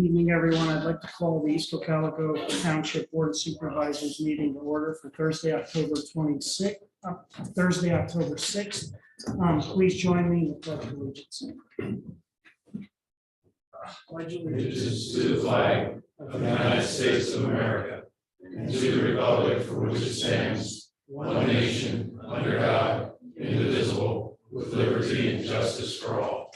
evening, everyone. I'd like to call the East Cocalico Township Board of Supervisors meeting to order for Thursday, October 26th, Thursday, October 6th. Please join me in the pledge of allegiance. Pledge of Allegiance to the flag of the United States of America and to the republic for which it stands, one nation, under God, indivisible, with liberty and justice for all.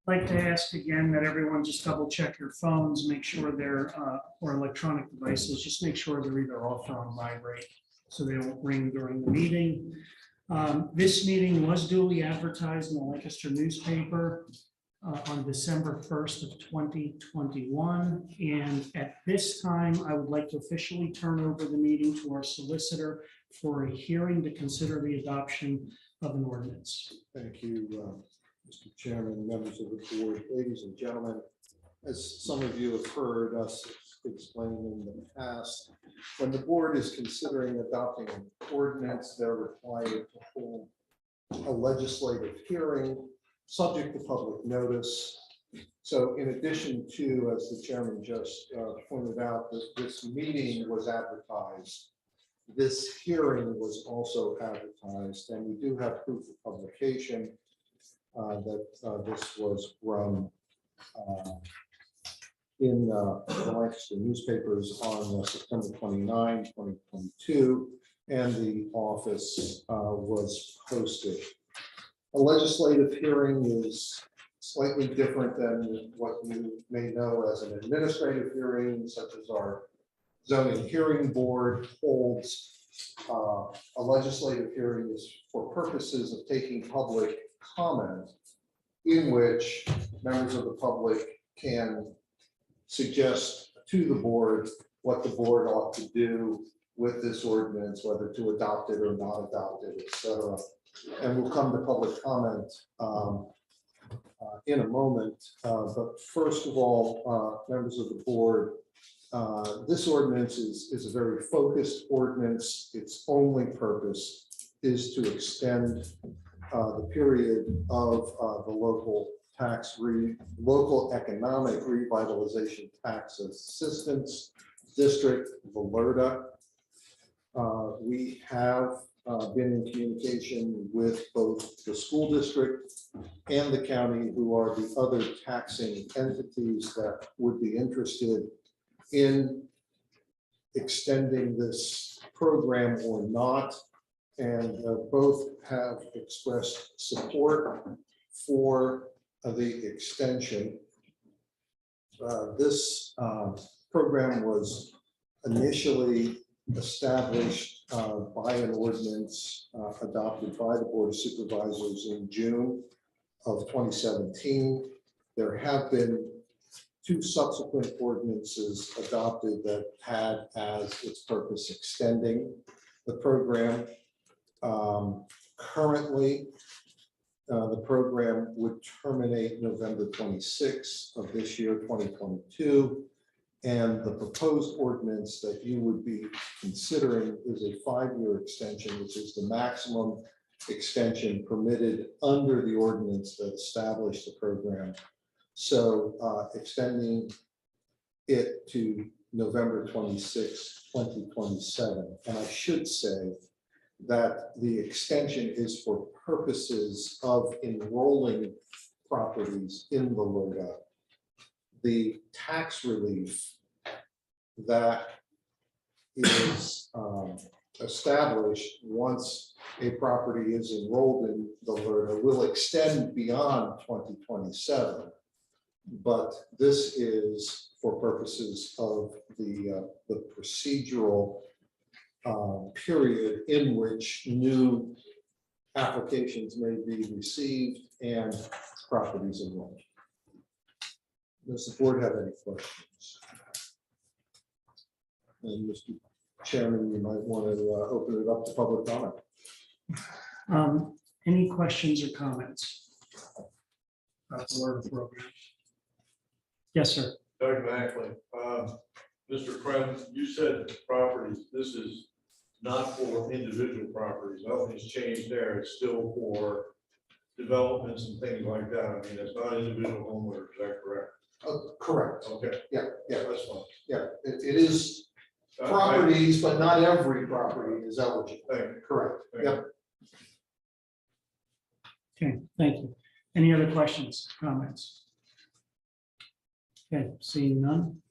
I'd like to ask again that everyone just double check your phones, make sure they're, or electronic devices, just make sure they're either off or on vibrate so they don't ring during the meeting. This meeting was duly advertised in the Lancaster newspaper on December 1st of 2021. And at this time, I would like to officially turn over the meeting to our solicitor for a hearing to consider the adoption of an ordinance. Thank you, Mr. Chairman, members of the board, ladies and gentlemen. As some of you have heard us explain in the past, when the board is considering adopting an ordinance, they're required to hold a legislative hearing subject to public notice. So in addition to, as the chairman just pointed out, that this meeting was advertised, this hearing was also advertised, and we do have proof of publication that this was run in the Lancaster newspapers on September 29, 2022, and the office was posted. A legislative hearing is slightly different than what you may know as an administrative hearing, such as our zoning hearing board holds. A legislative hearing is for purposes of taking public comment, in which members of the public can suggest to the board what the board ought to do with this ordinance, whether to adopt it or not adopt it, etc. And we'll come to public comment in a moment. But first of all, members of the board, this ordinance is a very focused ordinance. Its only purpose is to extend the period of the local economic revitalization tax assistance district, VALERTA. We have been in communication with both the school district and the county, who are the other taxing entities that would be interested in extending this program or not. And both have expressed support for the extension. This program was initially established by an ordinance adopted by the Board of Supervisors in June of 2017. There have been two subsequent ordinances adopted that had as its purpose extending the program. Currently, the program would terminate November 26th of this year, 2022. And the proposed ordinance that you would be considering is a 5-year extension, which is the maximum extension permitted under the ordinance that established the program. So extending it to November 26, 2027. And I should say that the extension is for purposes of enrolling properties in the LODA. The tax relief that is established once a property is enrolled in the LODA will extend beyond 2027. But this is for purposes of the procedural period in which new applications may be received and properties enrolled. Does the board have any questions? And Mr. Chairman, you might want to open it up to public comment. Any questions or comments about the LERTA program? Yes, sir. Doug Macklin. Mr. Krem, you said properties, this is not for individual properties. Nothing's changed there. It's still for developments and things like that. I mean, it's not individual homeowners, is that correct? Correct. Okay, Yeah, that's fine. it is properties, but not every property is eligible. Thank you. Correct. Thank you. Yep. Okay, thank you. Any other questions, comments? Okay, seeing none.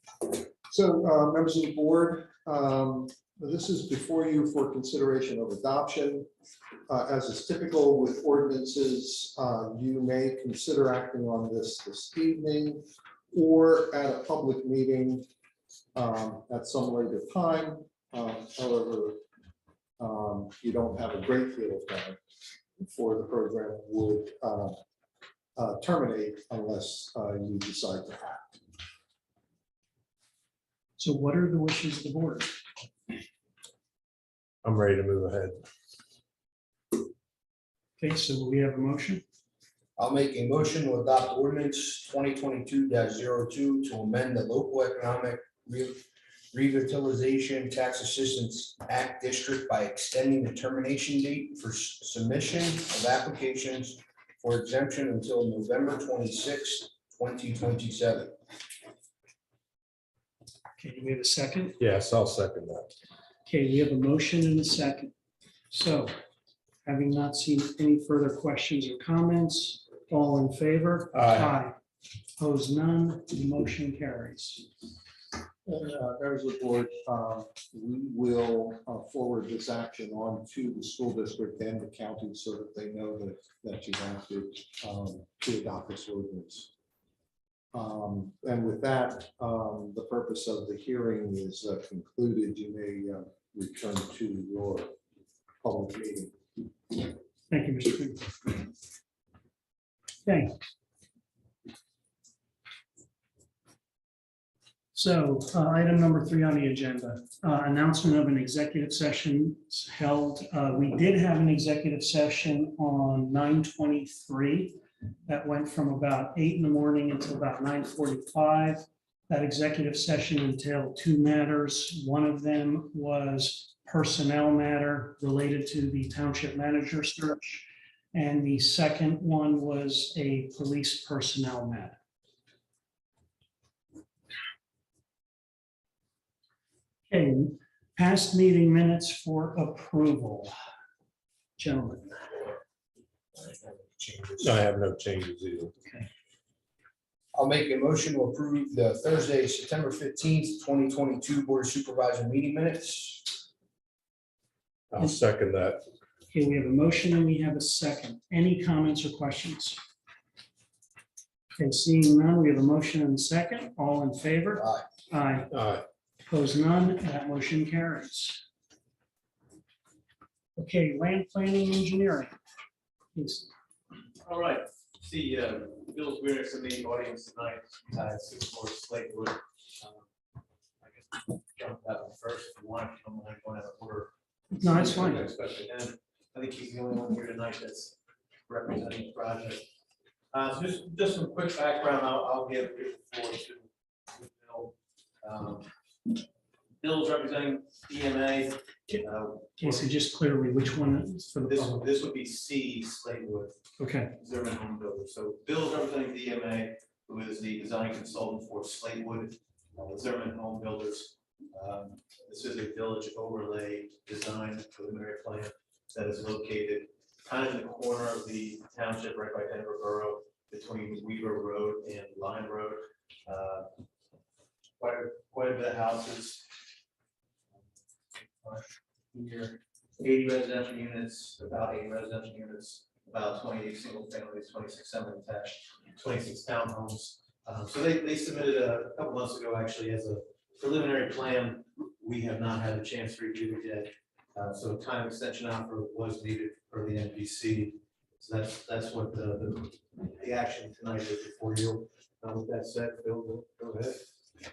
So, members of the board, this is before you for consideration of adoption. As is typical with ordinances, you may consider acting on this evening or at a public meeting at some later time. However, you don't have a great deal of time before the program would terminate unless you decide to act. So what are the wishes of the board? I'm ready to move ahead. Okay, so we have a motion. I'll make a motion to adopt ordinance 2022-02 to amend the local economic revitalization tax assistance act district by extending the termination date for submission of applications for exemption until November 26, 2027. Okay, do we have a second? Yes, I'll second that. Okay, we have a motion and a second. So having not seen any further questions or comments, all in favor? Aye. Opposed, none, the motion carries. And members of the board, we will forward this action on to the school district and the county so that they know that you've acted to adopt this ordinance. And with that, the purpose of the hearing is concluded. You may return to your public meeting. Thank you, Mr. Green. Okay. So item number 3 on the agenda, announcement of an executive session held. We did have an executive session on 9/23. That went from about 8 in the morning until about 9:45. That executive session entailed 2 matters. One of them was personnel matter related to the township manager search. And the second one was a police personnel matter. Okay, past meeting minutes for approval. Gentlemen. I have no changes either. I'll make a motion to approve the Thursday, September 15th, 2022 Board of Supervisor meeting minutes. I'll second that. Okay, we have a motion and we have a second. Any comments or questions? Okay, seeing none, we have a motion and a second. All in favor? Aye. Aye. Aye. Opposed, none. That motion carries. Okay, land planning engineering. Please. All right, see, Bill's weird to the audience tonight, 64 Slatewood. I guess jump that one first, if you want, if you don't mind going out of order. No, that's fine. Especially him. I think he's the only one here tonight that's representing the project. So just some quick background I'll give before to Bill. Bill's representing EMA. Okay, so just clearly, which one is for the public? This would be C Slatewood. Okay, Zimmerman Home Builders. So Bill's representing the EMA, who is the design consultant for Slatewood, Zimmerman Home Builders. This is a village overlay design preliminary plan that is located kind of in the corner of the township, right by Denver Borough, between Weaver Road and Line Road. Quite a bit of houses. Here, 80 residential units, about 80 residential units, about 28 single families, 26 semi-detached, 26 townhomes. So they submitted a couple months ago, actually, as a preliminary plan. We have not had a chance to review it yet. So time extension offer was needed for the NPC. So that's what the action tonight is before you. With that said, Bill, go ahead.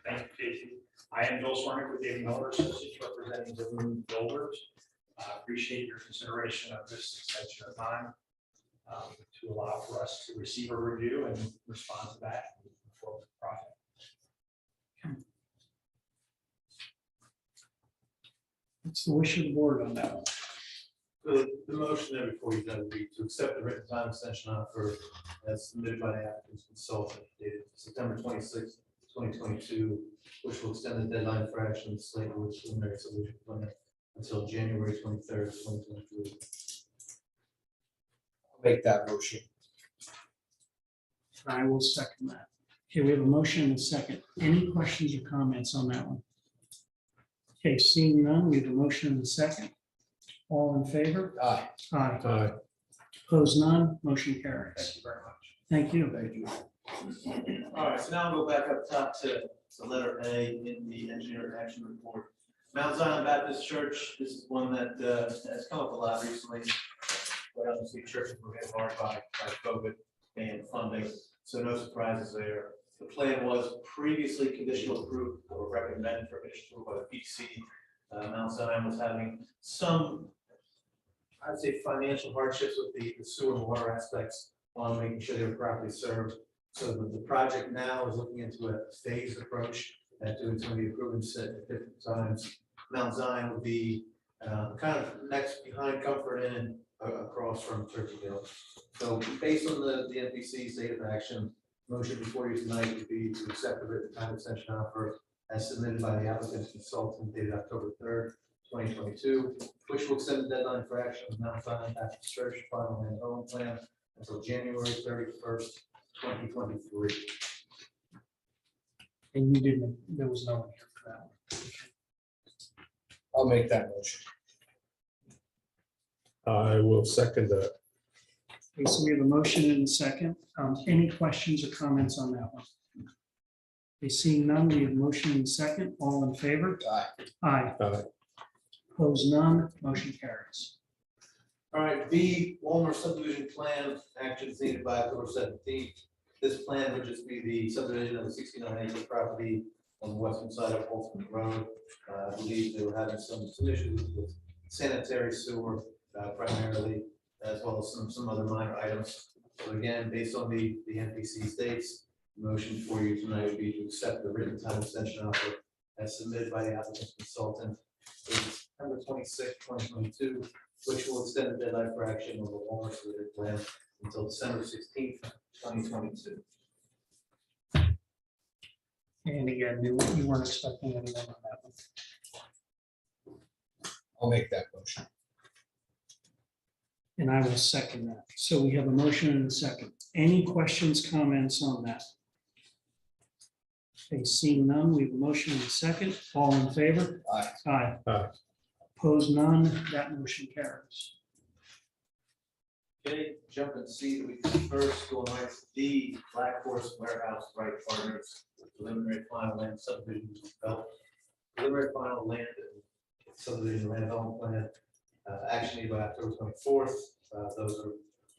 Thank you, Casey. I am Bill Swarnick with David Miller Associates, representing Zimmerman Builders. Appreciate your consideration of this extension of time to allow for us to receive a review and respond to that and move forward with the project. what's the wish of the board on that one? The motion there before you done would be to accept the written time extension offer as submitted by the applicant's consultant dated September 26, 2022, which will extend the deadline for action of the Slate Woods preliminary subdivision plan until January 23rd, 2023. I'll make that motion. I will second that. Okay, we have a motion and a second. Any questions or comments on that one? Okay, seeing none, we have a motion and a second. All in favor? Aye. Aye. Aye. Opposed, none, motion Thank carries. you very much. Thank you. Thank you. All right, so now we'll go back up top to letter A in the engineer action report. Mount Zion Baptist Church, this is one that has come up a lot recently. Quite obviously, churches were hit hard by COVID and funding, so no surprises there. The plan was previously conditional approved or recommended for conditional approval by the PC. Mount Zion was having some, I'd say, financial hardships with the sewer and water aspects on making sure they were properly served. So the project now is looking into a phased approach at doing some of the improvements at different times. Mount Zion would be kind of next behind Comfort Inn across from Turkey Hill. So based on the NPC's date of action, motion before you tonight would be to accept the written time extension offer as submitted by the applicant's consultant dated October 3rd, 2022, which will extend the deadline for action of Mount Zion Baptist Church final and home plan until January 31st, 2023. And you didn't, there was no one here for that one. I'll make that motion. I will second that. Okay, so we have a motion and a second. Any questions or comments on that one? Okay, seeing none, we have a motion and a second. All in favor? Aye. Aye. Aye. Opposed, none, motion carries. All right, B, Walmart subdivision plan, actions needed by October 17th. This plan would just be the subdivision of the 69-acre property on the western side of Holtzman Road. I believe they were having some issues with sanitary sewer primarily, as well as some other minor items. So again, based on the NPC states, the motion for you tonight would be to accept the written time extension offer as submitted by the applicant's consultant dated September 26, 2022, which will extend the deadline for action of the Walmart subdivision plan until December 16th, 2022. And again, you weren't expecting anyone on that one. I'll make that motion. And I will second that. So we have a motion and a second. Any questions, comments on that? Okay, seeing none, we have a motion and a second. All in favor? Aye. Aye. Aye. Opposed, none, that motion carries. Okay, jump and see that we can first go on the Black Horse Warehouse Right Partners preliminary final land subdivision development. Preliminary final land and subdivision land development plan, action needed by October 24th. Those are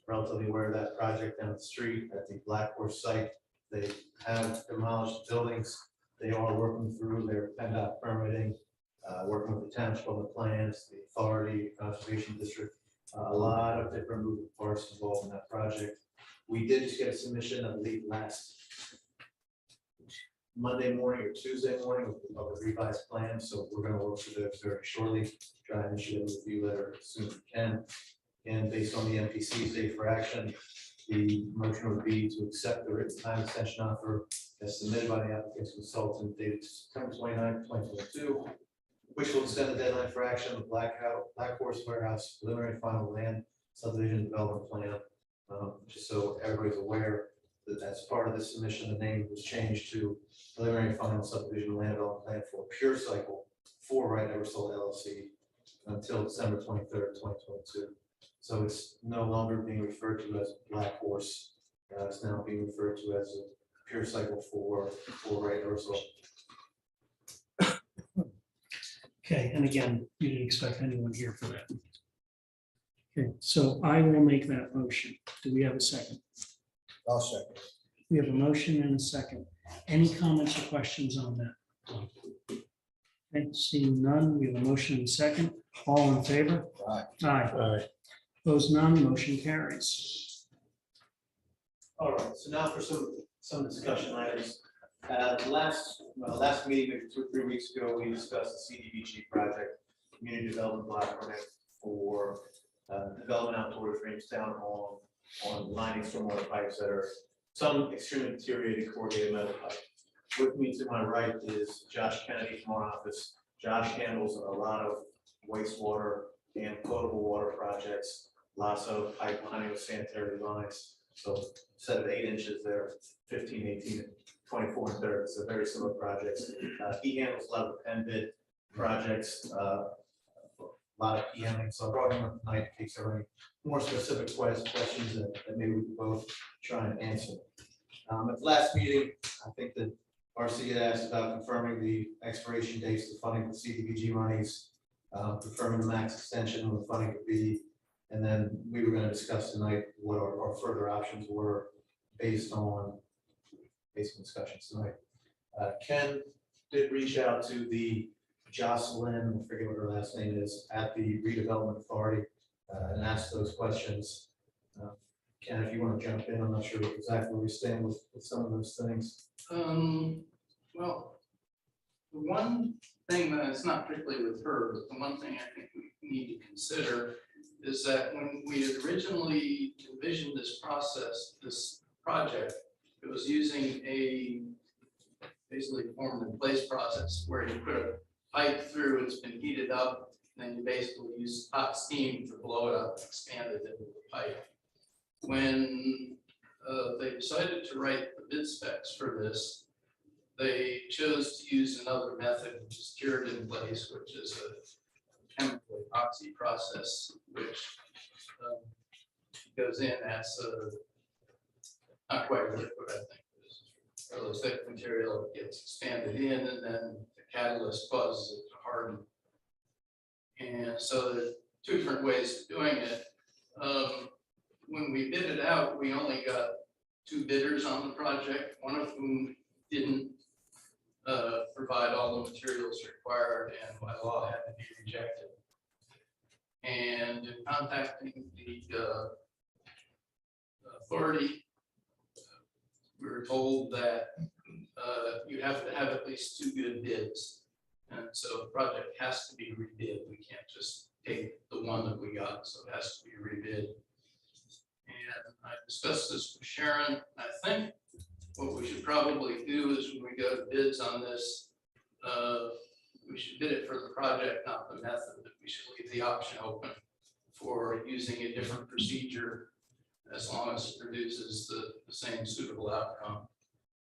relatively aware of that project down the street at the Black Horse site. They have demolished buildings. They are working through their PennDOT permitting, working with the township on the plans, the authority, conservation district. A lot of different moving parts involved in that project. We did just get a submission, I believe, last Monday morning or Tuesday morning of a revised plan, so we're gonna work through those very shortly. Try and issue a review letter as soon as we can. And based on the NPC's date for action, the motion would be to accept the written time extension offer as submitted by the applicant's consultant dated September 29th, 2022, which will extend the deadline for action of Black Horse Warehouse preliminary final land subdivision development plan. Just so everybody's aware that as part of this submission, the name was changed to preliminary final subdivision land development plan for Pure Cycle for Right Eversole LLC until December 23rd, 2022. So it's no longer being referred to as Black Horse. It's now being referred to as a Pure Cycle for Right Eversole. Okay, and again, you didn't expect anyone here for that. Okay, so I will make that motion. Do we have a second? I'll second. We have a motion and a second. Any comments or questions on that? Okay, seeing none, we have a motion and a second. All in favor? Aye. Aye. Aye. Opposed, none, motion carries. All right, so now for some discussion items. Last meeting, maybe 2 or 3 weeks ago, we discussed the CDBG project, community development block grant for development outdoors, Range Town Hall, on lining stormwater pipes that are some extremely deteriorated corrugated metal pipe. With me to my right is Josh Kennedy from our office. Josh handles a lot of wastewater and potable water projects, lots of pipelining with sanitary lines. So instead of 8 inches there, 15, 18, 24 and 30. So very similar projects. He handles a lot of the pen bid projects, a lot of PMing. So I brought him up tonight in case there are any more specific questions that maybe we can both try and answer. At the last meeting, I think that RC had asked about confirming the expiration dates, the funding for CDBG monies, confirming the max extension of the funding could be, and then we were going to discuss tonight what our further options were based on discussions tonight. Ken did reach out to the Jocelyn, I forget what her last name is, at the redevelopment authority and asked those questions. Ken, if you want to jump in, I'm not sure exactly where we stand with some of those things. Well, the one thing that it's not particularly with her, but the one thing I think we need to consider is that when we had originally envisioned this process, this project, it was using a basically formed in place process where you put a pipe through, it's been heated up, and then you basically use hot steam to blow it up, expand it into the pipe. When they decided to write the bid specs for this, they chose to use another method, which is cured in place, which is a chemical epoxy process, which goes in as a, not quite liquid, I think, it's a fairly thick material, it gets expanded in, and then the catalyst causes it to harden. And so there's 2 different ways of doing it. When we bid it out, we only got 2 bidders on the project, one of whom didn't provide all the materials required and by law had to be rejected. And in contacting the authority, we were told that you have to have at least 2 good bids. And so the project has to be rebid. We can't just take the one that we got, so it has to be rebid. And I discussed this with Sharon. I think what we should probably do is when we go to bids on this, we should bid it for the project, not the method. That we should leave the option open for using a different procedure as long as it produces the same suitable outcome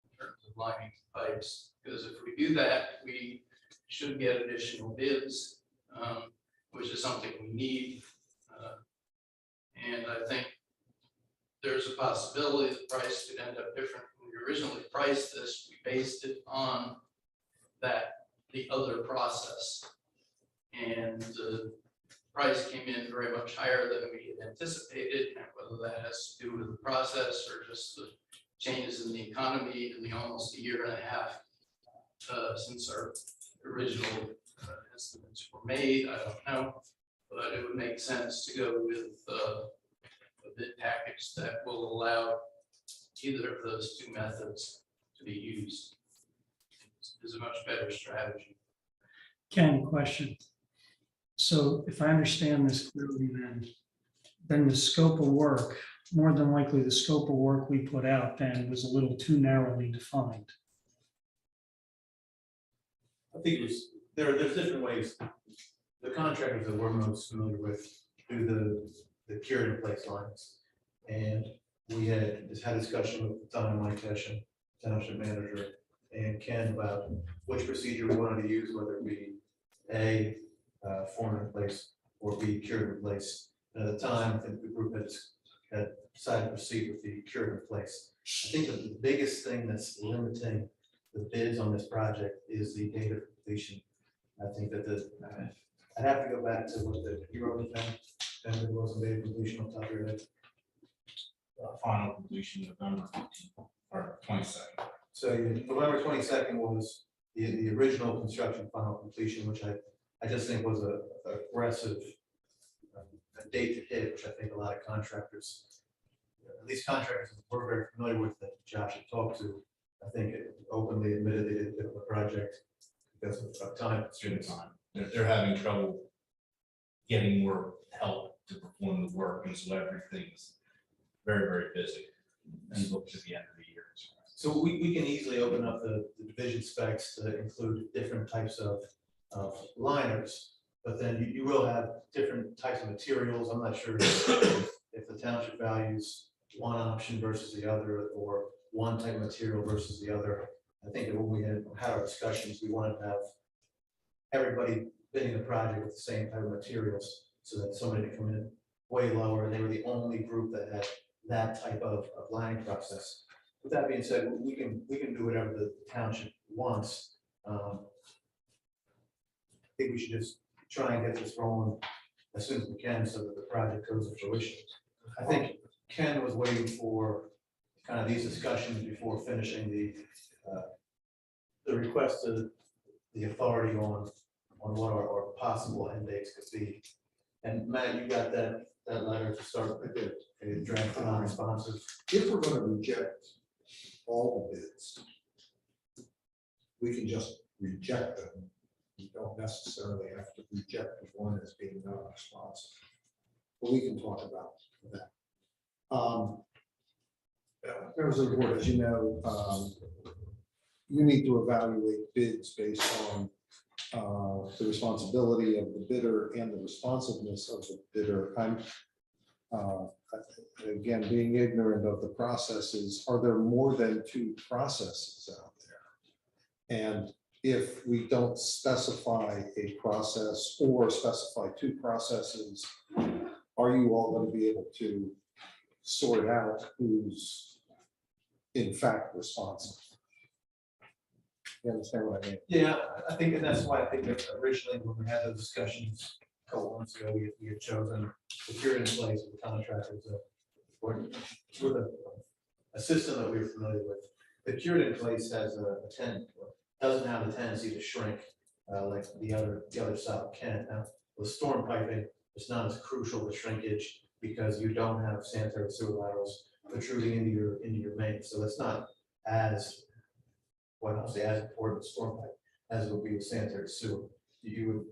in terms of lining pipes. Because if we do that, we should get additional bids, which is something we need. And I think there's a possibility the price could end up different. When we originally priced this, we based it on the other process. And the price came in very much higher than we had anticipated, and whether that has to do with the process or just the changes in the economy in the almost 1.5 years since our original estimates were made, I don't know, but it would make sense to go with a bid package that will allow either of those 2 methods to be used. Is a much better strategy. Ken, question. So if I understand this clearly, then the scope of work, more than likely the scope of work we put out then was a little too narrowly defined. I think there's different ways. The contractors that we're most familiar with do the cured in place lines. And we had discussion with the town of Mike Teschen, township manager, and Ken about which procedure we wanted to use, whether it be A, formed in place, or B, cured in place. And at the time, I think the group had decided to proceed with the cured in place. I think that the biggest thing that's limiting the bids on this project is the date of completion. I think that I'd have to go back to what you wrote it down, and it wasn't date of completion on top of your head. Final completion November 15th or 22nd. So November 22nd was the original construction final completion, which I just think was a aggressive a date to hit, which I think a lot of contractors, at least contractors we're very familiar with that Josh had talked to, I think it openly admitted they didn't get the project because of time. Student time. They're having trouble getting more help to perform the work, and so everything's very, very busy and look to the end of the year. So we can easily open up the division specs to include different types of liners, but then you will have different types of materials. I'm not sure if the township values one option versus the other, or one type of material versus the other. I think that when we had our discussions, we wanted to have everybody bidding a project with the same type of materials, so that somebody could come in way lower, and they were the only group that had that type of lining process. With that being said, we can do whatever the township wants. I think we should just try and get this rolling as soon as we can, so that the project goes to fruition. I think Ken was waiting for kind of these discussions before finishing the request to the authority on what our possible end dates could be. And Matt, you got that letter to start a draft non-responsive. If we're going to reject all the bids, we can just reject them. We don't necessarily have to reject the one as being non-responsive. But we can talk about that. Members of the board, as you know, you need to evaluate bids based on the responsibility of the bidder and the responsiveness of the bidder. I'm again, being ignorant of the processes, are there more than 2 processes out there? And if we don't specify a process or specify 2 processes, are you all going to be able to sort out who's in fact responsible? You understand what I mean? Yeah, I think, and that's why I think that originally when we had those discussions a couple months ago, we had chosen security in place with the contractors with a system that we were familiar with. The cured in place has doesn't have the tendency to shrink like the other side can. Now, with storm piping, it's not as crucial the shrinkage, because you don't have sanitary sewer laterals protruding into your main, so it's not as, what I'll say, as important as storm pipe as it would be with sanitary sewer. You would,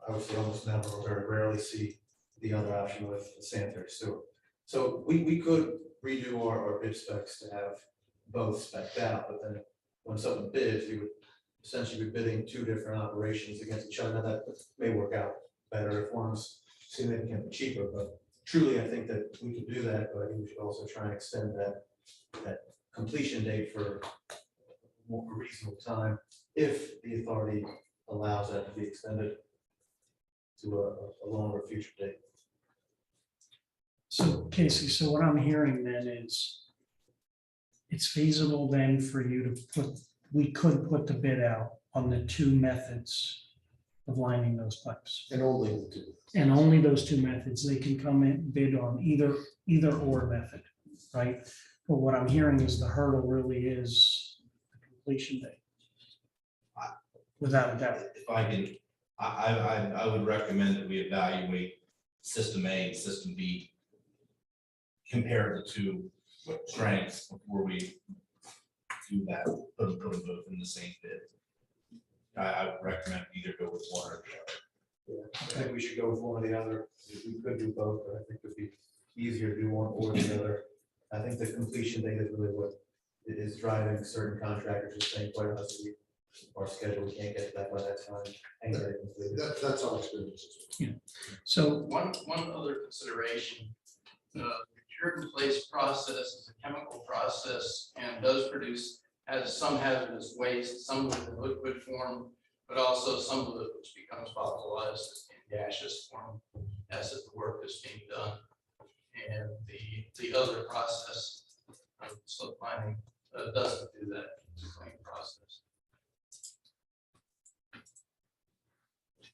I would say, almost never or very rarely see the other option with the sanitary sewer. So we could redo our bid specs to have both spec'd out, but then when someone bids, we would essentially be bidding 2 different operations against each other. Now, that may work out better if one's significantly cheaper, but truly, I think that we could do that, but I think we should also try and extend that completion date for more reasonable time, if the authority allows that to be extended to a longer future date. So Casey, so what I'm hearing then is it's feasible then for you to we could put the bid out on the 2 methods of lining those pipes. And only the 2. And only those 2 methods, they can come in bid on either or method, right? But what I'm hearing is the hurdle really is the completion date. Without a doubt. If I can, I would recommend that we evaluate system A and system B, compare the 2 strengths before we do that, put them both in the same bid. I would recommend either go with one or the other. Yeah, I think we should go with one or the other. We could do both, but I think it'd be easier to do one or the other. I think the completion date is really what is driving certain contractors to saying, quite honestly, our schedule, we can't get that by that time and get it completed. That's our experience. So One other consideration, the cured in place process is a chemical process and does produce, has some hazardous waste, some of it in liquid form, but also some of it which becomes volatilized in gaseous form as the work is being done. And the other process, slip lining, doesn't do that. It's a clean process.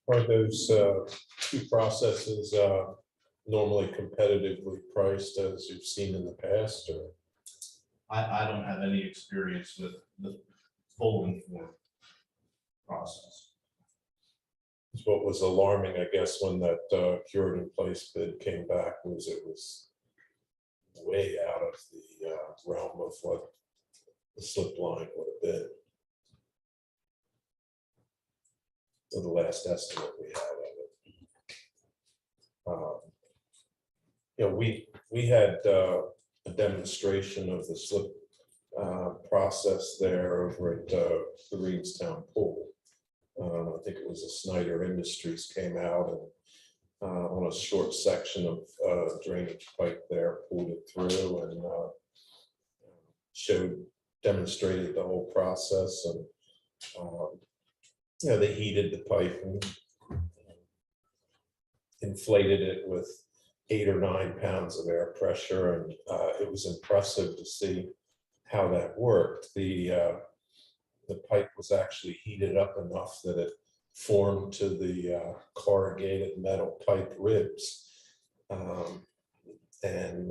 Are those 2 processes normally competitively priced as you've seen in the past, or? I don't have any experience with the full informed process. What was alarming, I guess, when that cured in place bid came back was it was way out of the realm of what the slip line would have been. So the last estimate we had of it. we had a demonstration of the slip process there over at the Reedstown Pool. I think it was a Snyder Industries came out and on a short section of drainage pipe there, pulled it through and demonstrated the whole process. And they heated the pipe and inflated it with 8 or 9 pounds of air pressure, and it was impressive to see how that worked. The pipe was actually heated up enough that it formed to the corrugated metal pipe ribs. In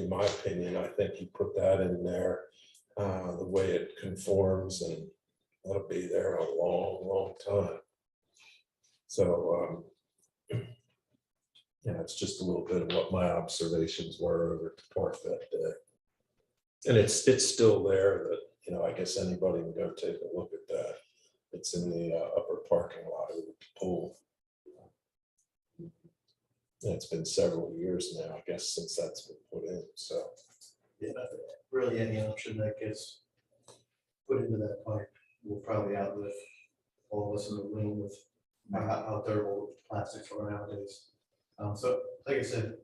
my opinion, I think you put that in there the way it conforms, and that'll be there a long, long time. So, it's just a little bit of what my observations were over at the park that day. And it's still there that, I guess anybody can go take a look at that. It's in the upper parking lot of the pool. And it's been several years now, I guess, since that's been put in, so. Yeah, really any option that gets put into that pipe will probably outlive all of us in the room with how durable plastics are nowadays. So like I said,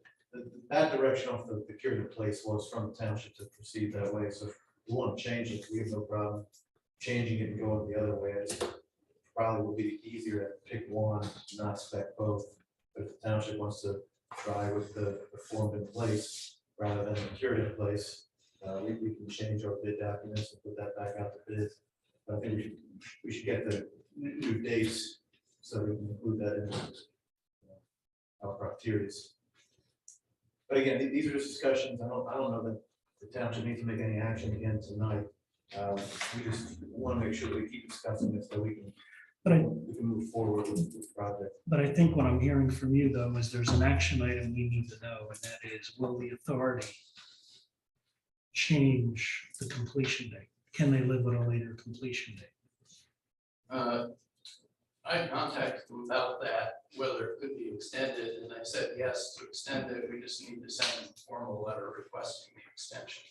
that direction off the cure in place was from the township to proceed that way. So if we want to change it, we have no problem changing it and going the other way. It probably would be easier to pick one, not spec both. But if the township wants to try with the form in place rather than the cured in place, we can change our bid documents and put that back out to bid. But I think we should get the new dates so we can include that in our criteria. But again, these are just discussions. I don't know that the township needs to make any action again tonight. We just want to make sure that we keep discussing this so we can move forward with the project. But I think what I'm hearing from you, though, is there's an action item we need to know, and that is, will the authority change the completion date? Can they live with a later completion date? I contacted them about that, whether it could be extended, and I said yes to extend it. We just need to send them a formal letter requesting the extension.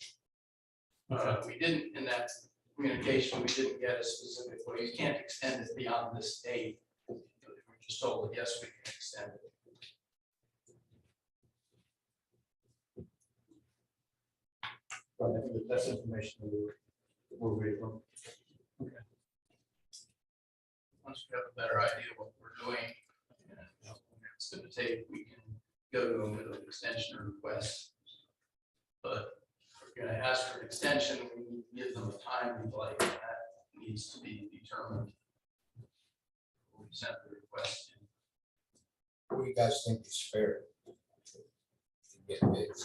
We didn't, in that communication, we didn't get a specific, well, you can't extend it beyond this date. We just told them, yes, we can extend it. But I think that's information that we're waiting on. Once we have a better idea of what we're doing, and how long it's going to take, we can go to them with an extension request. But if we're going to ask for an extension, we need to give them a time like that needs to be determined. We sent the request in. What do you guys think is fair? To get bids,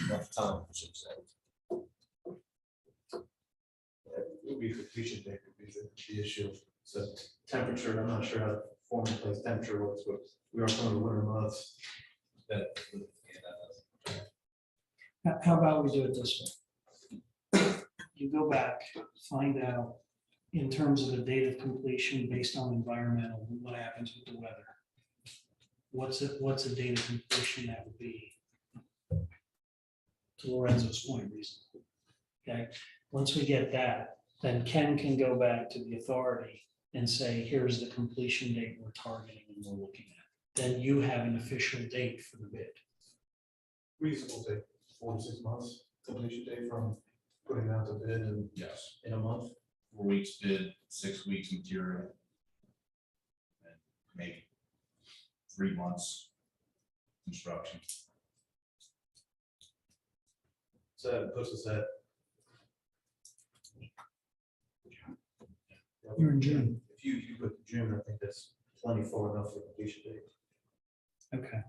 enough time, I should say. It would be completion date would be the issue. So temperature, I'm not sure how the form in place temperature works, but we are from the winter months. How about we do it this way? You go back, find out in terms of the date of completion based on environmental, what happens with the weather? What's a date of completion that would be, to Lorenzo's point, reasonable? Okay, once we get that, then Ken can go back to the authority and say, here's the completion date we're targeting and we're looking at. Then you have an official date for the bid. Reasonable date, 4 to 6 months, completion date from putting it out to bid and Yes, in a month. 4 weeks bid, 6 weeks material. And maybe 3 months construction. So that puts us at. You're in June. If you put June, I think that's plenty for enough for completion date. Okay.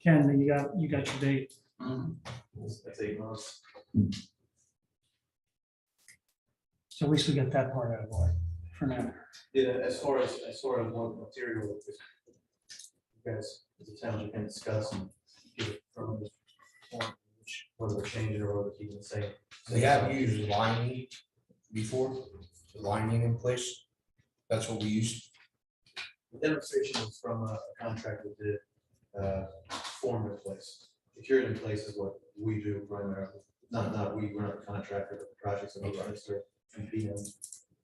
Ken, you got your date. That's 8 months. So at least we got that part out of the way for now. Yeah, as far as what material is, you guys, as a township can discuss and give it from the point, whether we're changing or whether keeping the same. They have used lining before, the lining in place. That's what we used. The demonstration was from a contract that did form in place. Security in place is what we do primarily. We're not a contractor, but the projects that we administer and PM.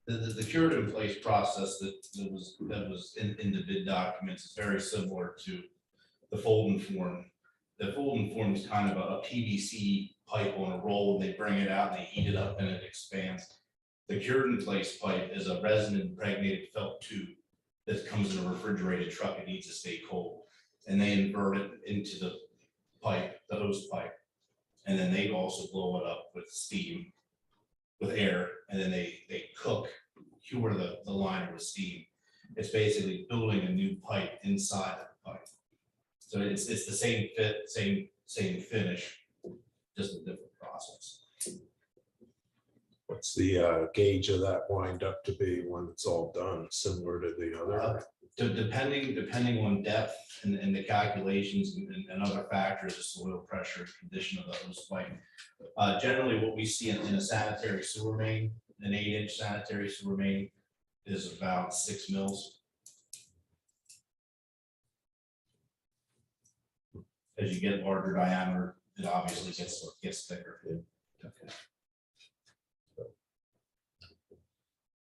The curative in place process that was in the bid documents is very similar to the fold and form. The fold and form is kind of a PVC pipe on a roll, and they bring it out and they heat it up and it expands. The cured in place pipe is a resin impregnated felt tube that comes in a refrigerated truck. It needs to stay cold, and they invert it into the pipe, the hose pipe, and then they also blow it up with steam, with air, and then they cure the liner with steam. It's basically building a new pipe inside of the pipe. So it's the same fit, same finish, just a different process. What's the gauge of that wind up to be when it's all done, similar to the other? Depending on depth and the calculations and other factors, the soil pressure, condition of the hose pipe. Generally, what we see in a sanitary sewer main, an 8-inch sanitary sewer main, is about 6 mils. As you get larger diameter, it obviously gets thicker. Okay.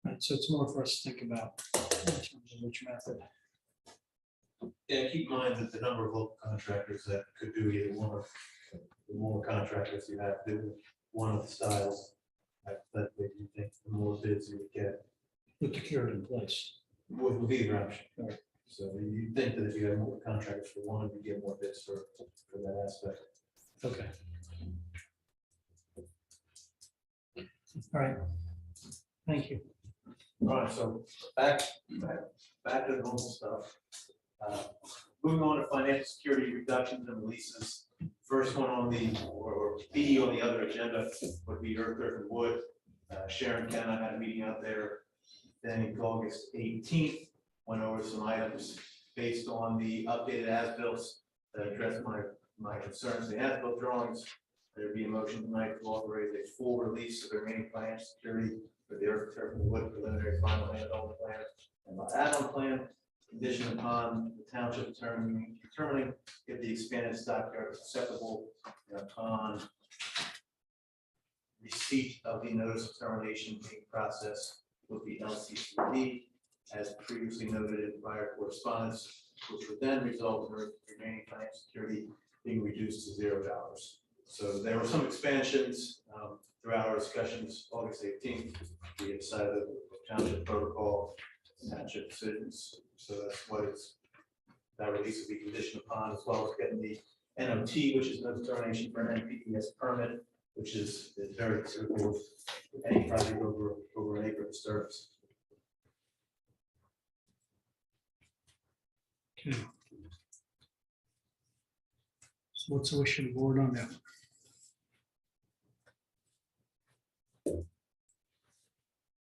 Right, so it's more for us to think about in terms of which method. And keep in mind that the number of local contractors that could do either one of the more contractors you have do one of the styles. Hypothetically, you think the more bids you would get With the cured in place. with either option. Right. So you think that if you have more contractors for one, you get more bids for that aspect. Okay. All right. Thank you. All right, so back to the normal stuff. Moving on to financial security reductions and releases. First one on the, or B on the other agenda would be earth, and wood. Sharon Ken, I had a meeting out there then August 18th, went over some items based on the updated as-bills that address my concerns. The as-built drawings, there'd be a motion tonight to authorize a full release of the remaining financial security for the earth, turf, and wood preliminary final land development plan and the add-on plan, conditioned upon the township determining if the expanded stockyard is acceptable and upon receipt of the notice of termination being processed with the LCCD, as previously noted in prior correspondence, which would then result in the remaining financial security being reduced to $0. So there were some expansions throughout our discussions. August 18th, we decided the township protocol, township decisions. So that's what that release will be conditioned upon, as well as getting the NOT, which is no determination for an NPDES permit, which is very typical with any project over an acre of disturbance. Okay. So what's the wish of the board on that?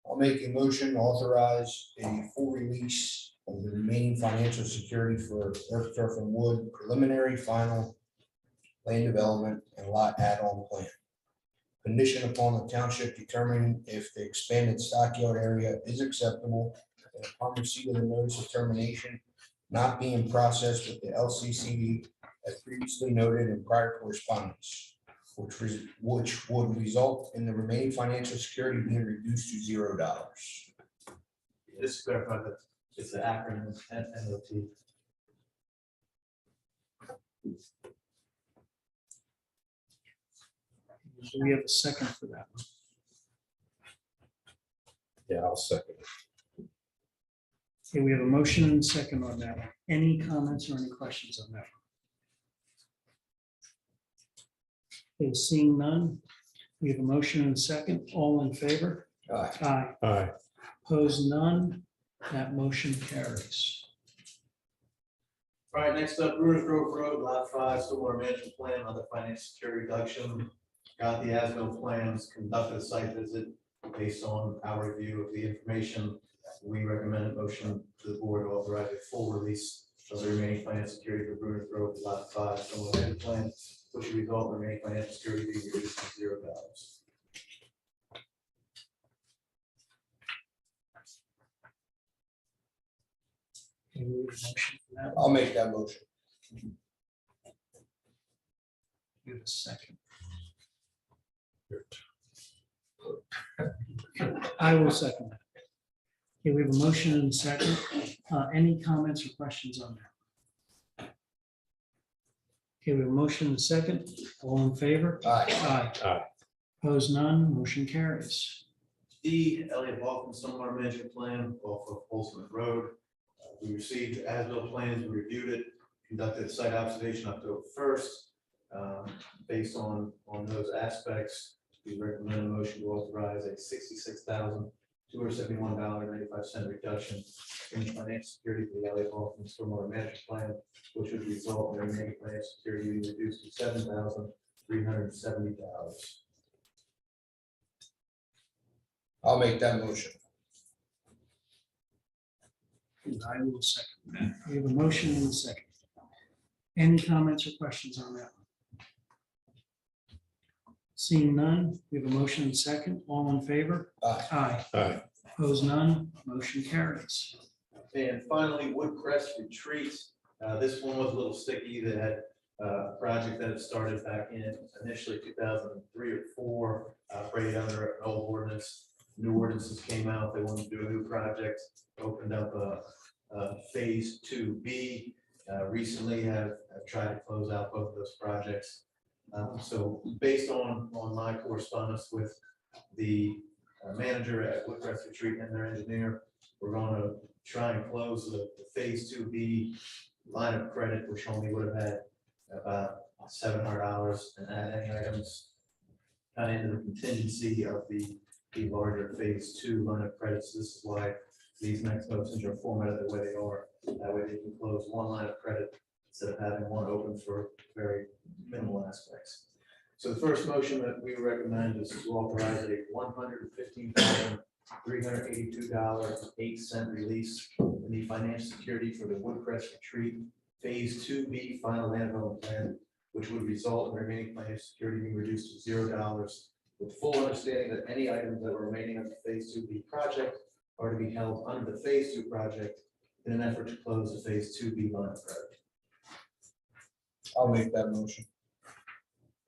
I'll make a motion to authorize a full release of the remaining financial security for earth, turf, and wood preliminary final land development and lot add-on plan. Condition upon the township determining if the expanded stockyard area is acceptable and upon receipt of the notice of termination not being processed with the LCCD as previously noted in prior correspondence, which would result in the remaining financial security being reduced to $0. Just to clarify that it's the acronym NOT. Do we have a second for that one? Yeah, I'll second it. Okay, we have a motion and a second on that one. Any comments or any questions on that one? Okay, seeing none, we have a motion and a second. All in favor? Aye. Aye. Aye. Opposed, none. That motion carries. All right, next up, Brewers Grove Road, Lot 5, stormwater management plan, other financial security reduction. Got the as-built plans, conducted a site visit based on our review of the information. We recommend a motion to the board to authorize a full release of the remaining financial security for Brewers Grove, Lot 5, stormwater management plan, which will result in the remaining financial security being reduced to $0. Okay, we have a motion for that. I'll make that motion. We have a second. I will second that. Okay, we have a motion and a second. Any comments or questions on that? Okay, we have a motion and a second. All in favor? Aye. Aye. Aye. Opposed, none. Motion carries. D, Elliott Hoffman Stormwater Management Plan off of Boltzmann Road. We received as-built plans, we reviewed it, conducted a site observation October 1st. Based on those aspects, we recommend a motion to authorize a $66,271.95 reduction in financial security for the Elliott Hoffman Stormwater Management Plan, which would result in remaining financial security being reduced to $7,370. I'll make that motion. And I will second that. We have a motion and a second. Any comments or questions on that? Seeing none, we have a motion and a second. All in favor? Aye. Aye. Aye. Opposed, none. Motion carries. And finally, Woodcrest Retreat. This one was a little sticky. They had a project that had started back in initially 2003 or 4, operated under an old ordinance. New ordinances came out. They wanted to do a new project, opened up a phase 2B. Recently have tried to close out both of those projects. So based on my correspondence with the manager at Woodcrest Retreat and their engineer, we're going to try and close the phase 2B line of credit, which only would have had about $700, and add any items kind of into the contingency of the larger phase 2 line of credits. This is why these next motions are formatted the way they are. That way they can close one line of credit instead of having one open for very minimal aspects. So the first motion that we recommend is to authorize a $115,382.08 release in the financial security for the Woodcrest Retreat Phase 2B Final Land Development Plan, which would result in remaining financial security being reduced to $0, with full understanding that any items that were remaining of the Phase 2B project are to be held under the Phase 2 project in an effort to close the Phase 2B line of credit. I'll make that motion.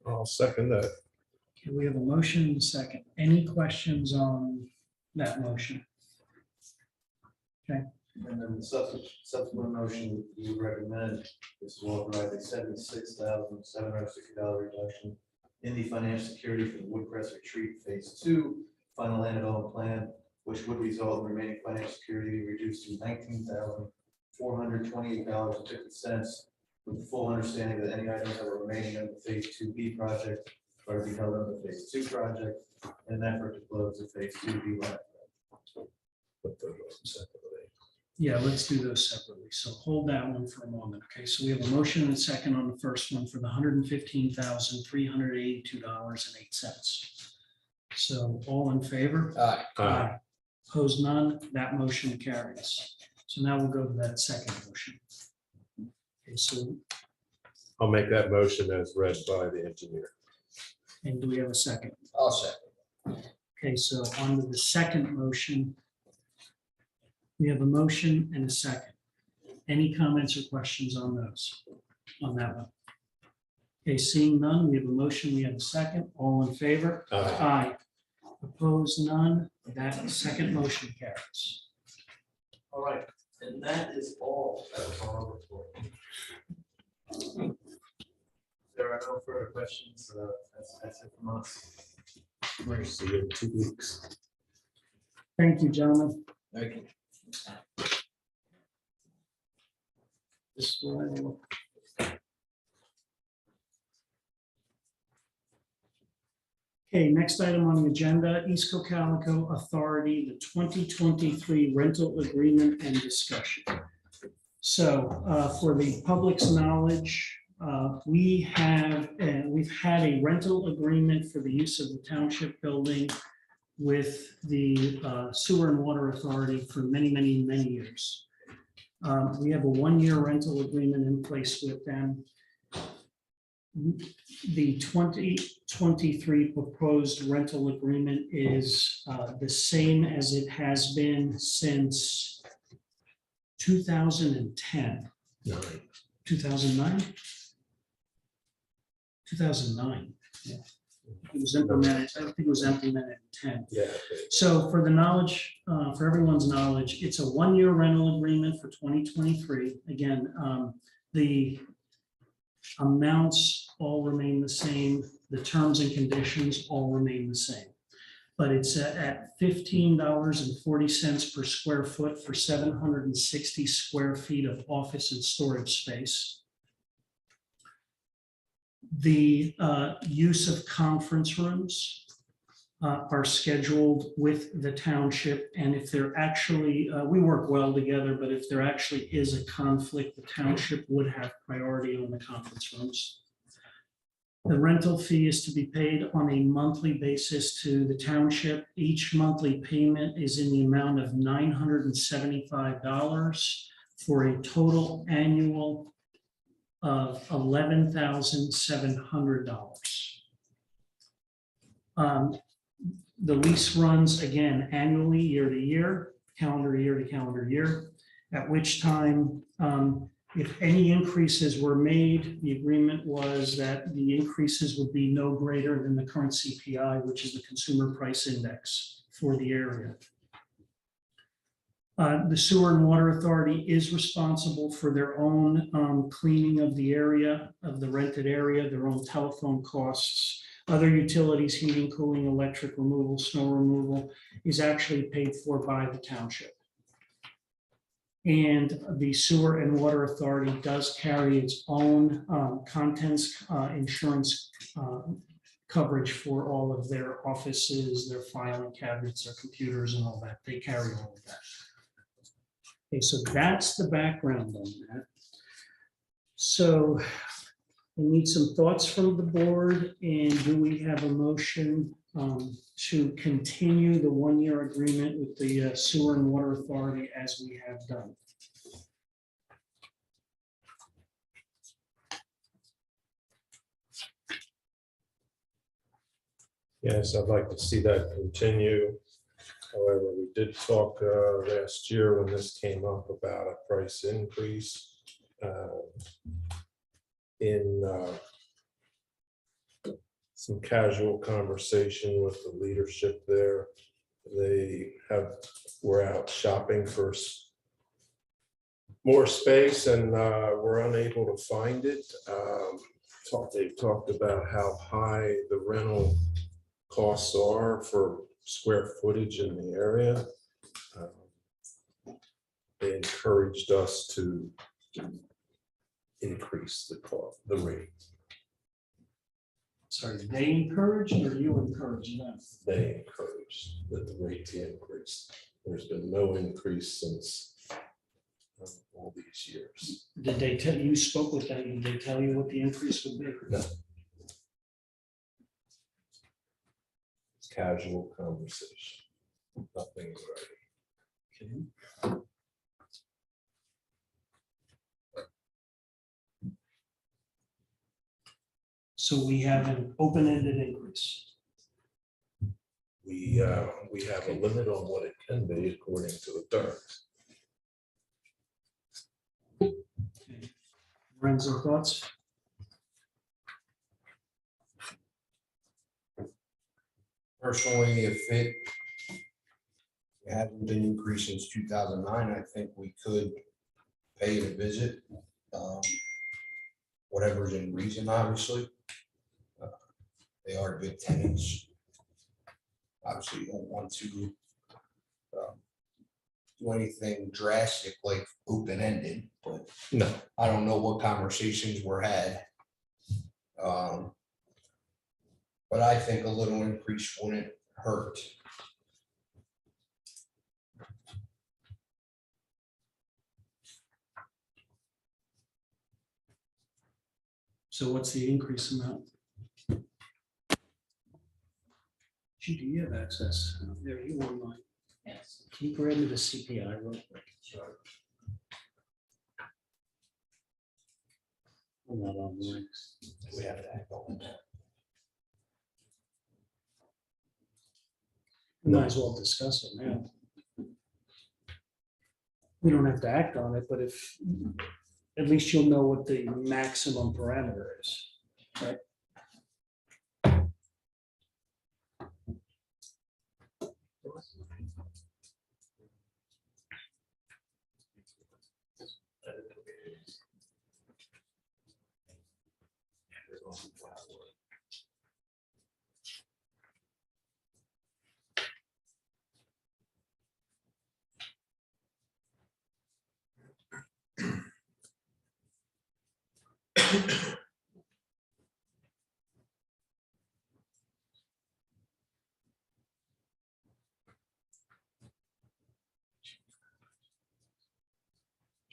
I'll second that. Okay, we have a motion and a second. Any questions on that motion? And then the subsequent motion we would recommend is to authorize a $76,760 reduction in the financial security for the Woodcrest Retreat Phase 2 Final Land Development Plan, which would result in remaining financial security being reduced to $19,428.50, with the full understanding that any items that were remaining on the Phase 2B project are to be held on the Phase 2 project in an effort to close the Phase 2B line. Put those separately. Yeah, let's do those separately. So hold that one for a moment. Okay, so we have a motion and a second on the first one for the $115,382.08. So all in favor? Aye. Aye. Opposed, none. That motion carries. So now we'll go to that second motion. Okay, so, I'll make that motion as read by the engineer. and do we have a second? I'll second. Okay, so on to the second motion. We have a motion and a second. Any comments or questions on those, on that one? Okay, seeing none, we have a motion, we have a second. All in favor? Aye. Aye. Opposed, none. That second motion carries. All right, and that is all that was on our report. There are no further questions. That's it from us. We'll see you in 2 weeks. Thank you, gentlemen. Thank you. This will. Okay, next item on the agenda, East Cocalico Authority, the 2023 rental agreement and discussion. So for the public's knowledge, we've had a rental agreement for the use of the township building with the Sewer and Water Authority for many, many, many years. We have a 1-year rental agreement in place with them. The 2023 proposed rental agreement is the same as it has been since 2010, 2009? 2009, yeah. It was implemented, I don't think it was implemented in 10. Yeah. So for the knowledge, for everyone's knowledge, it's a one-year rental agreement for 2023. Again, the amounts all remain the same. The terms and conditions all remain the same. But it's at $15.40 per square foot for 760 square feet of office and storage space. The use of conference rooms are scheduled with the township, and if there actually, we work well together, but if there actually is a conflict, the township would have priority on the conference rooms. The rental fee is to be paid on a monthly basis to the township. Each monthly payment is in the amount of $975 for a total annual of $11,700. The lease runs again annually, year to year, calendar year to calendar year, at which time, if any increases were made, the agreement was that the increases would be no greater than the current CPI, which is the Consumer Price Index for the area. The Sewer and Water Authority is responsible for their own cleaning of the area, of the rented area, their own telephone costs. Other utilities, heating, cooling, electric removal, snow removal is actually paid for by the township. And the Sewer and Water Authority does carry its own contents insurance coverage for all of their offices, their filing cabinets, their computers and all that. They carry all of that. Okay, so that's the background on that. So I need some thoughts from the board, and do we have a motion to continue the one-year agreement with the Sewer and Water Authority as we have done? Yes, I'd like to see that continue. However, we did talk last year when this came up about a price increase in some casual conversation with the leadership there. They were out shopping for more space and were unable to find it. They talked about how high the rental costs are for square footage in the area. They encouraged us to increase the rate. Sorry, they encouraged or you encouraged them? They encouraged that the rate be increased. There's been no increase since all these years. Did they tell you, spoke with them, did they tell you what the increase would be? No. It's casual conversation. Nothing right. Okay. So we have an open-ended increase. We have a limit on what it can be according to the terms. Friends and thoughts? Personally, if it hasn't been increased since 2009, I think we could pay it a visit. Whatever's in reason, obviously. They are good tenants. Obviously, you don't want to do anything drastic like open-ended, but No. I don't know what conversations were had. But I think a little increase wouldn't hurt. So what's the increase amount? Gee, do you have access? There, you online. Yes. Can you grab me the CPI real quick? Sure. I'm not online. We have to act on that. Might as well discuss it now. We don't have to act on it, but if, at least you'll know what the maximum parameter is, right?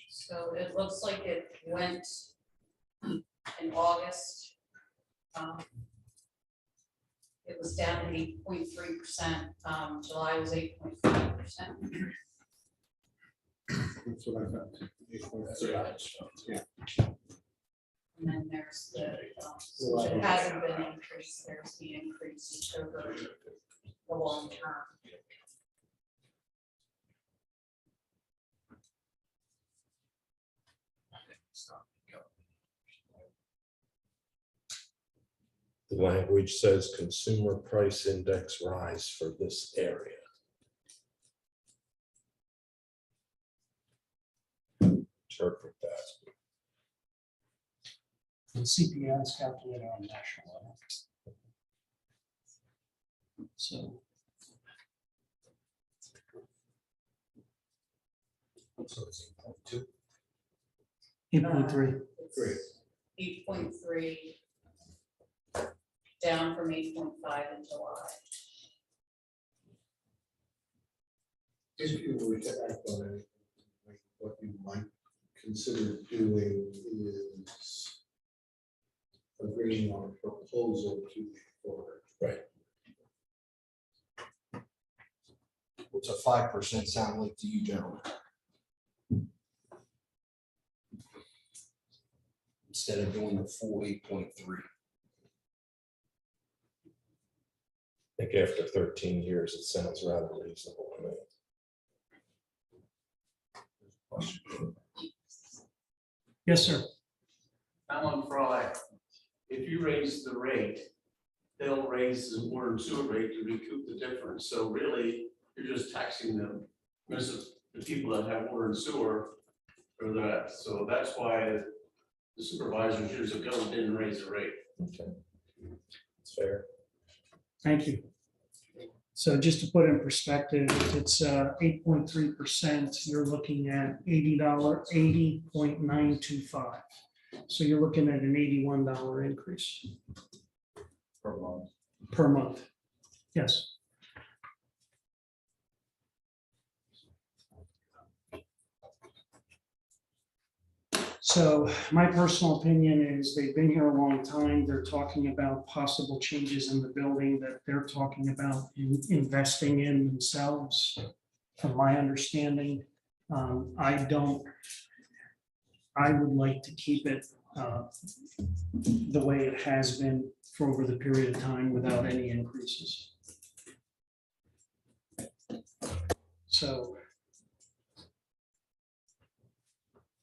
So it looks like it went in August. It was down to 8.3%. July was 8.5%. That's what I found. Yeah. And then there's the, since it hasn't been increased, there's the increase over the long term. The language says consumer price index rise for this area. Interpret that. The CPI is calculated on national level. So. So it's 8.2. 8.3. 8.3, down from 8.5 in July. If you were to act on anything, like what you might consider doing is agreeing on a proposal to move forward. Right. What's a 5% sound like to you, gentlemen? Instead of doing the full 8.3. I think after 13 years, it sounds rather reasonable to me. Yes, sir. Alan Fry, if you raise the rate, they'll raise the water and sewer rate to recoup the difference. So really, you're just taxing them. Because the people that have water and sewer for that. So that's why the supervisors years ago didn't raise the rate. Okay. It's fair. Thank you. So just to put in perspective, if it's 8.3%, you're looking at $80.925. So you're looking at an $81 increase Per month. per month. Yes. So my personal opinion is they've been here a long time. They're talking about possible changes in the building that they're talking about investing in themselves. From my understanding, I would like to keep it the way it has been for over the period of time without any increases. So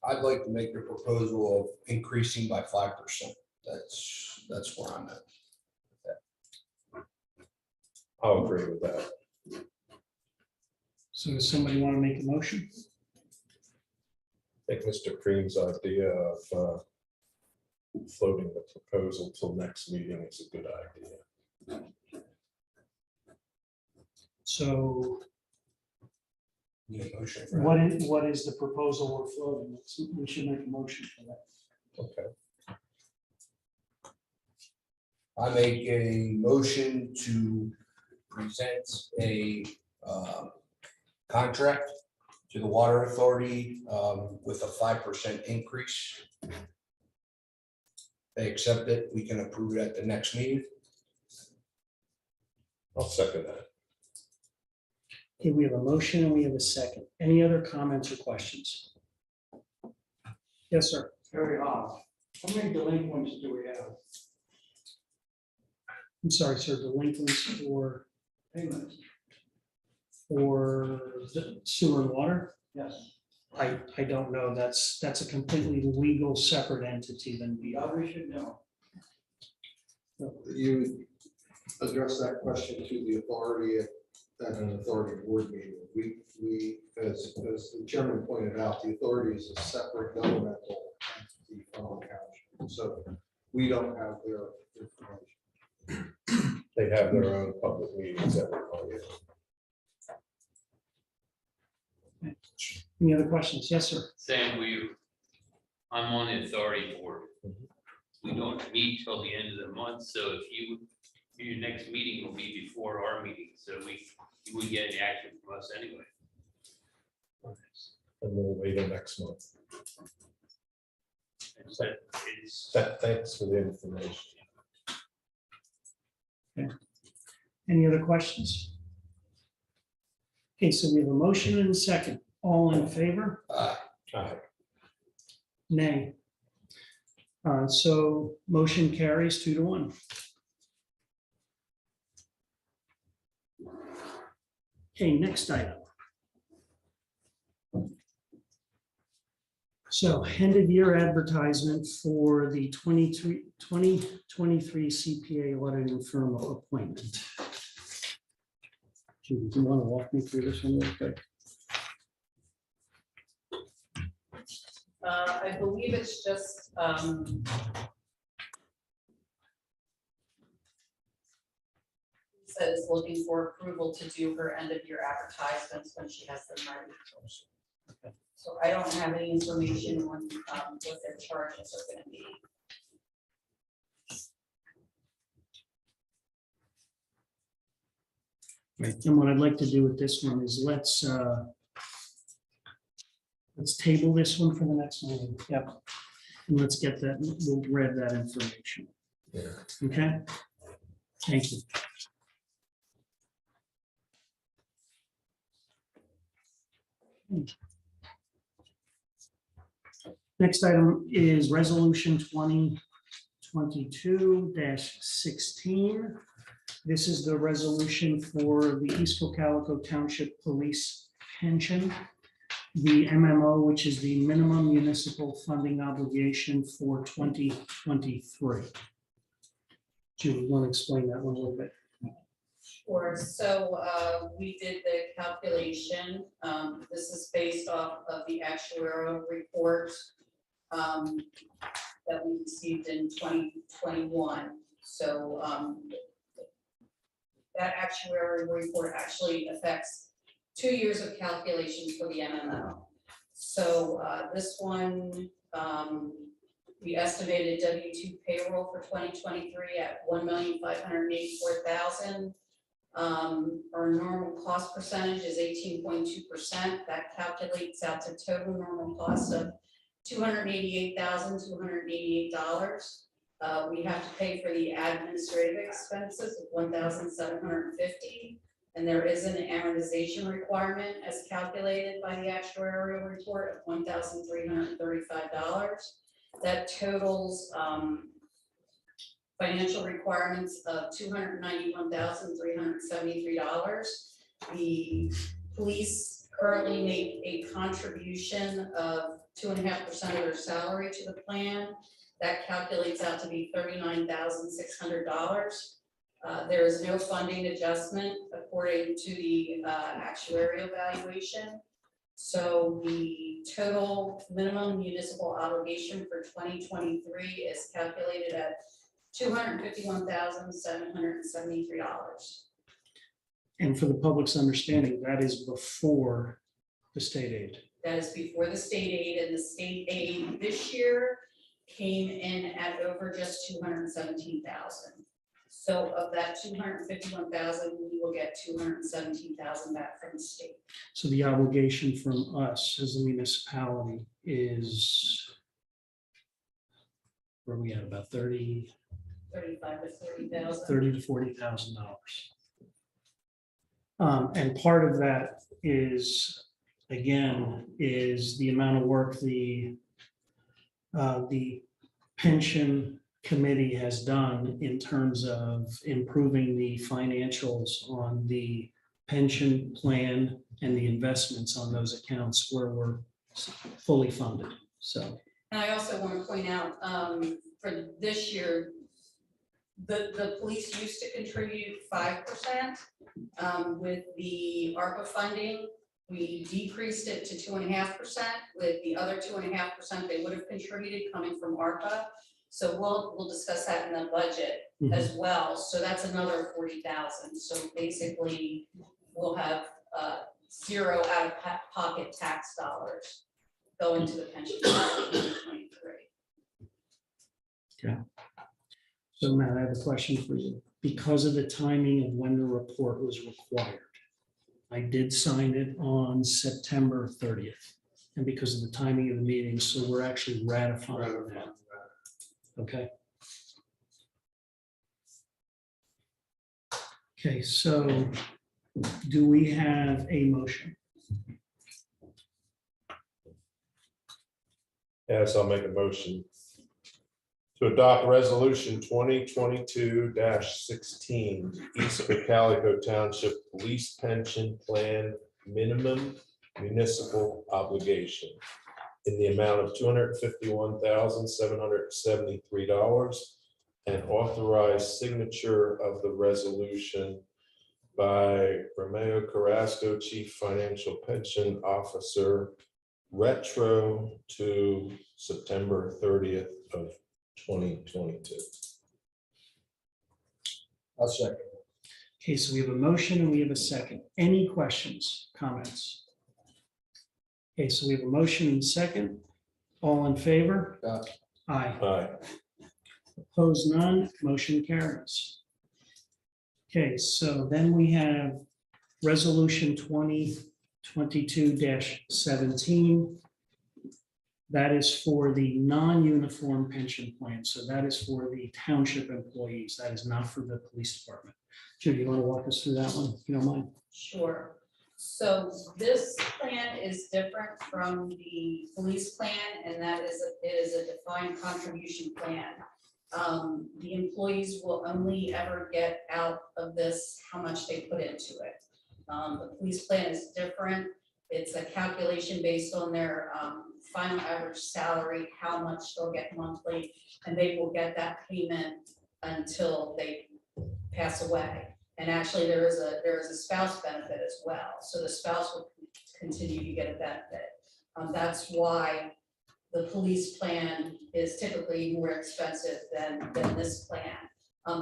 I'd like to make the proposal of increasing by 5%. That's where I'm at. I'll agree with that. So does somebody want to make a motion? I think Mr. Cream's idea of floating the proposal till next meeting is a good idea. So Need a motion for that? what is the proposal we're floating? We should make a motion for that. Okay. I make a motion to present a contract to the water authority with a 5% increase. They accept it, we can approve it at the next meeting. I'll second that. Okay, we have a motion and we have a second. Any other comments or questions? Yes, sir. Very odd. How many delinquents do we have? I'm sorry, sir, delinquents Payments? for the sewer and water? Yes. I don't know. That's a completely legal separate entity than we are. We should know. You address that question to the authority at an authority board meeting. We, as the chairman pointed out, the authority is a separate governmental entity from the township. So we don't have their information. They have their own public meetings every month. Any other questions? Yes, sir. Sam, I'm on the authority board. We don't meet till the end of the month, so your next meeting will be before our meeting, so you wouldn't get any action from us anyway. And we'll wait till next month. Thanks for the information. Any other questions? Okay, so we have a motion and a second. All in favor? Aye. Nay. So motion carries 2-1. Okay, next item. So end of year advertisement for the 2023 CPA auditing firm appointment. Do you want to walk me through this one real quick? I believe it's just, says looking for approval to do her end of year advertisements when she has them ready. So I don't have any information on what their charges are gonna be. And what I'd like to do with this one is let's table this one for the next meeting. Yep. And let's get that, we'll read that information. Yeah. Okay? Thank you. Next item is resolution 2022-16. This is the resolution for the East Cocalico Township Police pension. The MMO, which is the minimum municipal funding obligation for 2023. Do you want to explain that one a little bit? Sure, so we did the calculation. This is based off of the actuarial report that we received in 2021. So that actuarial report actually affects 2 years of calculations for the MMO. So this one, we estimated W-2 payroll for 2023 at $1,584,000. Our normal cost percentage is 18.2%. That calculates out to total normal cost of $288,288. We have to pay for the administrative expenses of $1,750. And there is an amortization requirement as calculated by the actuarial report of $1,335. That totals financial requirements of $291,373. The police currently make a contribution of 2.5% of their salary to the plan. That calculates out to be $39,600. There is no funding adjustment according to the actuarial valuation. So the total minimum municipal obligation for 2023 is calculated at $251,773. And for the public's understanding, that is before the state aid. That is before the state aid, and the state aid this year came in at over just $217,000. So of that $251,000, we will get $217,000 back from the state. So the obligation from us as a municipality is, where are we at, about $35,000 to $40,000. $30,000 to $40,000. And part of that is, again, is the amount of work the pension committee has done in terms of improving the financials on the pension plan and the investments on those accounts where we're fully funded, so. And I also want to point out, for this year, the police used to contribute 5%. With the ARPA funding, we decreased it to 2.5%. With the other 2.5% they would have contributed coming from ARPA. So we'll discuss that in the budget as well. So that's another 40,000. So basically, we'll have 0 out-of-pocket tax dollars going to the pension fund in 2023. Okay. So Matt, I have a question for you. Because of the timing of when the report was required, I did sign it on September 30th. And because of the timing of the meeting, so we're actually ratifying that. Okay. Okay, so do we have a motion? Yes, I'll make a motion to adopt resolution 2022-16, East Cocalico Township Police Pension Plan Minimum Municipal Obligation in the amount of $251,773 and authorize signature of the resolution by Romeo Carrasco, Chief Financial Pension Officer, retro to September 30th of 2022. I'll second. Okay, so we have a motion and we have a second. Any questions, comments? Okay, so we have a motion and second. All in favor? Aye. Aye. Opposed, none, motion carries. Okay, so then we have resolution 2022-17. That is for the non-uniform pension plan. So that is for the township employees. That is not for the police department. Judy, you want to walk us through that one, if you don't mind? Sure. So this plan is different from the police plan, and that is, it is a defined contribution plan. The employees will only ever get out of this how much they put into it. The police plan is different. It's a calculation based on their final average salary, how much they'll get monthly, and they will get that payment until they pass away. And actually, there is a spouse benefit as well. So the spouse will continue to get a benefit. That's why the police plan is typically more expensive than this plan.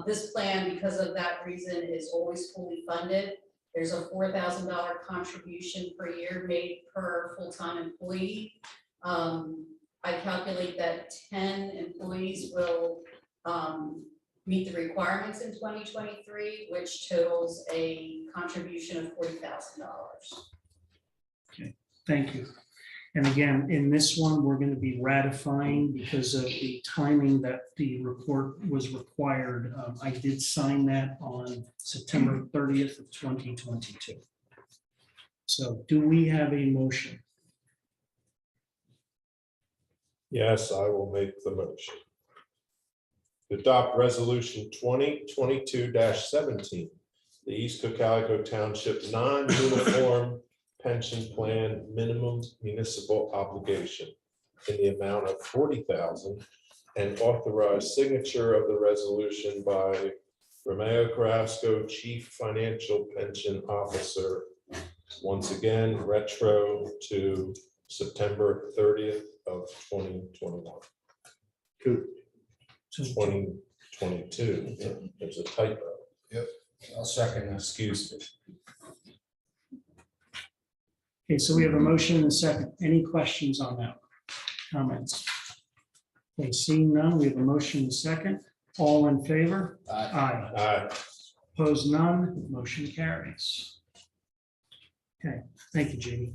This plan, because of that reason, is always fully funded. There's a $4,000 contribution per year made per full-time employee. I calculate that 10 employees will meet the requirements in 2023, which totals a contribution of $40,000. Okay, thank you. And again, in this one, we're going to be ratifying because of the timing that the report was required. I did sign that on September 30th of 2022. So do we have a motion? Yes, I will make the motion. To adopt resolution 2022-17, the East Cocalico Township non-uniform pension plan minimum municipal obligation in the amount of $40,000 and authorize signature of the resolution by Romeo Carrasco, Chief Financial Pension Officer. Once again, retro to September 30th of 2021. 2022, there's a typo. I'll second that. Excuse me. Okay, so we have a motion and a second. Any questions on that? Comments? Okay, seeing none, we have a motion and a second. All in favor? Aye. Aye. Opposed, none, motion carries. Okay, thank you, Judy.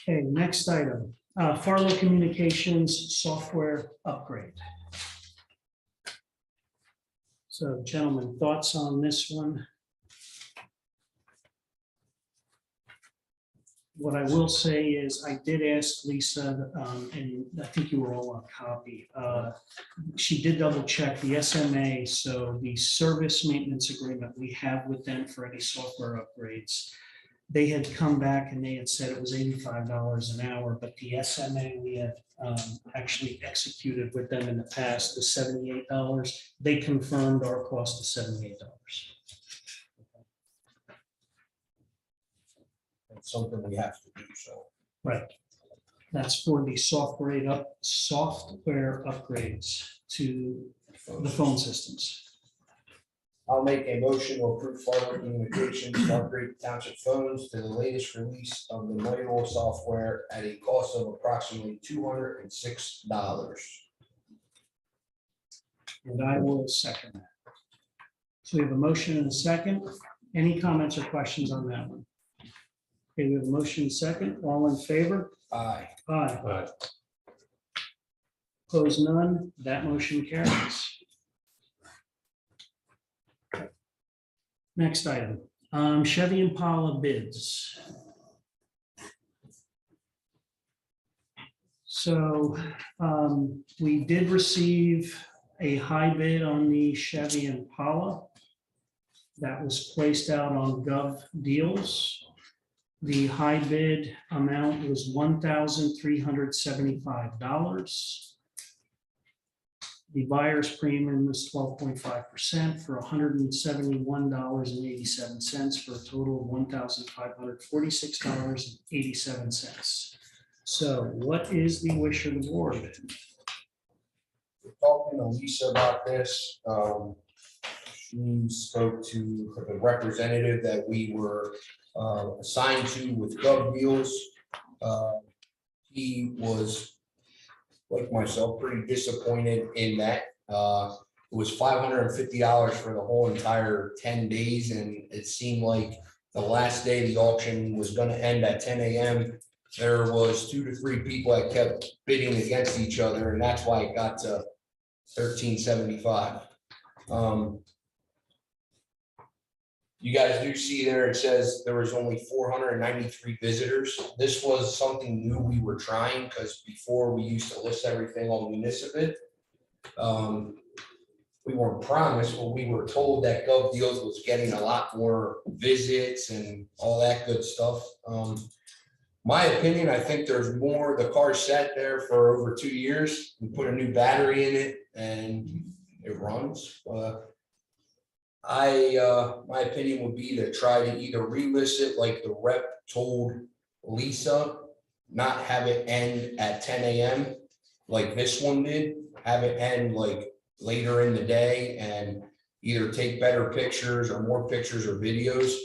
Okay, next item, Farlow Communications software upgrade. So gentlemen, thoughts on this one? What I will say is I did ask Lisa, and I think you were all on copy. She did double check the SMA, so the service maintenance agreement we have with them for any software upgrades They had come back and they had said it was $85 an hour, but the SMA we had actually executed with them in the past was $78. They confirmed our cost is $78. It's something we have to do, so. Right. That's for the software upgrades to the phone systems. I'll make a motion to approve Fiber Communications to upgrade township phones to the latest release of the Motorola software at a cost of approximately $206. And I will second that. So we have a motion and a second. Any comments or questions on that one? Okay, we have a motion and second. All in favor? Aye. Aye. Opposed, none. That motion carries. Next item, Chevy Impala bids. So we did receive a high bid on the Chevy Impala that was placed out on Gov Deals. The high bid amount was $1,375. The buyer's premium was 12.5% for $171.87 for a total of $1,546.87. So what is the wish of the board? Talking to Lisa about this, she spoke to the representative that we were assigned to with Gov Deals. He was, like myself, pretty disappointed in that. It was $550 for the whole entire 10 days, and it seemed like the last day the auction was going to end at 10 a.m. There was 2 to 3 people that kept bidding against each other, and that's why it got to $1,375. You guys do see there, it says there was only 493 visitors. This was something new we were trying, because before we used to list everything on Municipal. We weren't promised, but we were told that Gov Deals was getting a lot more visits and all that good stuff. My opinion, I think there's more. The car sat there for over 2 years. We put a new battery in it and it runs. My opinion would be to try to either relist it like the rep told Lisa, not have it end at 10 a.m. like this one did, have it end like later in the day and either take better pictures or more pictures or videos.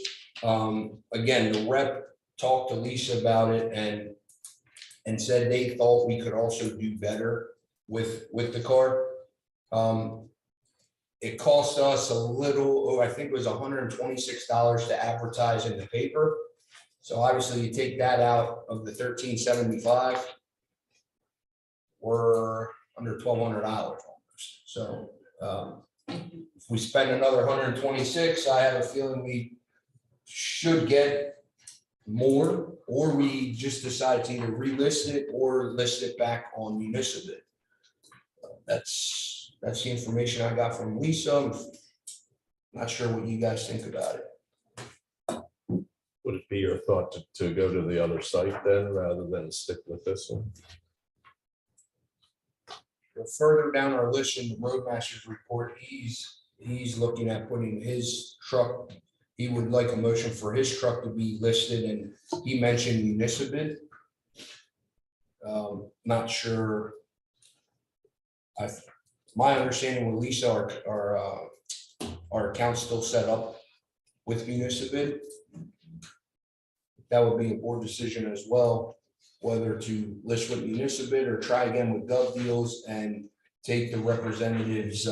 Again, the rep talked to Lisa about it and said they thought we could also do better with the car. It cost us a little, I think it was $126 to advertise in the paper. So obviously you take that out of the $1,375, we're under $1,200 almost. So if we spend another $126, I have a feeling we should get more, or we just decide to either relist it or list it back on Municipal. That's the information I got from Lisa. I'm not sure what you guys think about it. Would it be your thought to go to the other site then, rather than stick with this one? Further down our list in the Roadmaster's report, he's looking at putting his truck. He would like a motion for his truck to be listed, and he mentioned Municipal. Not sure. My understanding with Lisa, our account's still set up with Municipal. That would be a board decision as well, whether to list with Municipal or try again with Gov Deals and take the representative's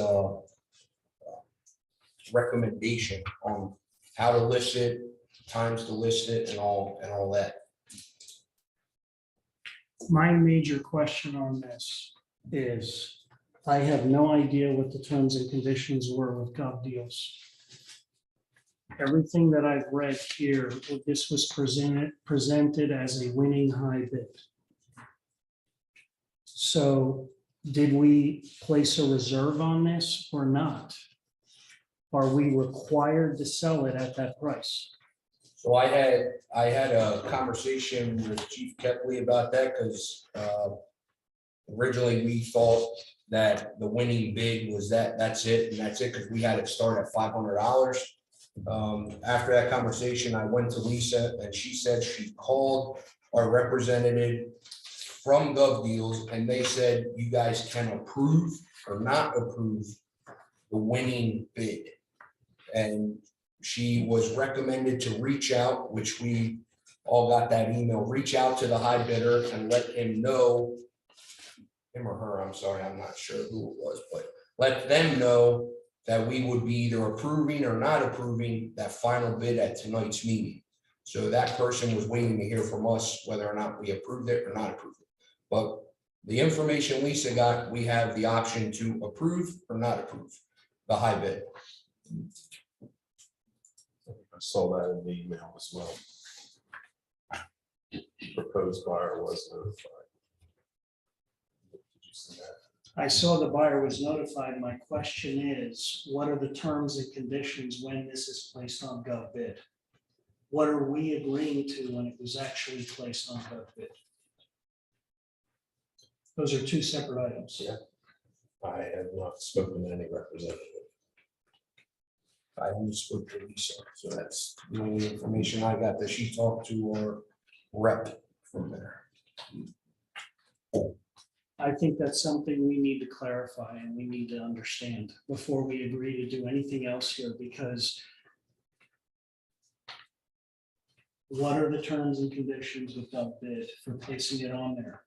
recommendation on how to list it, times to list it, and all that. My major question on this is, I have no idea what the terms and conditions were with Gov Deals. Everything that I've read here, this was presented as a winning high bid. So did we place a reserve on this or not? Are we required to sell it at that price? So I had a conversation with Chief Kepley about that, because originally we thought that the winning bid was that's it, because we had it start at $500. After that conversation, I went to Lisa, and she said she called our representative from Gov Deals, and they said you guys can approve or not approve the winning bid. And she was recommended to reach out, which we all got that email, reach out to the high bidder and let him know, him or her, I'm sorry, I'm not sure who it was, but let them know that we would be either approving or not approving that final bid at tonight's meeting. So that person was waiting to hear from us whether or not we approved it or not approved it. But the information Lisa got, we have the option to approve or not approve the high bid. I saw that in the email as well. Proposed buyer was notified. Did you see that? I saw the buyer was notified. My question is, what are the terms and conditions when this is placed on gov bid? What are we agreeing to when it was actually placed on gov bid? Those are two separate items. Yeah. I have not spoken to any representative. I only spoke to Lisa, so that's the only information I got, that she talked to our rep from there. I think that's something we need to clarify and we need to understand before we agree to do anything else here, because what are the terms and conditions with gov bid for placing it on there?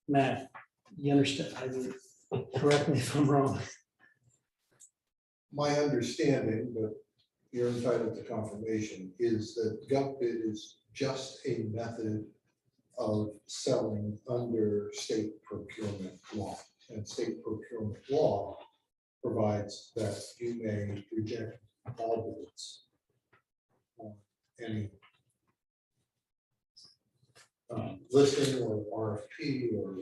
Matt, you understand? I mean, correct me if I'm wrong. My understanding, but you're entitled to confirmation, is that gov bid is just a method of selling under state procurement law. And state procurement law provides that you may reject all bids on any listing or RFP or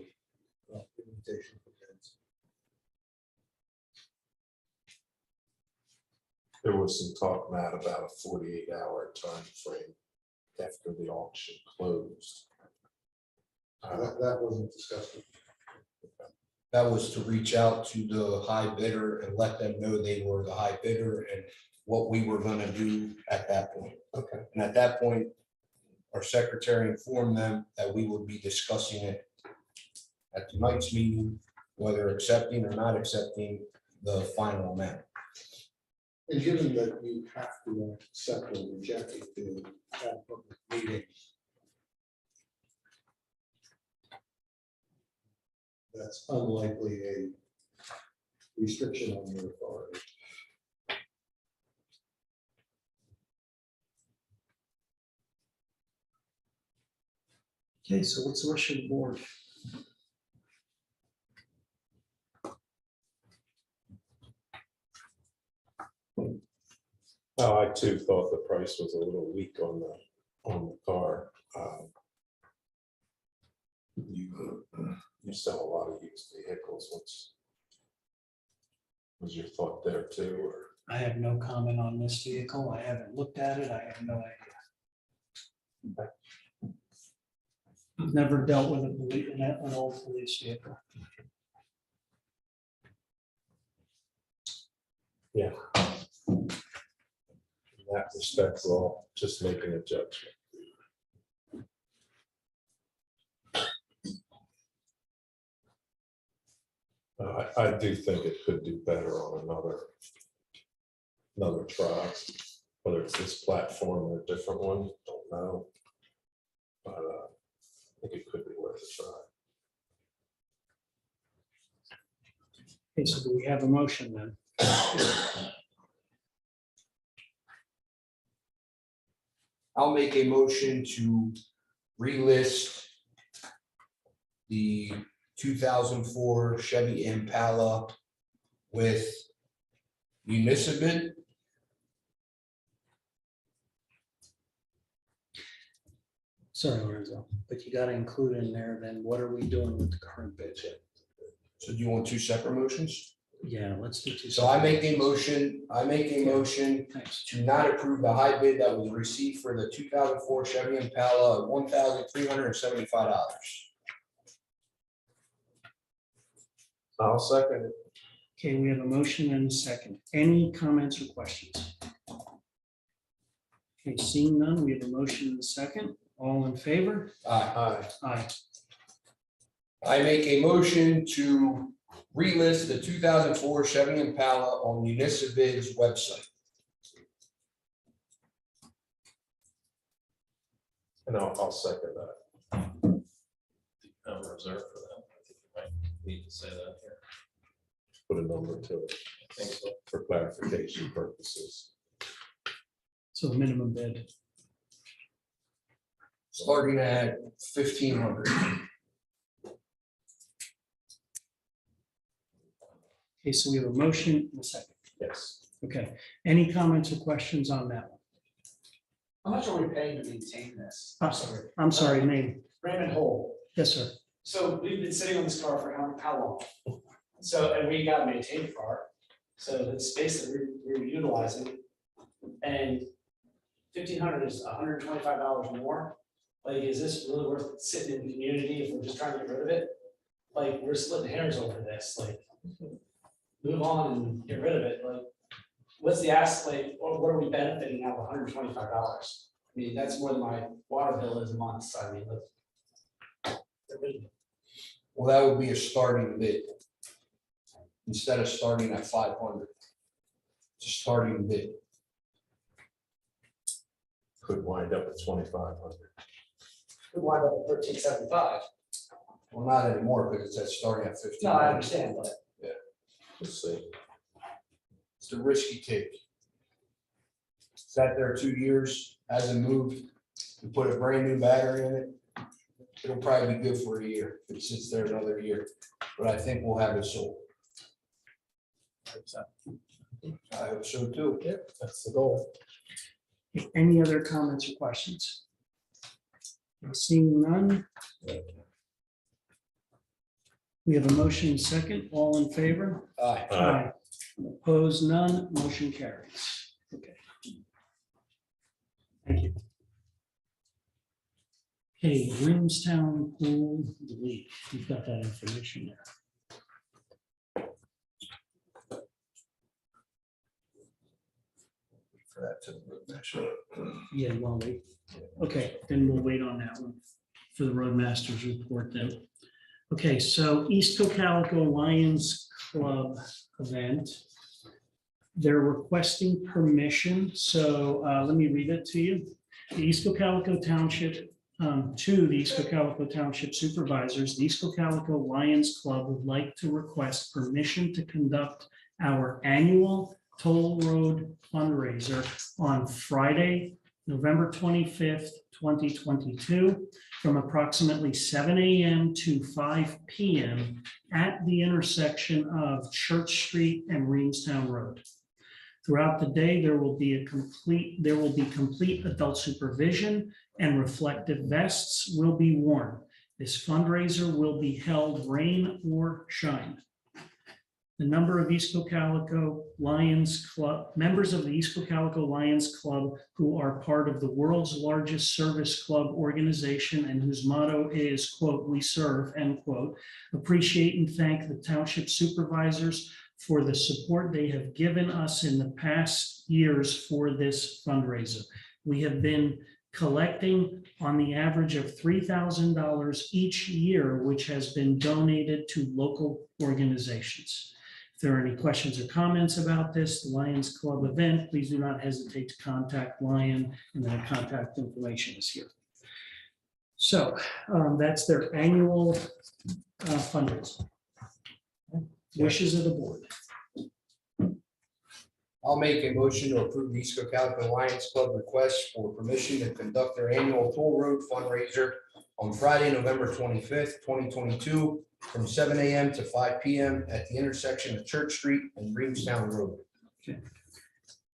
invitation for bids. There was some talk, Matt, about a 48-hour time frame after the auction closed. That wasn't discussed. That was to reach out to the high bidder and let them know they were the high bidder and what we were gonna do at that point. Okay. And at that point, our secretary informed them that we would be discussing it at tonight's meeting, whether accepting or not accepting the final amount. And given that you have to accept or reject a bid at public meeting, that's unlikely a restriction on your authority. Okay, so what's the wish of the board? Oh, I too thought the price was a little weak on the car. You sell a lot of used vehicles. Was your thought there too, or? I have no comment on this vehicle. I haven't looked at it. I have no idea. I've never dealt with an old police vehicle. Yeah. In that respect, we're all just making a judgment. I do think it could do better on another try, whether it's this platform or a different one, don't know. But I think it could be worth a try. Okay, so do we have a motion then? I'll make a motion to relist the 2004 Chevy Impala with Municipal. Sorry, Lorenzo, but you got to include in there, then what are we doing with the current bid? So do you want two separate motions? Yeah, let's do two. So I make a motion Thanks. to not approve the high bid that was received for the 2004 Chevy Impala of $1,375. I'll second it. Okay, we have a motion and a second. Any comments or questions? Okay, seeing none, we have a motion and a second. All in favor? Aye. Aye. I make a motion to relist the 2004 Chevy Impala on Municipal Bids website. And I'll second that. I'm reserved for that. I think you might need to say that here. Put a number to it I think so. for clarification purposes. So the minimum bid. Starting at 1,500. Okay, so we have a motion and a second. Yes. Okay, any comments or questions on that one? How much are we paying to maintain this? I'm sorry, name. Raymond Hole. Yes, sir. So we've been sitting on this car for how long? So, and we got a maintained car. So the space that we're utilizing. And 1,500 is $125 more. Like, is this really worth sitting in the community if we're just trying to get rid of it? Like, we're splitting hairs over this, like, move on and get rid of it, like, what's the ask, like, what are we benefiting out of $125? I mean, that's more than my water bill is a month, so I mean, let's. get rid of it. Well, that would be a starting bid. Instead of starting at 500. It's a starting bid. Could wind up at 2,500. We wind up at 1,375. Well, not anymore because it's starting at 15. No, I understand, but We'll see. It's a risky take. Sat there 2 years, hasn't moved. We put a brand new battery in it. It'll probably be good for a year. If it sits there another year, but I think we'll have it sold. I hope so too. Yep, that's the goal. Any other comments or questions? Seeing none. We have a motion second. All in favor? Aye. Aye. Opposed, none. Motion carries. Okay. Thank you. Okay, Williamstown Pool League. You've got that information there. For that to measure. Yeah, well, wait. Okay, then we'll wait on that one for the roadmaster's report then. Okay, so East Cocalico Lions Club event. They're requesting permission, so let me read it to you. The East Cocalico Township, to the East Cocalico Township Supervisors, the East Cocalico Lions Club would like to request permission to conduct our annual toll road fundraiser on Friday, November 25th, 2022, from approximately 7 a.m. to 5 p.m. at the intersection of Church Street and Reamstown Road. Throughout the day, there will be complete adult supervision, and reflective vests will be worn. This fundraiser will be held rain or shine. The number of East Cocalico Lions Club, members of the East Cocalico Lions Club who are part of the world's largest service club organization and whose motto is, quote, "We serve," end quote, appreciate and thank the township supervisors for the support they have given us in the past years for this fundraiser. We have been collecting on the average of $3,000 each year, which has been donated to local organizations. If there are any questions or comments about this, the Lions Club event, please do not hesitate to contact Lion, and their contact information is here. So that's their annual fundraiser. Wishes of the board. I'll make a motion to approve the East Cocalico Lions Club request for permission to conduct their annual toll road fundraiser on Friday, November 25th, 2022, from 7 a.m. to 5 p.m. at the intersection of Church Street and Reamstown Road. Okay.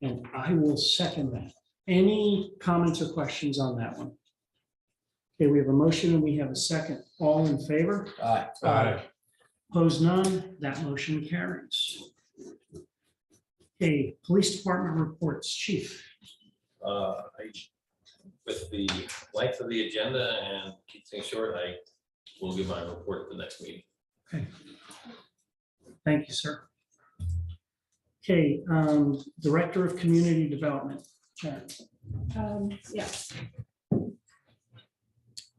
And I will second that. Any comments or questions on that one? Okay, we have a motion and we have a second. All in favor? Aye. Aye. Opposed, none. That motion carries. Okay, police department reports, chief. With the length of the agenda and keep things short, I will give my report at the next meeting. Okay. Thank you, sir. Okay, Director of Community Development, Sharon. Yes.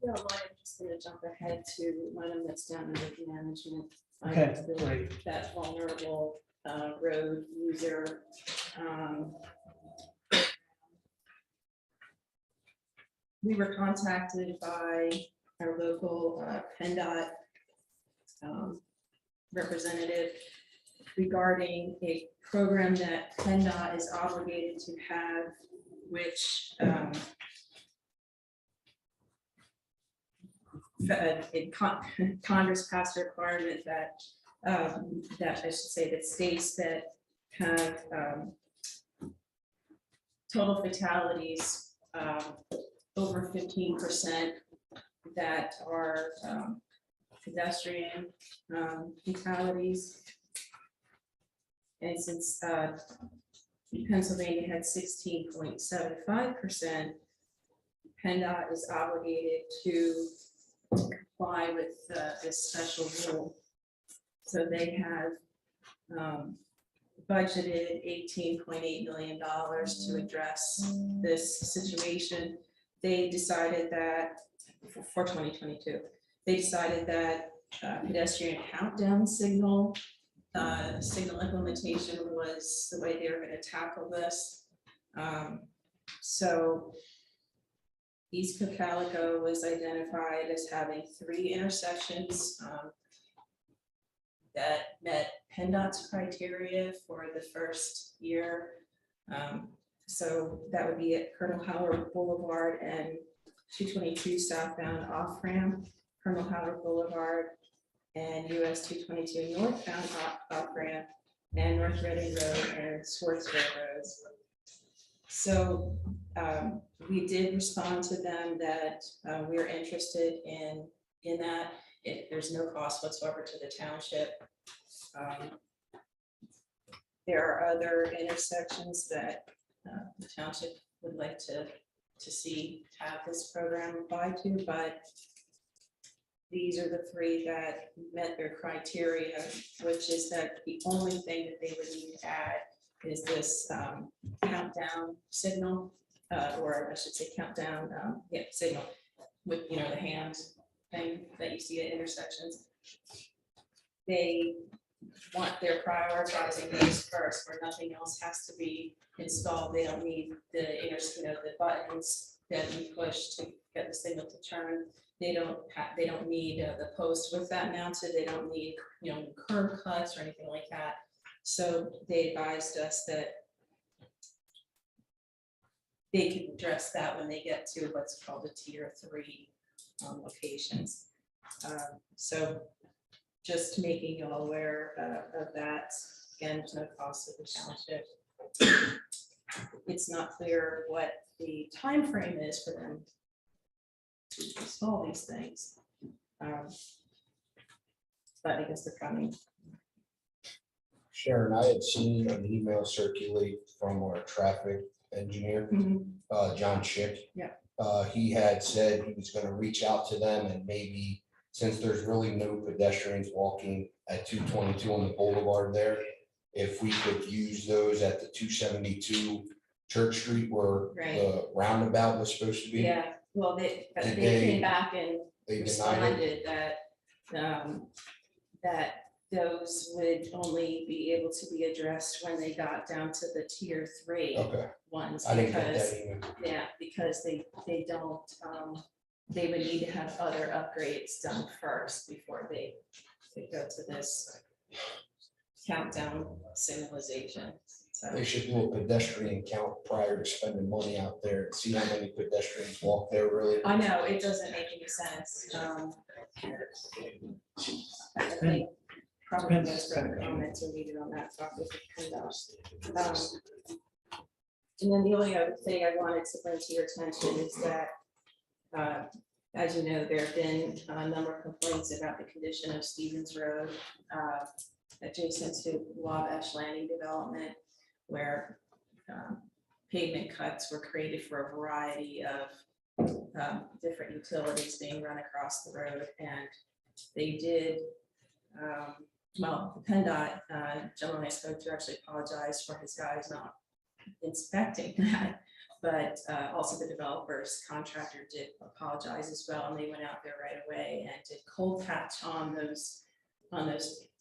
Yeah, I'm just gonna jump ahead to one of them that's down under management. Okay, great. That vulnerable road user. We were contacted by our local PennDOT representative regarding a program that PennDOT is obligated to have, which Congress passed a requirement that that I should say that states that have total fatalities over 15% that are pedestrian fatalities. And since Pennsylvania had 16.75%, PennDOT is obligated to comply with this special rule. So they have budgeted $18.8 million to address this situation. They decided that for 2022, they decided that pedestrian countdown signal implementation was the way they were going to tackle this. So East Cocalico was identified as having 3 intersections that met PennDOT's criteria for the first year. So that would be at Colonel Howard Boulevard and 222 southbound off ramp, Colonel Howard Boulevard and US 222 northbound off ramp, and North Reading Road and Swartzville Roads. So we did respond to them that we're interested in that. There's no cost whatsoever to the township. There are other intersections that the township would like to see have this program applied to, but these are the 3 that met their criteria, which is that the only thing that they would need to add is this countdown signal, or I should say countdown signal with the hand thing that you see at intersections. They want they're prioritizing those first, where nothing else has to be installed. They don't need the the buttons that you push to get the signal to turn. They don't need the post with that mounted. They don't need curb cuts or anything like that. So they advised us that they can address that when they get to what's called a tier 3 locations. So just making you all aware of that. Again, there's no cost to the township. It's not clear what the time frame is for them to install these things. But I guess they're coming. Sharon, I had seen an email circulate from our traffic engineer, John Schick. Yeah. He had said he was going to reach out to them, and maybe since there's really no pedestrians walking at 222 on the boulevard there, if we could use those at the 272 Church Street where the roundabout was supposed to be. Yeah, well, they came back and They responded that that those would only be able to be addressed when they got down to the tier 3 ones. I didn't get Because that email. yeah, because they don't they would need to have other upgrades done first before they go to this countdown signalization. So They should do a pedestrian count prior to spending money out there and see how many pedestrians walk there really. I know, it doesn't make any sense. I think probably most further comments are needed on that topic. And then the only other thing I wanted to bring to your attention is that As you know, there have been a number of complaints about the condition of Stevens Road, adjacent to Wabash Landing Development, where pavement cuts were created for a variety of different utilities being run across the road. And they did, well, the PennDOT gentleman I spoke to actually apologized for his guys not inspecting that. But also the developers contractor did apologize as well, and they went out there right away and did cold patch on those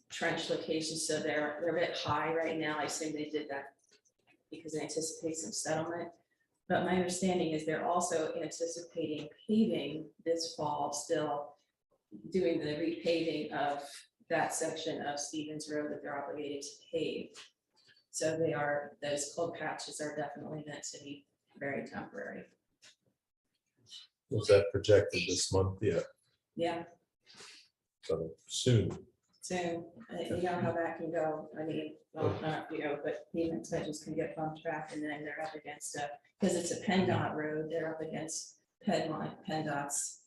trench locations. So they're a bit high right now. I assume they did that because they anticipate some settlement. But my understanding is they're also anticipating paving this fall, still doing the repaving of that section of Stevens Road that they're obligated to pave. So those cold patches are definitely meant to be very temporary. Was that projected this month? Yeah, Yeah, so soon. so you know how that can go. I mean, well, not, but pavement schedules can get bumped back, and then they're up against because it's a PennDOT road, they're up against PennDOT's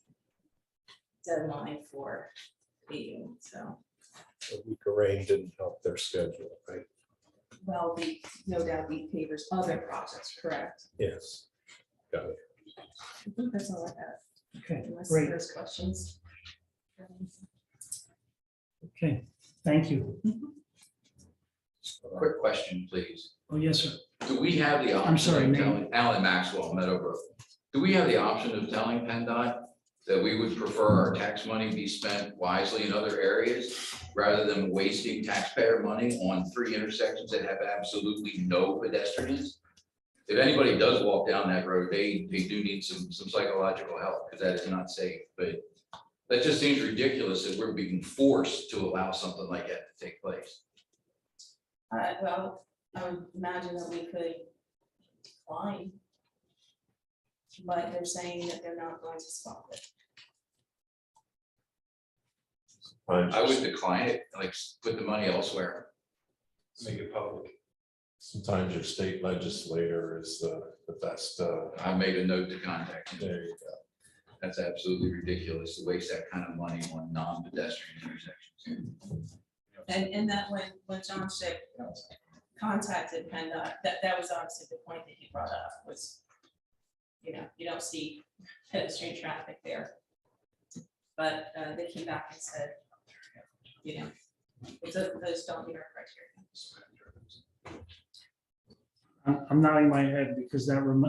deadline for paving, so. A week of rain didn't help their schedule, right? Well, no doubt the pavers other projects, correct? Yes, got it. I think that's all I have. Okay, Unless great. there's questions. Okay, thank you. Quick question, please. Oh, yes, sir. Do we have the option? I'm sorry, of name? telling- Alan Maxwell, Meadowbrook. Do we have the option of telling PennDOT that we would prefer our tax money be spent wisely in other areas rather than wasting taxpayer money on 3 intersections that have absolutely no pedestrians? If anybody does walk down that road, they do need some psychological help, because that is not safe. But that just seems ridiculous that we're being forced to allow something like that to take place. Well, I would imagine that we could decline. But they're saying that they're not going to stop it. I would decline it, like put the money elsewhere. Make it public. Sometimes your state legislator is the best. I made a note to contact him. There you go. That's absolutely ridiculous to waste that kind of money on non-pedestrian intersections. And that when John Schick contacted PennDOT, that was obviously the point that he brought up was, you don't see pedestrian traffic there. But they came back and said, those don't meet our criteria. I'm nodding my head because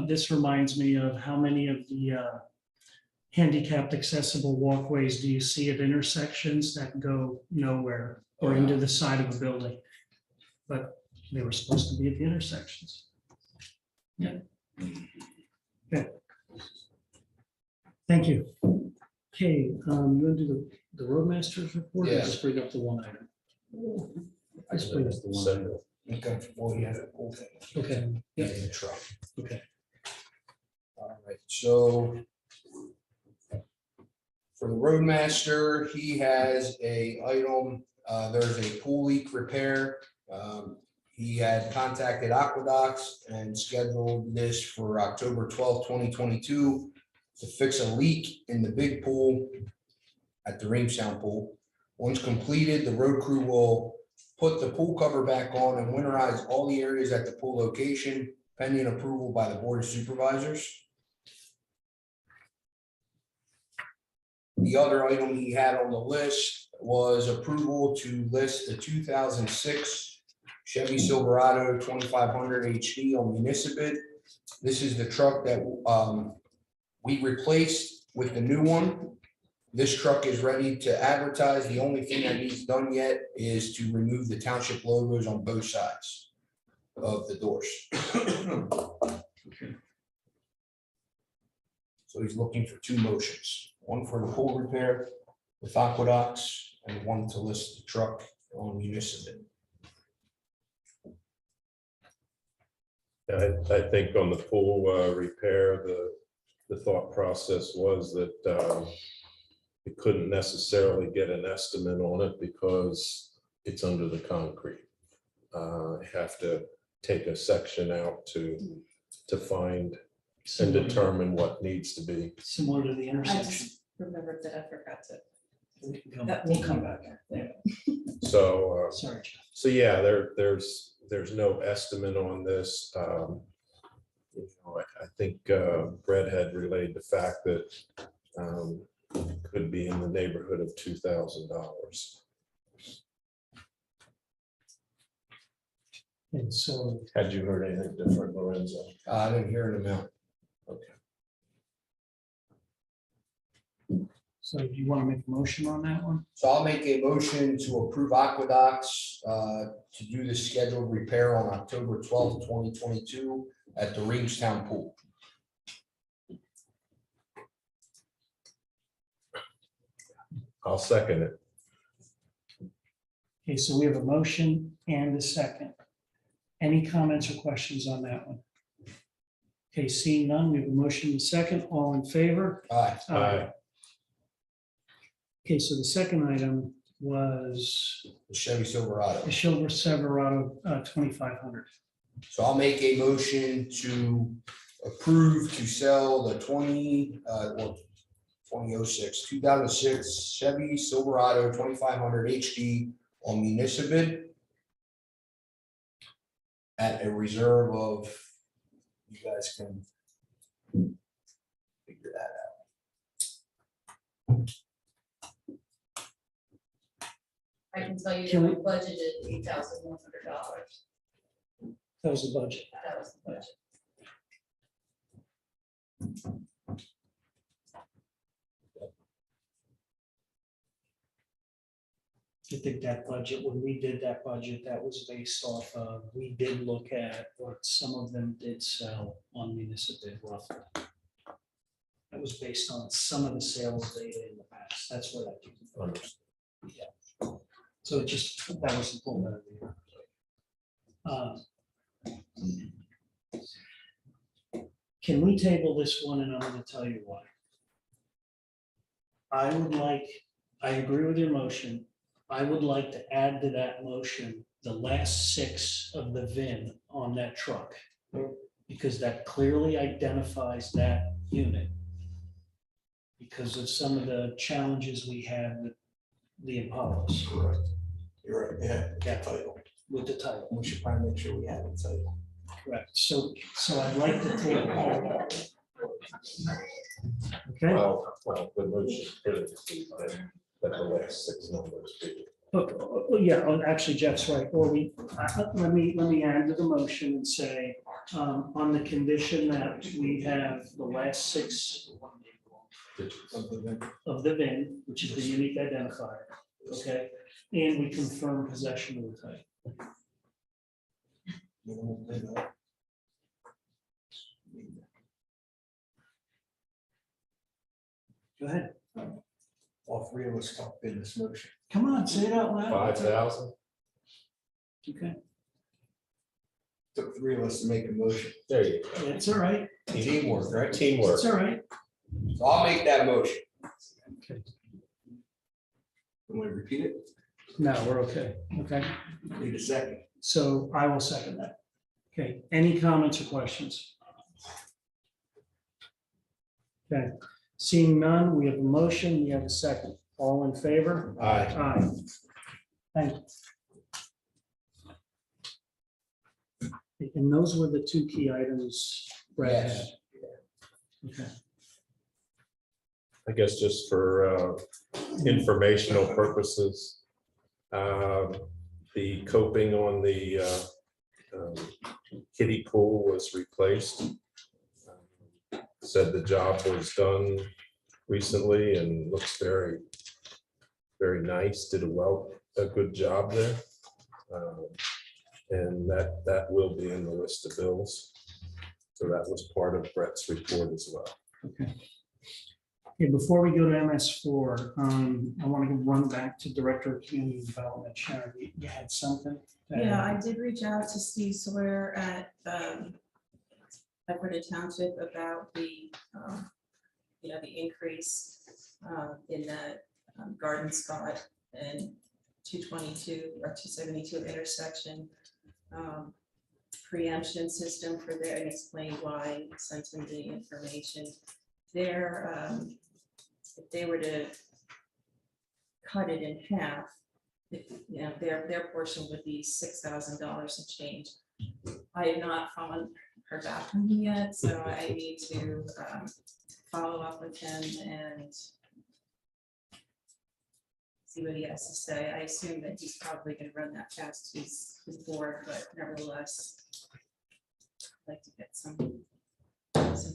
this reminds me of how many of the handicapped accessible walkways do you see at intersections that go nowhere or into the side of a building? But they were supposed to be at the intersections. Yeah. Okay. Thank you. Okay, you want to do the roadmaster's report? Or Yeah. just bring up the one item. I just bring up the one item. Okay, well, you have the whole thing. Okay, yeah, In the truck. okay. All right, so for the roadmaster, he has a item, there's a pool leak repair. He had contacted Aqueducts and scheduled this for October 12th, 2022 to fix a leak in the big pool at the Reamstown pool. Once completed, the road crew will put the pool cover back on and winterize all the areas at the pool location pending approval by the Board of Supervisors. The other item he had on the list was approval to list the 2006 Chevy Silverado 2500 HD on municipal bid. This is the truck that we replaced with the new one. This truck is ready to advertise. The only thing that needs done yet is to remove the township logos on both sides of the doors. So he's looking for 2 motions, one for the pool repair with Aqueducts and one to list the truck on municipal. I think on the pool repair, the thought process was that we couldn't necessarily get an estimate on it because it's under the concrete. Have to take a section out to find and determine what needs to be. Similar to the intersection. remembered that I forgot to. We'll come back. Yeah, So, sorry, Jeff. so yeah, there's no estimate on this. You know, I think Brett had relayed the fact that could be in the neighborhood of $2,000. And so, Had you heard anything different, Lorenzo? I didn't hear an amount. so do you want to make a motion on that one? So I'll make a motion to approve Aqueducts to do the scheduled repair on October 12th, 2022 at the Reamstown Pool. I'll second it. Okay, so we have a motion and a second. Any comments or questions on that one? Okay, seeing none, we have a motion and a second. All in favor? Aye. Aye. Okay, so the second item was The Chevy Silverado. the Silverado 2500. So I'll make a motion to approve to sell the 2006 Chevy Silverado 2500 HD on municipal bid at a reserve of, you guys can figure that out. I can tell you Can that we- we budgeted $8,100. That was the budget. That was the budget. I think that budget, when we did that budget, that was based off of, we did look at what some of them did sell on municipal bid roughly. That was based on some of the sales data in the past. That's what I think. Yeah. So it just, that was the full better. Can we table this one? And I'm going to tell you why. I agree with your motion. I would like to add to that motion the last 6 of the VIN on that truck, because that clearly identifies that unit. Because of some of the challenges we had with the Impalas. Correct. You're right, yeah. Yeah, with the title. We should probably make sure we have it title. Correct. So I'd like to table. Okay. Well, the motion that the last 6 numbers. Oh, yeah, actually Jeff's right. Or let me add to the motion and say, on the condition that we have the last 6 of the VIN, which is the unique identifier, okay? And we confirm possession of the title. Go ahead. All 3 of us talked in this motion. Come on, say it out loud. 5,000. Okay, Took 3 of us to make a motion. There you go. it's all right. Teamwork, right? Teamwork. It's all right. So I'll make that motion. Okay. Want to repeat it? No, we're okay. Okay. Need a second. So I will second that. Okay, any comments or questions? Okay, seeing none, we have a motion, we have a second. All in favor? Aye. Aye. Thank you. And those were the 2 key items, Brad had. Yes. Okay, I guess just for informational purposes, the coping on the kiddie pool was replaced. Said the job was done recently and looks very, very nice. Did a good job there. And that will be in the list of bills. So that was part of Brett's report as well. okay. Okay, before we go to MS4, I want to run back to Director of Community Development. Sharon, you had something? to Yeah, add? I did reach out to Steve Sawyer at Cocalico Township about the, the increase in the garden spot and 222 or 272 intersection preemption system for there, and explained why, sent him the information. Their if they were to cut it in half, you know, their portion would be $6,000 and change. I have not heard back from him yet, so I need to follow up with him and see what he has to say. I assume that he's probably gonna run that past his board, but nevertheless, I'd like to get some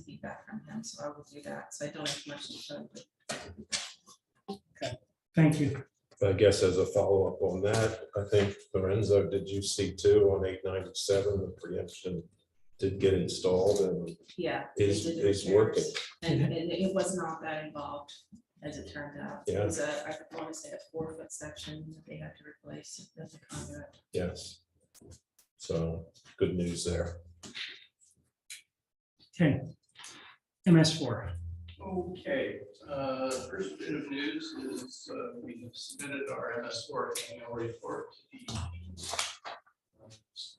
feedback from him, so I will do that. So I don't have much to show, but Thank you. I guess as a follow-up on that, I think Lorenzo, did you see too on 897, the preemption did get installed and yeah. they is did the working? repairs, and it was not that involved, as it turned out. It Yeah. was I want to say a 4-foot section that they had to replace. That's a conduit. Yes. So good news there. Okay. MS4. Okay, first bit of news is we have submitted our MS4 annual report to the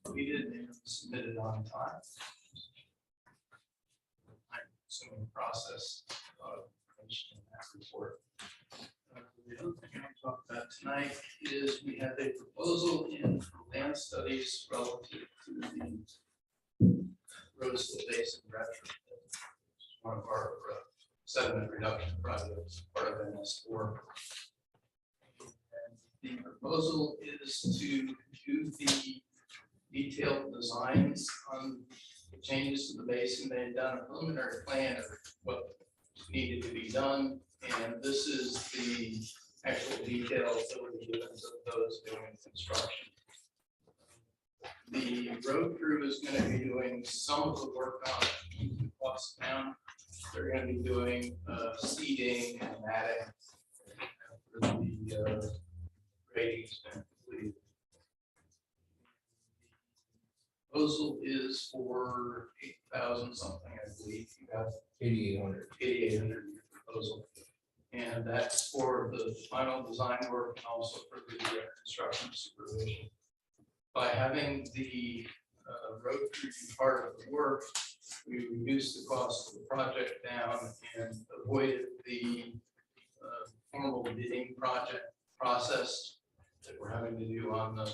completed and submitted on time. I'm assuming process mentioned in that report. The other thing I talk about tonight is we have a proposal in land studies relative to the Roseville Basin retrofit. One of our sediment reduction projects, part of MS4. And the proposal is to do the detailed designs on the changes to the basin. They had done a preliminary plan of what needed to be done, and this is the actual details that would be given to those doing construction. The road crew is going to be doing some of the work on the cost down. They're going to be doing seeding and matting after the grading's been completed. The proposal is for 8,000 something, I believe. You got 8,800 proposal, and that's for the final design work and also for the construction supervision. By having the road crew do part of the work, we reduced the cost of the project down and avoided the formal bidding project process that we're having to do on the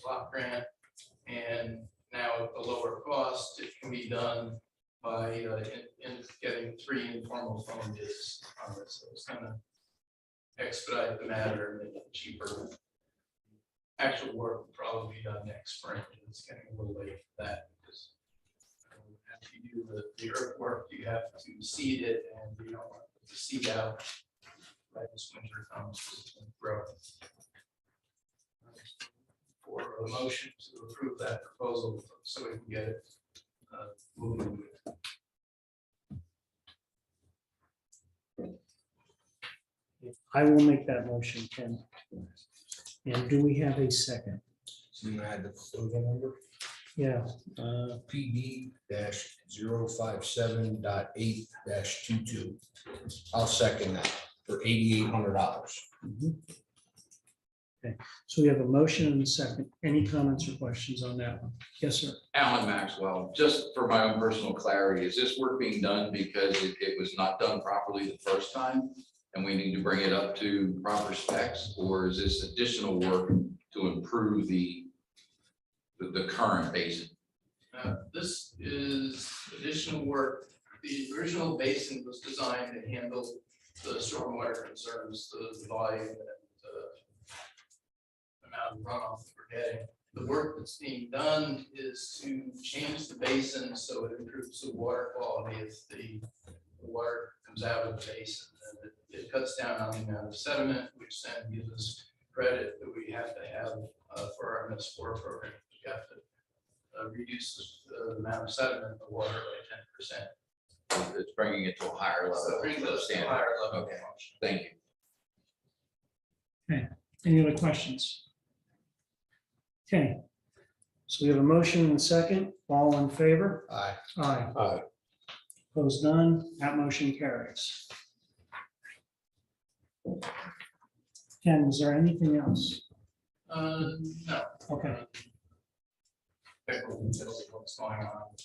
block grant. And now at the lower cost, it can be done by in getting 3 informal phone bids on this. So it's going to expedite the matter and make it cheaper. Actual work will probably be done next spring. It's getting a little late for that because after you do the earthwork, you have to seed it, and you don't want to seed out right as winter comes to grow. For a motion to approve that proposal so we can get it moving. I will make that motion, Ken. And do we have a second? So you had the proposal number? Yeah. PD -057.8-22. I'll second that for $8,800. Okay, so we have a motion and a second. Any comments or questions on that one? Yes, sir. Alan Maxwell, just for my own personal clarity, is this work being done because it was not done properly the first time and we need to bring it up to proper specs, or is this additional work to improve the current basin? This is additional work. The original basin was designed to handle the stormwater concerns, the volume and amount of runoff that we're getting. The work that's being done is to change the basin so it improves the water quality as the water comes out of the basin. And it cuts down on the amount of sediment, which then gives us credit that we have to have for our MS4 program. We have to reduce the amount of sediment in the water by 10%. It's bringing it to a higher level. So bring those to a higher level. Okay, thank you. Okay, any other questions? Okay, so we have a motion and a second. All in favor? Aye. Aye. Aye. Opposed, none. That motion carries. Ken, is there anything else? No. Okay. What's going on?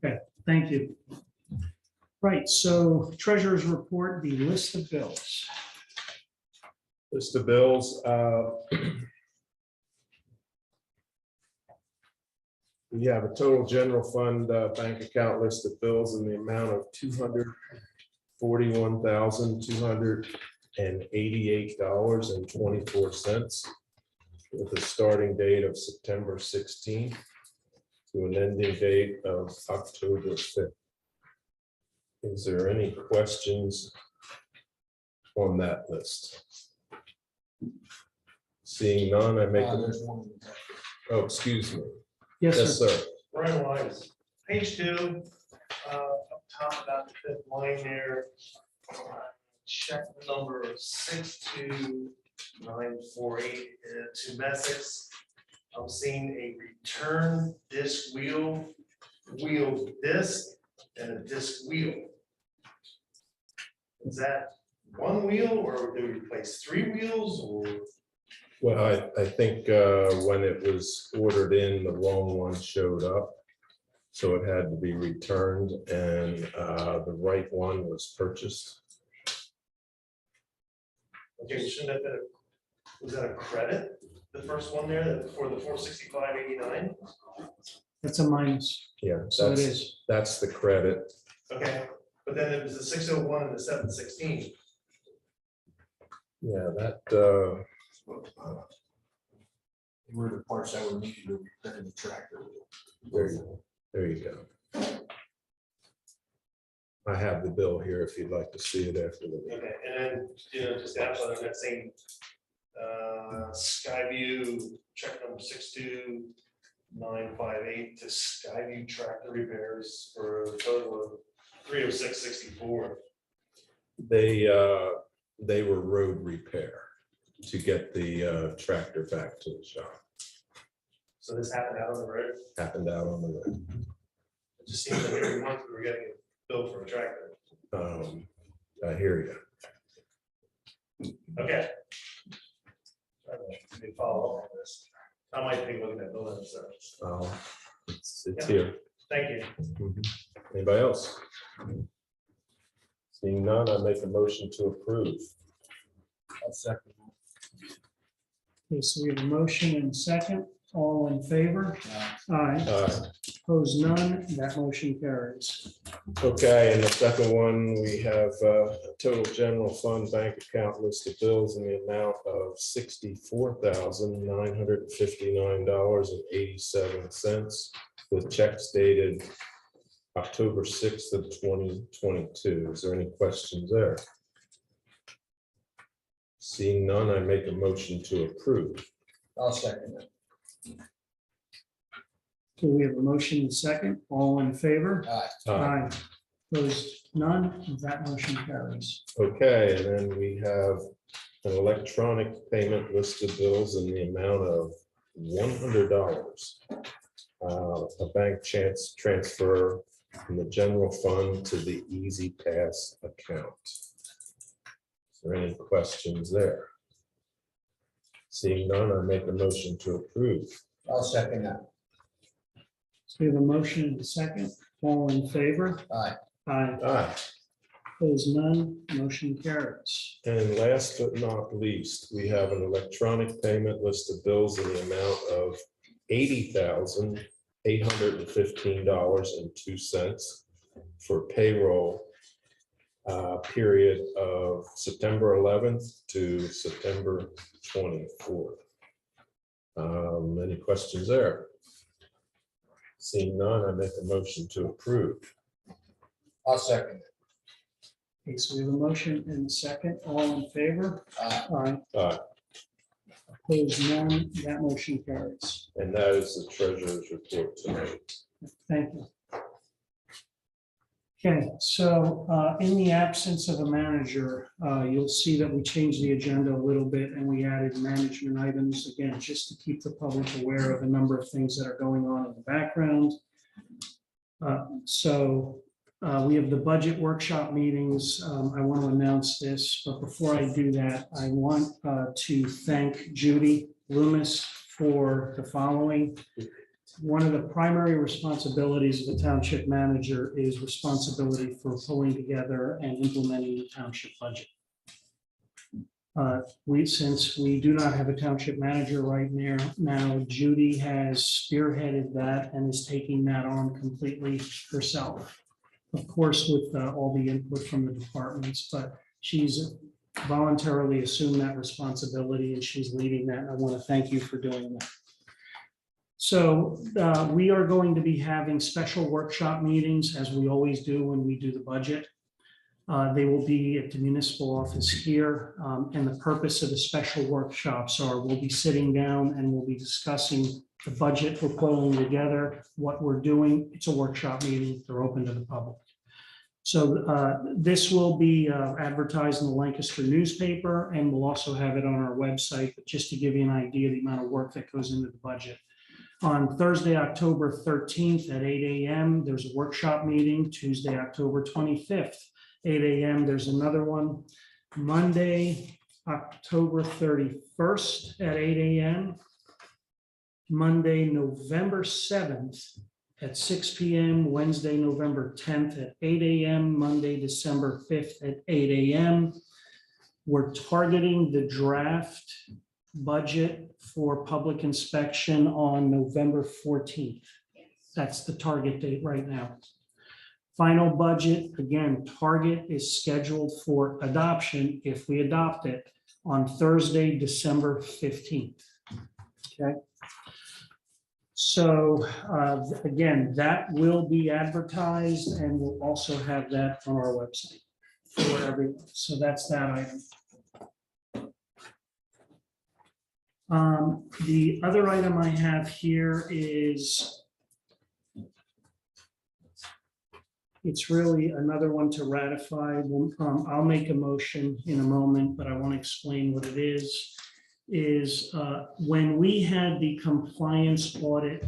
Okay, thank you. Right, so treasurer's report, the list of bills. List of bills. We have a total general fund bank account list of bills in the amount of $241,288.24 with a starting date of September 16th to an ending date of October 5th. Is there any questions on that list? Seeing none, I make, There's one. oh, excuse me. Yes, Yes, sir. sir. Brian Wise, page 2, up top about the 5th line there. Check number 62948 to Messex. I'm seeing a return disc wheel disc and a disc wheel. Is that one wheel or do we replace 3 wheels or? Well, I think when it was ordered in, the wrong one showed up. So it had to be returned and the right one was purchased. Okay, shouldn't that been was that a credit? The first one there for the 465.89? That's a minus. Yeah, So it is. that's the credit. Okay, but then it was the 601 and the 716. Yeah, that, Were the parts that were needed to repair the tractor. there you go. I have the bill here if you'd like to see it after the meeting. Okay, and then, just outside of that same Skyview, check number 62958 to Skyview tractor repairs for a total of 306.64. They were road repair to get the tractor back to the shop. So this happened out on the road? Happened out on the road. It just seems like every month we were getting a bill for a tractor. I hear you. Okay. We follow up on this. I might be looking at building, so, It's Yeah. here. thank you. Anybody else? Seeing none, I make a motion to approve. Second. Okay, so we have a motion and a second. All in favor? Aye. Opposed, none. That motion carries. Okay, and the second one, we have a total general fund bank account list of bills in the amount of $64,959.87 with checks dated October 6th of 2022. Is there any questions there? Seeing none, I make a motion to approve. I'll second it. So we have a motion and a second. All in favor? Aye. Opposed, none. That motion carries. Okay, and then we have an electronic payment list of bills in the amount of $100. A bank transfer from the general fund to the Easy Pass account. Is there any questions there? Seeing none, I make a motion to approve. I'll second that. So we have a motion and a second. All in favor? Aye. Aye. Aye. Opposed, none. Motion carries. And last but not least, we have an electronic payment list of bills in the amount of $80,815.02 for payroll period of September 11th to September 24th. Any questions there? Seeing none, I make a motion to approve. I'll second it. Okay, so we have a motion and a second. All in favor? Aye. Aye. Opposed, none. That motion carries. And that is the treasurer's report tonight. Thank you. Okay, so in the absence of a manager, you'll see that we changed the agenda a little bit and we added management items, again, just to keep the public aware of a number of things that are going on in the background. We have the budget workshop meetings. I want to announce this, but before I do that, I want to thank Judy Loomis for the following. one of the primary responsibilities of the township manager is responsibility for pulling together and implementing the township budget. Since we do not have a township manager right now, Judy has spearheaded that and is taking that on completely herself. Of course, with all the input from the departments, but she's voluntarily assumed that responsibility and she's leading that. And I want to thank you for doing that. So we are going to be having special workshop meetings, as we always do when we do the budget. They will be at the municipal office here. And the purpose of the special workshops are we'll be sitting down and we'll be discussing the budget we're pulling together, what we're doing. It's a workshop meeting. They're open to the public. So this will be advertised in the Lancaster newspaper, and we'll also have it on our website, but just to give you an idea of the amount of work that goes into the budget. On Thursday, October 13th at 8 a.m., there's a workshop meeting. Tuesday, October 25th, 8 a.m., there's another one. Monday, October 31st at 8 a.m. Monday, November 7th at 6 p.m., Wednesday, November 10th at 8 a.m., Monday, December 5th at 8 a.m. We're targeting the draft budget for public inspection on November 14th. That's the target date right now. Final budget, again, target is scheduled for adoption, if we adopt it, on Thursday, December 15th. Okay. So again, that will be advertised and we'll also have that on our website for everyone. So that's that item. The other item I have here is it's really another one to ratify. I'll make a motion in a moment, but I want to explain what it is when we had the compliance audit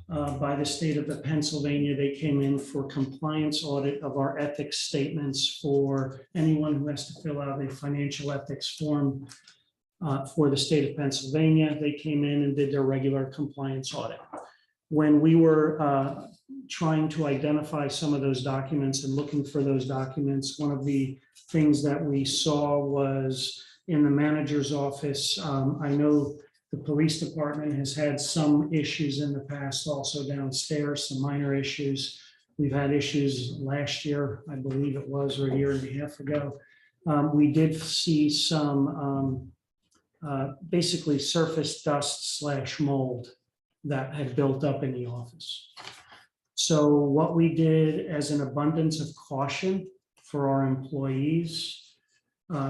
by the state of Pennsylvania, they came in for compliance audit of our ethics statements for anyone who has to fill out a financial ethics form for the state of Pennsylvania. They came in and did their regular compliance audit. When we were trying to identify some of those documents and looking for those documents, one of the things that we saw was in the manager's office. I know the police department has had some issues in the past, also downstairs, some minor issues. We've had issues last year, I believe it was, or a year and a half ago. We did see some basically surface dust / mold that had built up in the office. So what we did as an abundance of caution for our employees,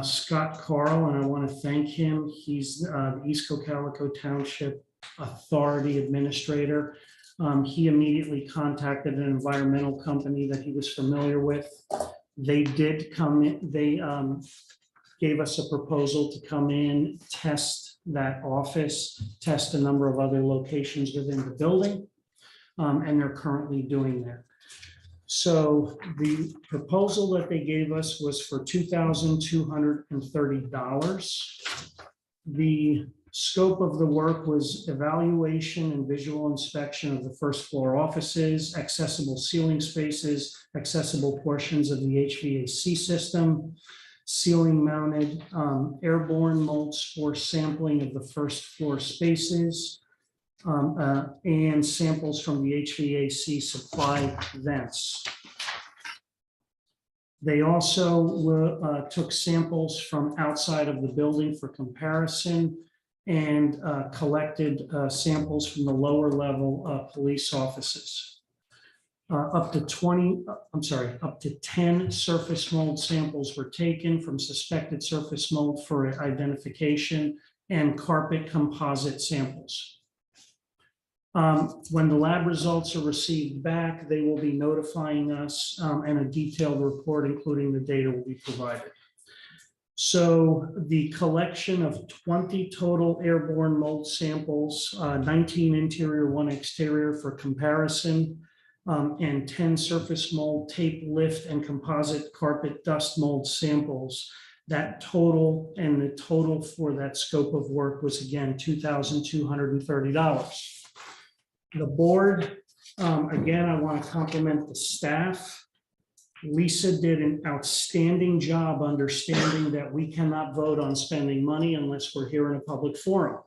Scott Carl, and I want to thank him. He's the East Cocalico Township Authority Administrator. He immediately contacted an environmental company that he was familiar with. They did come in, they gave us a proposal to come in, test that office, test a number of other locations within the building, and they're currently doing that. So the proposal that they gave us was for $2,230. The scope of the work was evaluation and visual inspection of the first floor offices, accessible ceiling spaces, accessible portions of the HVAC system, ceiling mounted airborne mold spore sampling of the first floor spaces, and samples from the HVAC supply vents. They also took samples from outside of the building for comparison and collected samples from the lower level police offices. Up to 10 surface mold samples were taken from suspected surface mold for identification and carpet composite samples. When the lab results are received back, they will be notifying us and a detailed report, including the data, will be provided. So the collection of 20 total airborne mold samples, 19 interior, 1 exterior for comparison, and 10 surface mold, tape lift, and composite carpet dust mold samples. That total, and the total for that scope of work was again $2,230. The board, again, I want to compliment the staff. Lisa did an outstanding job understanding that we cannot vote on spending money unless we're here in a public forum.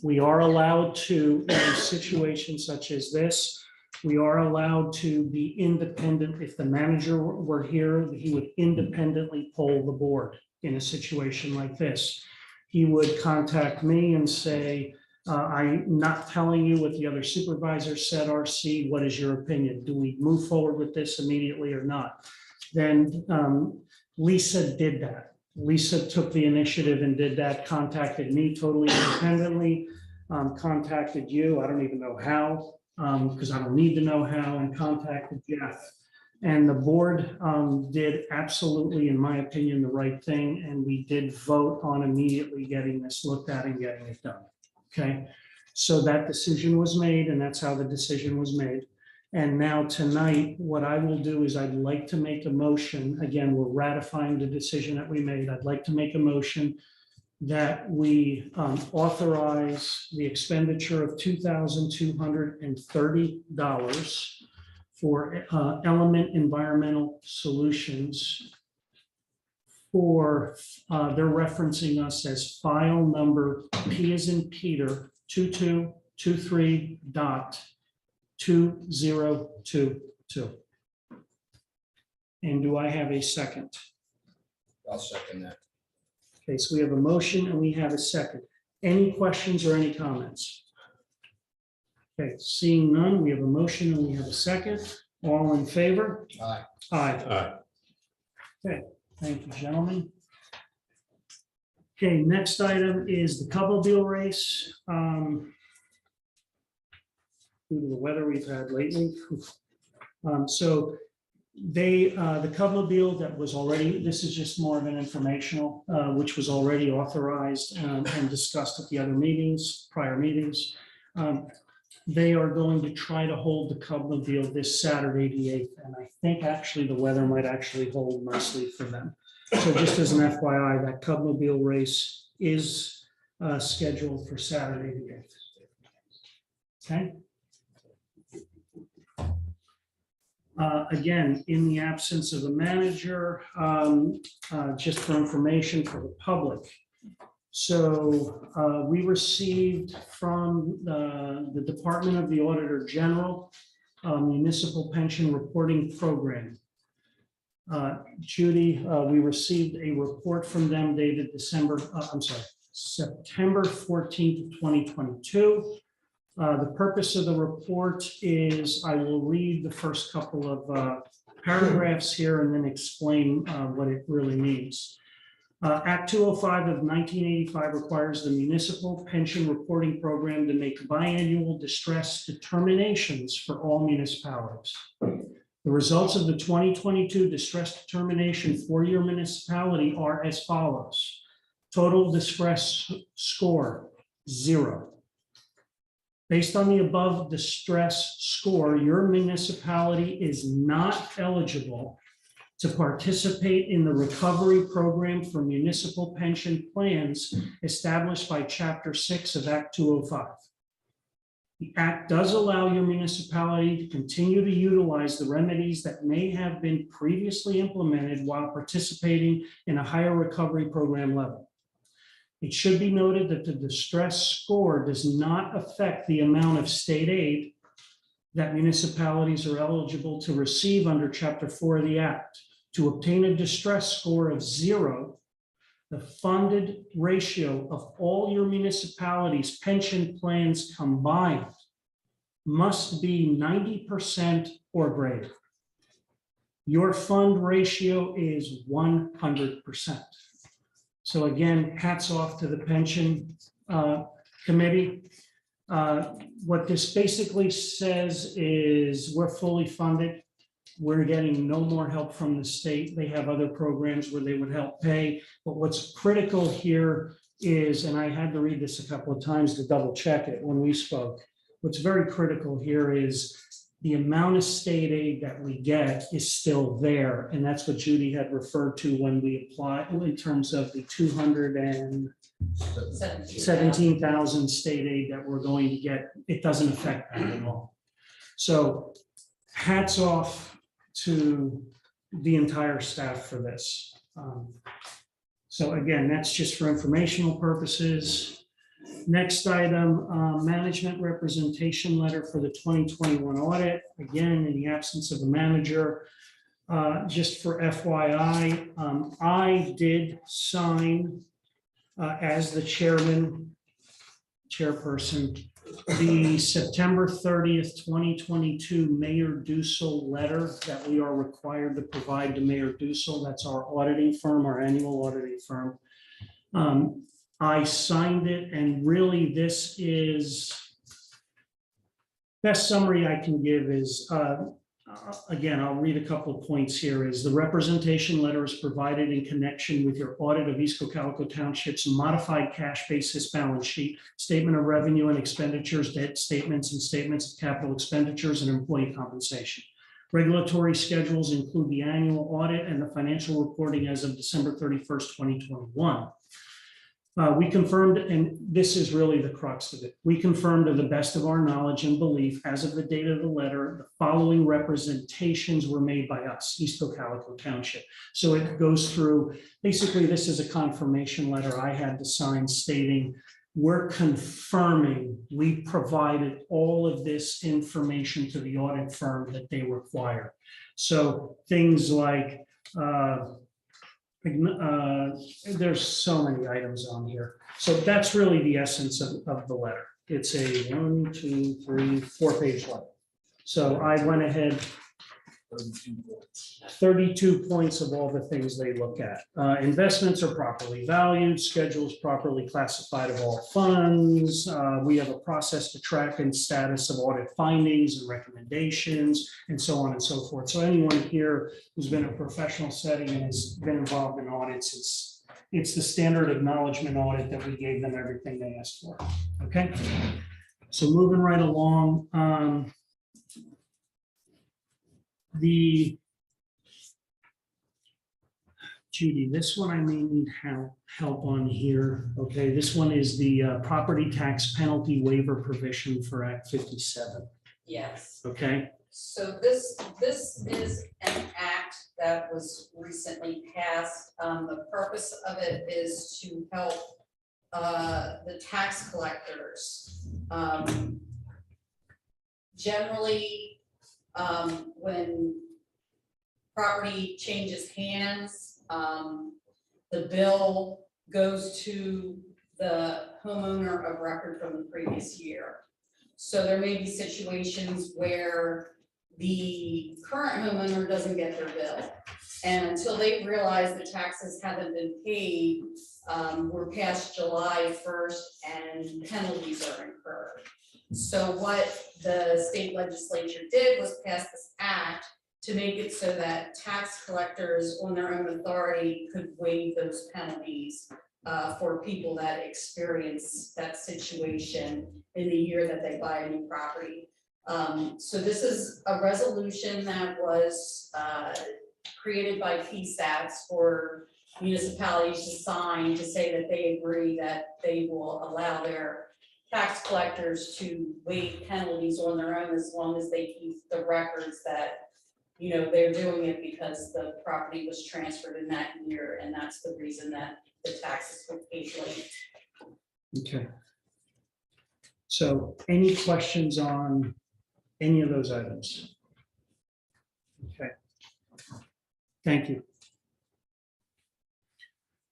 We are allowed to, in a situation such as this, we are allowed to be independent. If the manager were here, he would independently poll the board in a situation like this. He would contact me and say, I'm not telling you what the other supervisors said, RC, what is your opinion? Do we move forward with this immediately or not? Then Lisa did that. Lisa took the initiative and did that, contacted me totally independently, contacted you, I don't even know how, because I don't need to know how, and contacted Jeff. And the board did absolutely, in my opinion, the right thing, and we did vote on immediately getting this looked at and getting it done. Okay, so that decision was made, and that's how the decision was made. And now tonight, what I will do is I'd like to make a motion. Again, we're ratifying the decision that we made. I'd like to make a motion that we authorize the expenditure of $2,230 for Element Environmental Solutions for, they're referencing us as file number P as in Peter 2223.2022. And do I have a second? I'll second that. Okay, so we have a motion and we have a second. Any questions or any comments? Okay, seeing none, we have a motion and we have a second. All in favor? Aye. Aye. Aye. Okay, thank you, gentlemen. Okay, next item is the Cocalico race. Due to the weather we've had lately. So they, the Cocalico that was already, this is just more of an informational, which was already authorized and discussed at the other meetings, prior meetings. They are going to try to hold the Cocalico this Saturday, the 8th, and I think actually the weather might actually hold nicely for them. So just as an FYI, that Cocalico race is scheduled for Saturday, the 8th. Okay. Again, in the absence of a manager, just for information for the public. So we received from the Department of the Auditor General Municipal Pension Reporting Program. Judy, we received a report from them dated September 14th, 2022. The purpose of the report is I will read the first couple of paragraphs here and then explain what it really means. Act 205 of 1985 requires the Municipal Pension Reporting Program to make biannual distress determinations for all municipalities. The results of the 2022 distress determination for your municipality are as follows. Total distress score, 0. Based on the above distress score, your municipality is not eligible to participate in the recovery program for municipal pension plans established by Chapter 6 of Act 205. The Act does allow your municipality to continue to utilize the remedies that may have been previously implemented while participating in a higher recovery program level. It should be noted that the distress score does not affect the amount of state aid that municipalities are eligible to receive under Chapter 4 of the Act. To obtain a distress score of 0, the funded ratio of all your municipalities' pension plans combined must be 90% or greater. Your fund ratio is 100%. So again, hats off to the pension committee. What this basically says is we're fully funded. We're getting no more help from the state. They have other programs where they would help pay. But what's critical here is, and I had to read this a couple of times to double check it when we spoke. What's very critical here is the amount of state aid that we get is still there. And that's what Judy had referred to when we apply in terms of the 217,000 state aid that we're going to get. It doesn't affect that at all. So hats off to the entire staff for this. So again, that's just for informational purposes. Next item, management representation letter for the 2021 audit. Again, in the absence of a manager, just for FYI, I did sign as the chairperson, the September 30th, 2022 Mayor Dussel letter that we are required to provide to Mayor Dussel. That's our auditing firm, our annual auditing firm. I signed it, and really this is, best summary I can give is, again, I'll read a couple of points here, is the representation letter is provided in connection with your audit of East Cocalico Township's modified cash basis balance sheet, statement of revenue and expenditures, debt statements, and statements of capital expenditures and employee compensation. Regulatory schedules include the annual audit and the financial reporting as of December 31st, 2021. We confirmed, and this is really the crux of it, we confirmed to the best of our knowledge and belief as of the date of the letter, the following representations were made by us, East Cocalico Township. So it goes through, basically this is a confirmation letter I had to sign stating we're confirming we provided all of this information to the audit firm that they require. So things like, there's so many items on here. So that's really the essence of the letter. It's a 1, 2, 3, 4-page letter. So I went ahead, 32 points of all the things they look at. Investments are properly valued, schedules properly classified of all funds. We have a process to track and status of audit findings and recommendations, and so on and so forth. So anyone here who's been in a professional setting and has been involved in audits, it's the standard acknowledgement audit that we gave them everything they asked for. Okay, so moving right along. Judy, this one I may need help on here. Okay, this one is the property tax penalty waiver provision for Act 57. Yes. Okay. So this is an act that was recently passed. The purpose of it is to help the tax collectors. Generally, when property changes hands, the bill goes to the homeowner of record from the previous year. So there may be situations where the current homeowner doesn't get their bill. And until they realize the taxes haven't been paid, we're past July 1st and penalties are incurred. So what the state legislature did was pass this act to make it so that tax collectors on their own authority could waive those penalties for people that experience that situation in the year that they buy a new property. So this is a resolution that was created by PSATs for municipalities to sign to say that they agree that they will allow their tax collectors to waive penalties on their own as long as they keep the records that, you know, they're doing it because the property was transferred in that year, and that's the reason that the taxes were paid late. Okay. So any questions on any of those items? Okay. Thank you.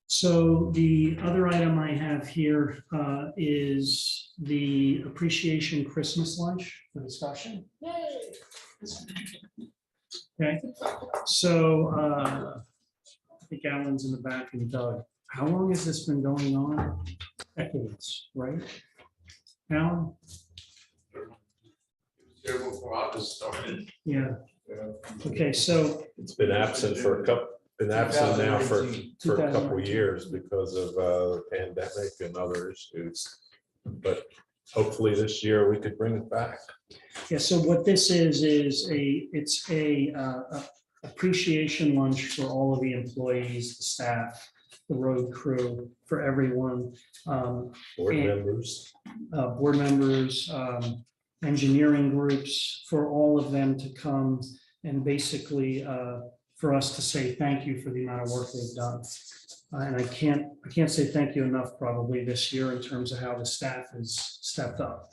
So the other item I have here is the appreciation Christmas lunch for discussion. Yay. Okay, so I think Alan's in the back and Doug. How long has this been going on? Decades, right? Alan? Here before I was started. Yeah. Okay, so It's been absent for a couple, now for a couple of years because of the pandemic and other issues. But hopefully this year we could bring it back. Yeah, so what this is it's a appreciation lunch for all of the employees, the staff, the road crew, for everyone. Board And- members. Board members, engineering groups, for all of them to come and basically for us to say thank you for the amount of work they've done. And I can't say thank you enough probably this year in terms of how the staff has stepped up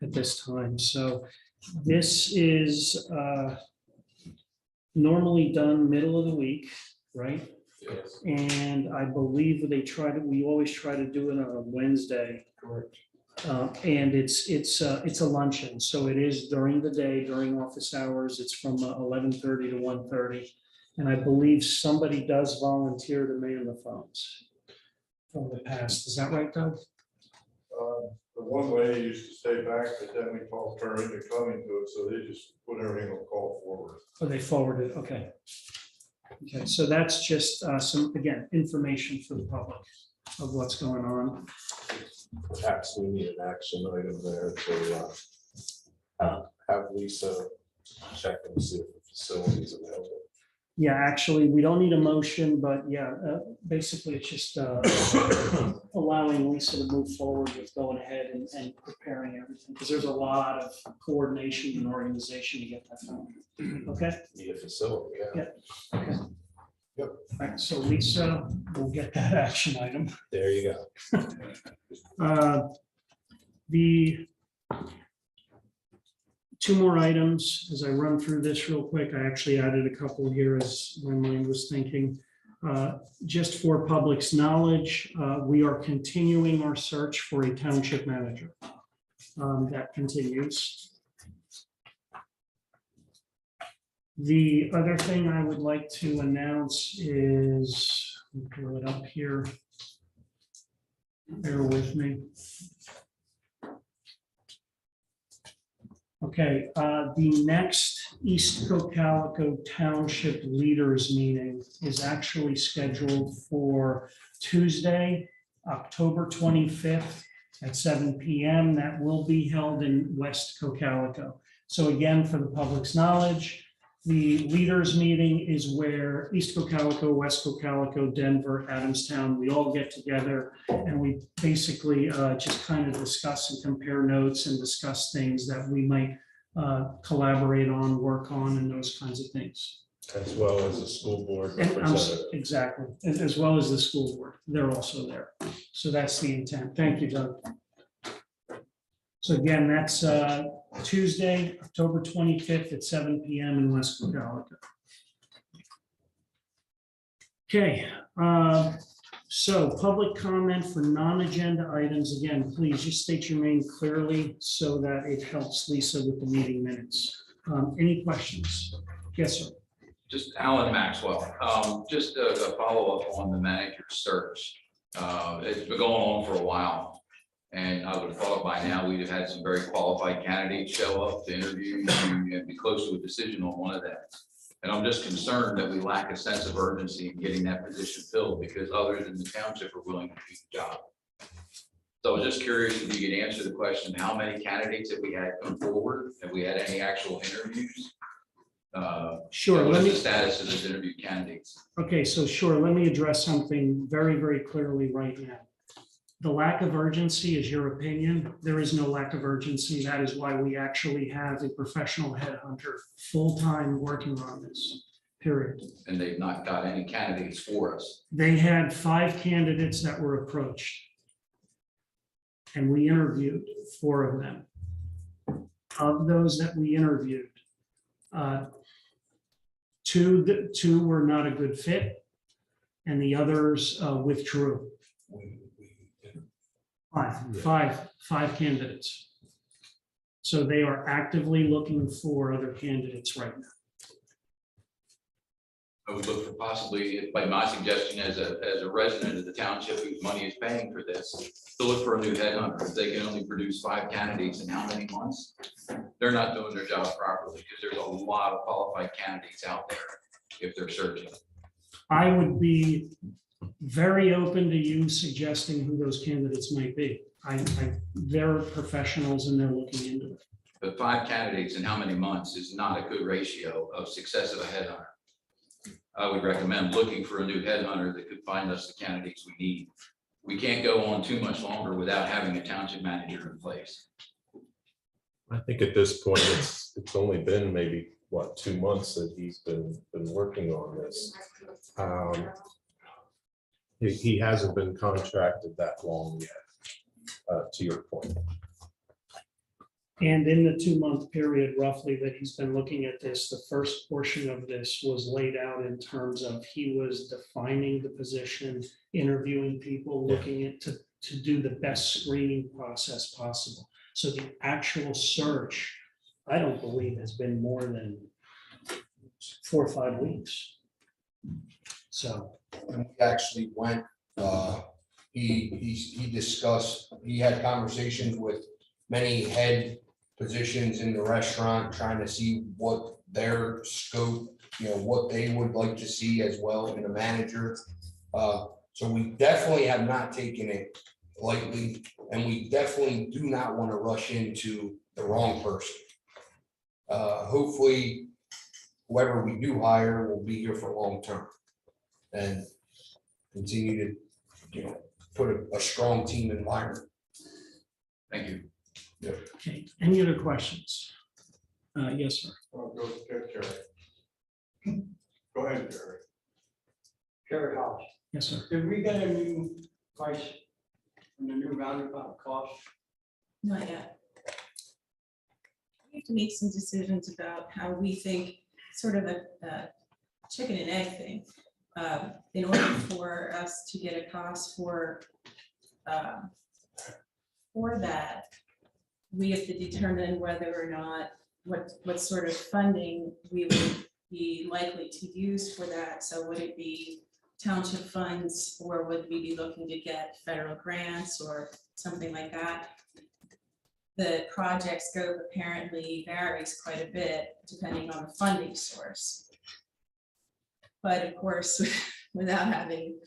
at this time. So this is normally done middle of the week, right? Yes. And I believe we always try to do it on a Wednesday. Correct. And it's a luncheon, so it is during the day, during office hours. It's from 11:30 to 1:30. And I believe somebody does volunteer to man the phones from the past. Is that right, Doug? The one lady used to stay back, but then we talked her into coming to it, so they just put everything on call forward. Oh, they forwarded, okay. Okay, so that's just some, again, information for the public of what's going on. Perhaps we need an action item there to have Lisa check and see if the facility is available. Yeah, actually, we don't need a motion, but yeah, basically it's just allowing Lisa to move forward with going ahead and preparing everything, because there's a lot of coordination and organization to get that done. Okay? Need a facility, yeah. Okay. Yep. All right, so Lisa will get that action item. There you go. The two more items, as I run through this real quick, I actually added a couple here as my mind was thinking. Just for public's knowledge, we are continuing our search for a township manager. That continues. The other thing I would like to announce is, let me pull it up here. Bear with me. Okay, the next East Cocalico Township Leaders Meeting is actually scheduled for Tuesday, October 25th at 7 p.m. That will be held in West Cocalico. So again, for the public's knowledge, the leaders meeting is where East Cocalico, West Cocalico, Denver, Adamstown, we all get together and we basically just kind of discuss and compare notes and discuss things that we might collaborate on, work on, and those kinds of things. As well as the school board And representative. exactly, as well as the school board, they're also there. So that's the intent. Thank you, Doug. So again, that's Tuesday, October 25th at 7 p.m. in West Cocalico. Okay, so public comment for non-agenda items. Again, please just state your name clearly so that it helps Lisa with the meeting minutes. Any questions? Yes, sir. Just Alan Maxwell, just a follow-up on the manager search. It's been going on for a while. And I would have thought by now we'd have had some very qualified candidates show up to interview and be close to a decision on one of them. And I'm just concerned that we lack a sense of urgency in getting that position filled because others in the township are willing to do the job. So I was just curious if you could answer the question, how many candidates have we had come forward? Have we had any actual interviews? Sure. What's Let the me, status of those interviewed candidates? okay, so sure, let me address something very, very clearly right now. The lack of urgency is your opinion. There is no lack of urgency. That is why we actually have a professional headhunter full-time working on this, period. And they've not got any candidates for us. They had 5 candidates that were approached. And we interviewed 4 of them. Of those that we interviewed, 2 were not a good fit, and the others withdrew. Five candidates. So they are actively looking for other candidates right now. I would look for possibly, by my suggestion, as a resident of the township whose money is paying for this, to look for a new headhunter. If they can only produce 5 candidates in how many months? They're not doing their job properly because there's a lot of qualified candidates out there if they're searching. I would be very open to you suggesting who those candidates might be. They're professionals and they're looking into it. But 5 candidates in how many months is not a good ratio of success of a headhunter. I would recommend looking for a new headhunter that could find us the candidates we need. We can't go on too much longer without having a township manager in place. I think at this point, it's only been maybe, what, 2 months that he's been working on this. He hasn't been contracted that long yet, to your point. And in the 2-month period roughly that he's been looking at this, the first portion of this was laid out in terms of he was defining the position, interviewing people, looking at to do the best screening process possible. So the actual search, I don't believe has been more than 4 or 5 weeks. So. And we actually went, he discussed, he had conversations with many head positions in the restaurant, trying to see what their scope, what they would like to see as well in a manager. So we definitely have not taken it lightly, and we definitely do not want to rush into the wrong person. Hopefully, whoever we do hire will be here for long term and continue to, put a strong team environment. Thank you. Okay, any other questions? Yes, sir. Go Jerry. Go ahead, Jerry. Jerry House. Yes, sir. Did we get a new price on the new roundabout cost? Not yet. We have to make some decisions about how we think, sort of a chicken and egg thing. In order for us to get a cost for that, we have to determine whether or not, what sort of funding we would be likely to use for that. So would it be township funds, or would we be looking to get federal grants or something like that? The project scope apparently varies quite a bit depending on the funding source. But of course, without having,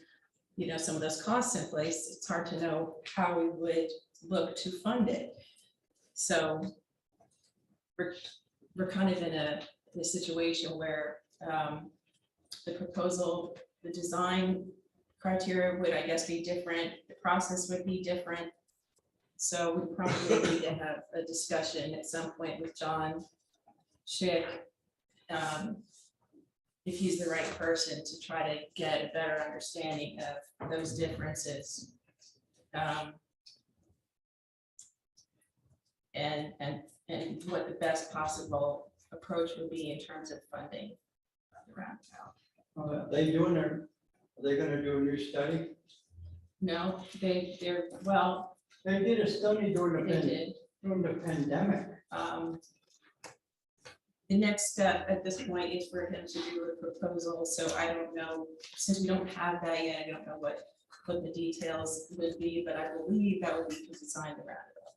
some of those costs in place, it's hard to know how we would look to fund it. So we're kind of in a situation where the proposal, the design criteria would, I guess, be different. The process would be different. So we probably need to have a discussion at some point with John Schick, if he's the right person to try to get a better understanding of those differences. And what the best possible approach would be in terms of funding the roundabout. Are they gonna do a new study? No, they did. They did a study during the pandemic. The next step at this point is for him to do a proposal, so I don't know, since we don't have that yet, I don't know what the details would be, but I believe that would be to design the roundabout.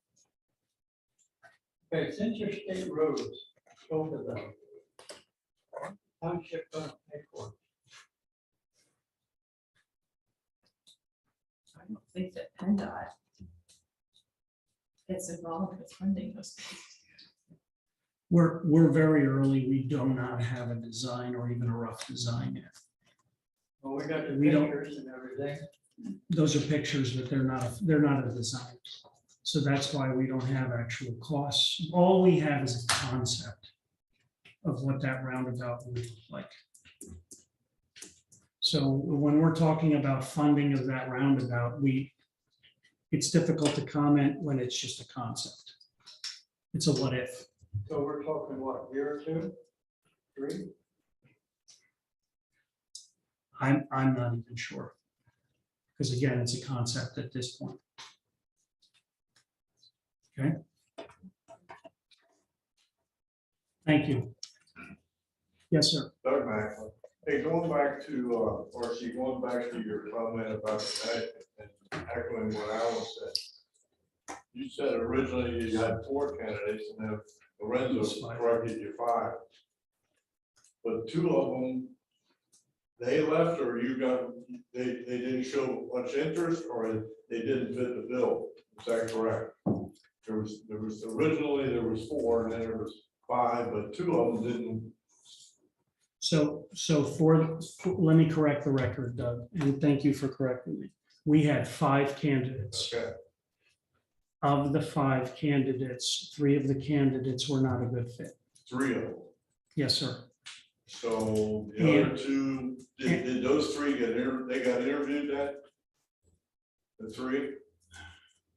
Okay, since your state roads, both of them, township gonna pay for it. I don't think that PennDOT gets involved with funding those things. We're very early. We do not have a design or even a rough design yet. Well, we got the We don't- pictures and everything. Those are pictures, but they're not a design. So that's why we don't have actual costs. All we have is a concept of what that roundabout would look like. So when we're talking about funding of that roundabout, it's difficult to comment when it's just a concept. It's a what if. So we're talking what, a year or 2, 3? I'm not even sure. Because again, it's a concept at this point. Okay. Thank you. Yes, sir. Doug Macklin. Hey, going back to your comment about the management and echoing what Alan said. You said originally you had 4 candidates and then Lorenzo corrected you 5. But 2 of them they left, or you got, they didn't show much interest, or they didn't fit the bill? Is that correct? There was originally, there was 4, and then there was 5, but 2 of them didn't. So let me correct the record, Doug, and thank you for correcting me. We had 5 candidates. Okay, Of the 5 candidates, 3 of the candidates were not a good fit. 3 of them. Yes, sir. So the other 2, did those 3 they got interviewed then? The 3?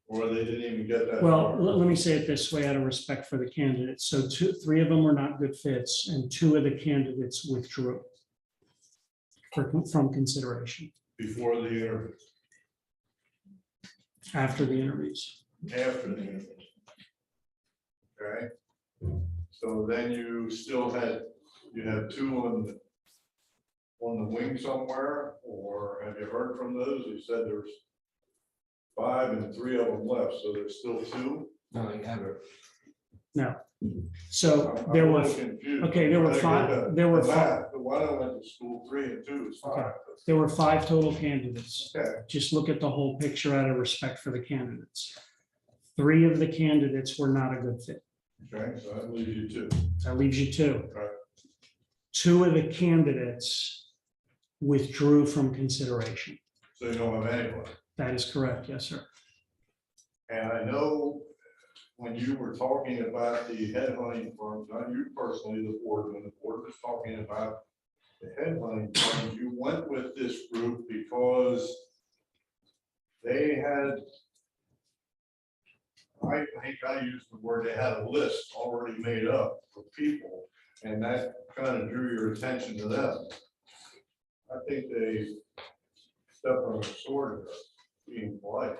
Or they didn't even get that? Well, far? let me say it this way out of respect for the candidates. So 3 of them were not good fits and 2 of the candidates withdrew from consideration Before the interview, after the interviews. after the interview. Okay, so then you still had, you have 2 on the wing somewhere, or have you heard from those? You said there's 5 and 3 of them left, so there's still 2? No, you have it. No. So I'm there a were, little confused. okay, there were I gotta 5, get there were the 5, math. The one I went to school, 3 and 2 is 5. Okay. There were 5 total candidates. Okay, Just look at the whole picture out of respect for the candidates. 3 of the candidates were not a good fit. okay, so that leaves you 2. That leaves you 2. Right. 2 of the candidates withdrew from consideration. So you don't have anyone. That is correct. Yes, sir. And I know when you were talking about the headhunting firms, not you personally, the board, when the board was talking about the headhunting firms, you went with this group because they had, I think I used the word, they had a list already made up of people, and that kind of drew your attention to them. I think they stepped on a sword, being polite.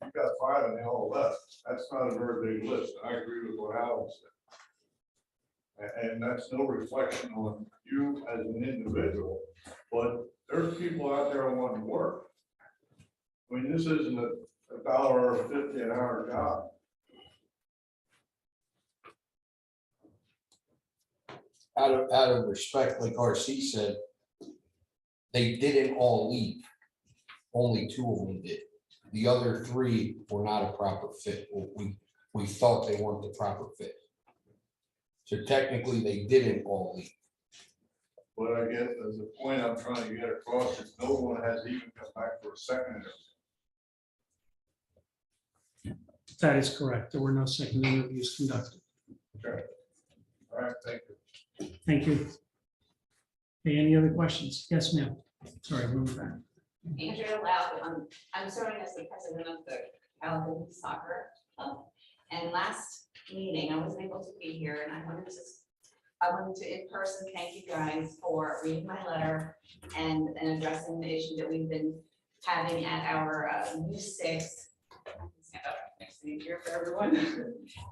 You got 5 and they all left. That's not a very big list. I agree with what Alan said. And that's no reflection on you as an individual, but there's people out there who want to work. I mean, this isn't a $1.50 an hour job. Out of respect, like RC said, they didn't all leave. Only 2 of them did. The other 3 were not a proper fit. We thought they weren't the proper fit. So technically, they didn't all leave. But I guess as the point I'm trying to get across is no one has even come back for a second interview. That is correct. There were no second interviews conducted. Okay. All right, thank you. Thank you. Okay, any other questions? Yes, ma'am. Sorry, we'll move back. Andrea Loud, I'm serving as the president of the Cocalico Soccer Club. And last meeting, I wasn't able to be here, and I wanted to in person thank you guys for reading my letter and addressing the issue that we've been having at our U6. Makes it easier for everyone.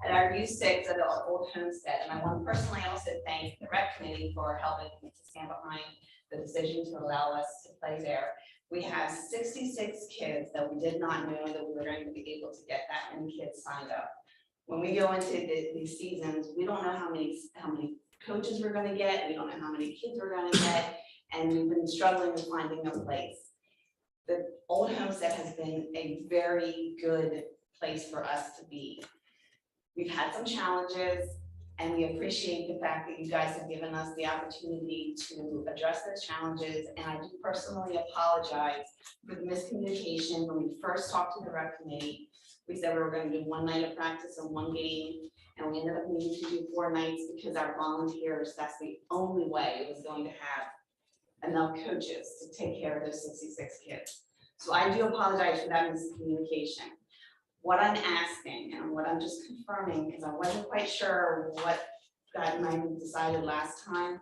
At our U6 at the Old Homestead, and I want to personally also thank the rec committee for helping me to stand behind the decision to allow us to play there. We have 66 kids that we did not know that we were going to be able to get that many kids signed up. When we go into these seasons, we don't know how many coaches we're going to get. We don't know how many kids we're going to get, and we've been struggling with finding a place. The Old Homestead has been a very good place for us to be. We've had some challenges, and we appreciate the fact that you guys have given us the opportunity to address those challenges. And I do personally apologize for the miscommunication when we first talked to the rec committee. We said we were going to do 1 night of practice and 1 game, and we ended up needing to do 4 nights because our volunteers, that's the only way it was going to have enough coaches to take care of those 66 kids. So I do apologize for that miscommunication. What I'm asking and what I'm just confirming, because I wasn't quite sure what God and I decided last time,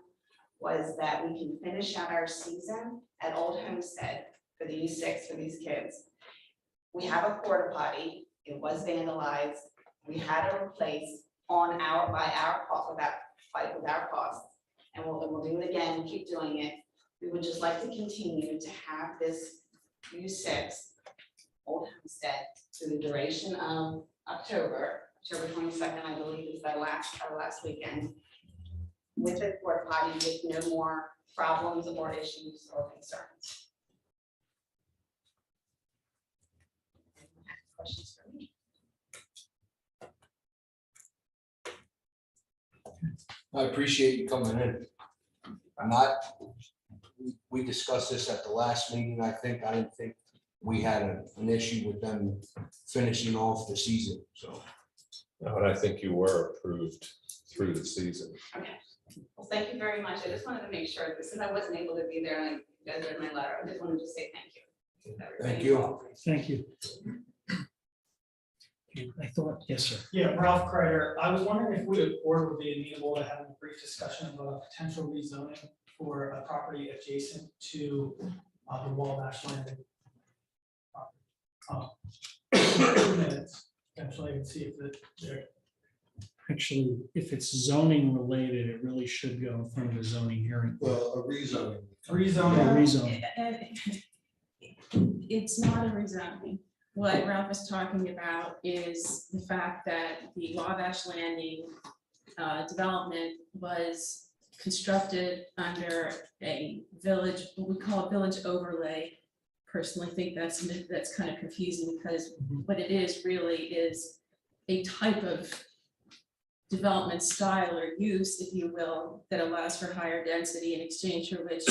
was that we can finish out our season at Old Homestead for the U6 for these kids. We have a porta potty. It was vandalized. We had it replaced by our cost, and we'll do it again, keep doing it. We would just like to continue to have this U6 Old Homestead through the duration of October 22nd, I believe is our last weekend. with a porta potty with no more problems or issues or concerns. Questions for me? I appreciate you coming in. I'm not, we discussed this at the last meeting, I didn't think we had an issue with them finishing off the season, so. No, and I think you were approved through the season. Okay, well, thank you very much. I just wanted to make sure, since I wasn't able to be there and you guys read my letter, I just wanted to say thank you. to everybody Thank you. involved. Thank you. I thought, yes, sir. Yeah, Ralph Kreider. I was wondering if we, the board, would be amenable to having a brief discussion about a potential rezoning for a property adjacent to the Wabash Landing. 2 minutes, potentially, and see if they're. Actually, if it's zoning related, it really should go in front of the zoning hearing. Well, a rezoning. Rezoning. It's not a rezoning. What Ralph is talking about is the fact that the Wabash Landing development was constructed under a village, what we call a village overlay. Personally think that's kind of confusing, because what it is really is a type of development style or use, if you will, that allows for higher density, in exchange for which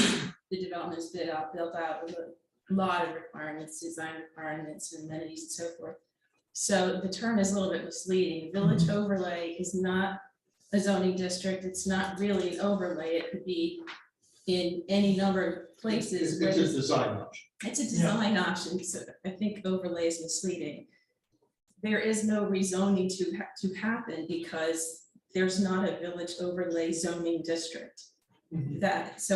the development is built out with a lot of requirements, design requirements, amenities, and so forth. So the term is a little bit misleading. Village overlay is not a zoning district. It's not really an overlay. It could be in any number of places. It's a design option. It's a design option, so I think overlay is misleading. There is no rezoning to happen because there's not a village overlay zoning district. There's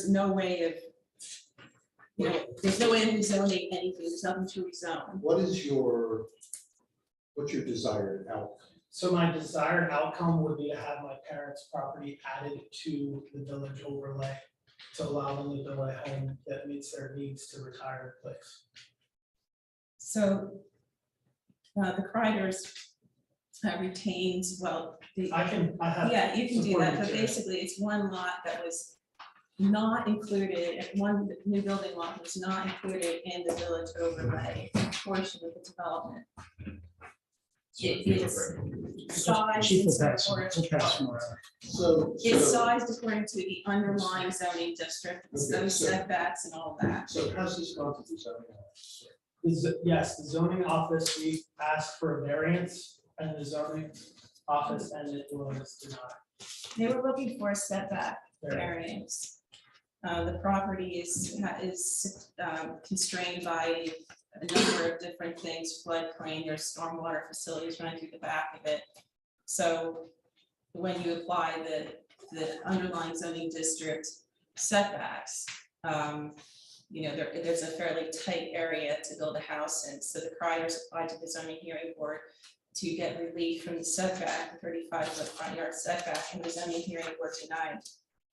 no way of, there's no way of rezoning anything. There's nothing to rezone. What's your desired outcome? So my desired outcome would be to have my parents' property added to the village overlay to allow them to build a home that meets their needs to retire in place. So the Kreiders retains, well, I have. yeah, you can do that, supporting but material. basically it's one lot that was not included, one new building lot was not included in the village overlay portion of the development. It is sized Chief in will pass, support we'll pass of- more. It's sized according to the underlying zoning district, Okay, those so- setbacks and all that. So how's this gone to the zoning office? Yes, the zoning office, we asked for a variance, and the zoning office and it was denied. They were looking for a setback variance. The property is constrained by a number of different things, floodplain, there's stormwater facilities running through the back of it. So when you apply the underlying zoning district setbacks, there's a fairly tight area to build a house in. So the Kreiders applied to the zoning hearing board to get relief from the setback, the 35-foot front yard setback, and the zoning hearing board denied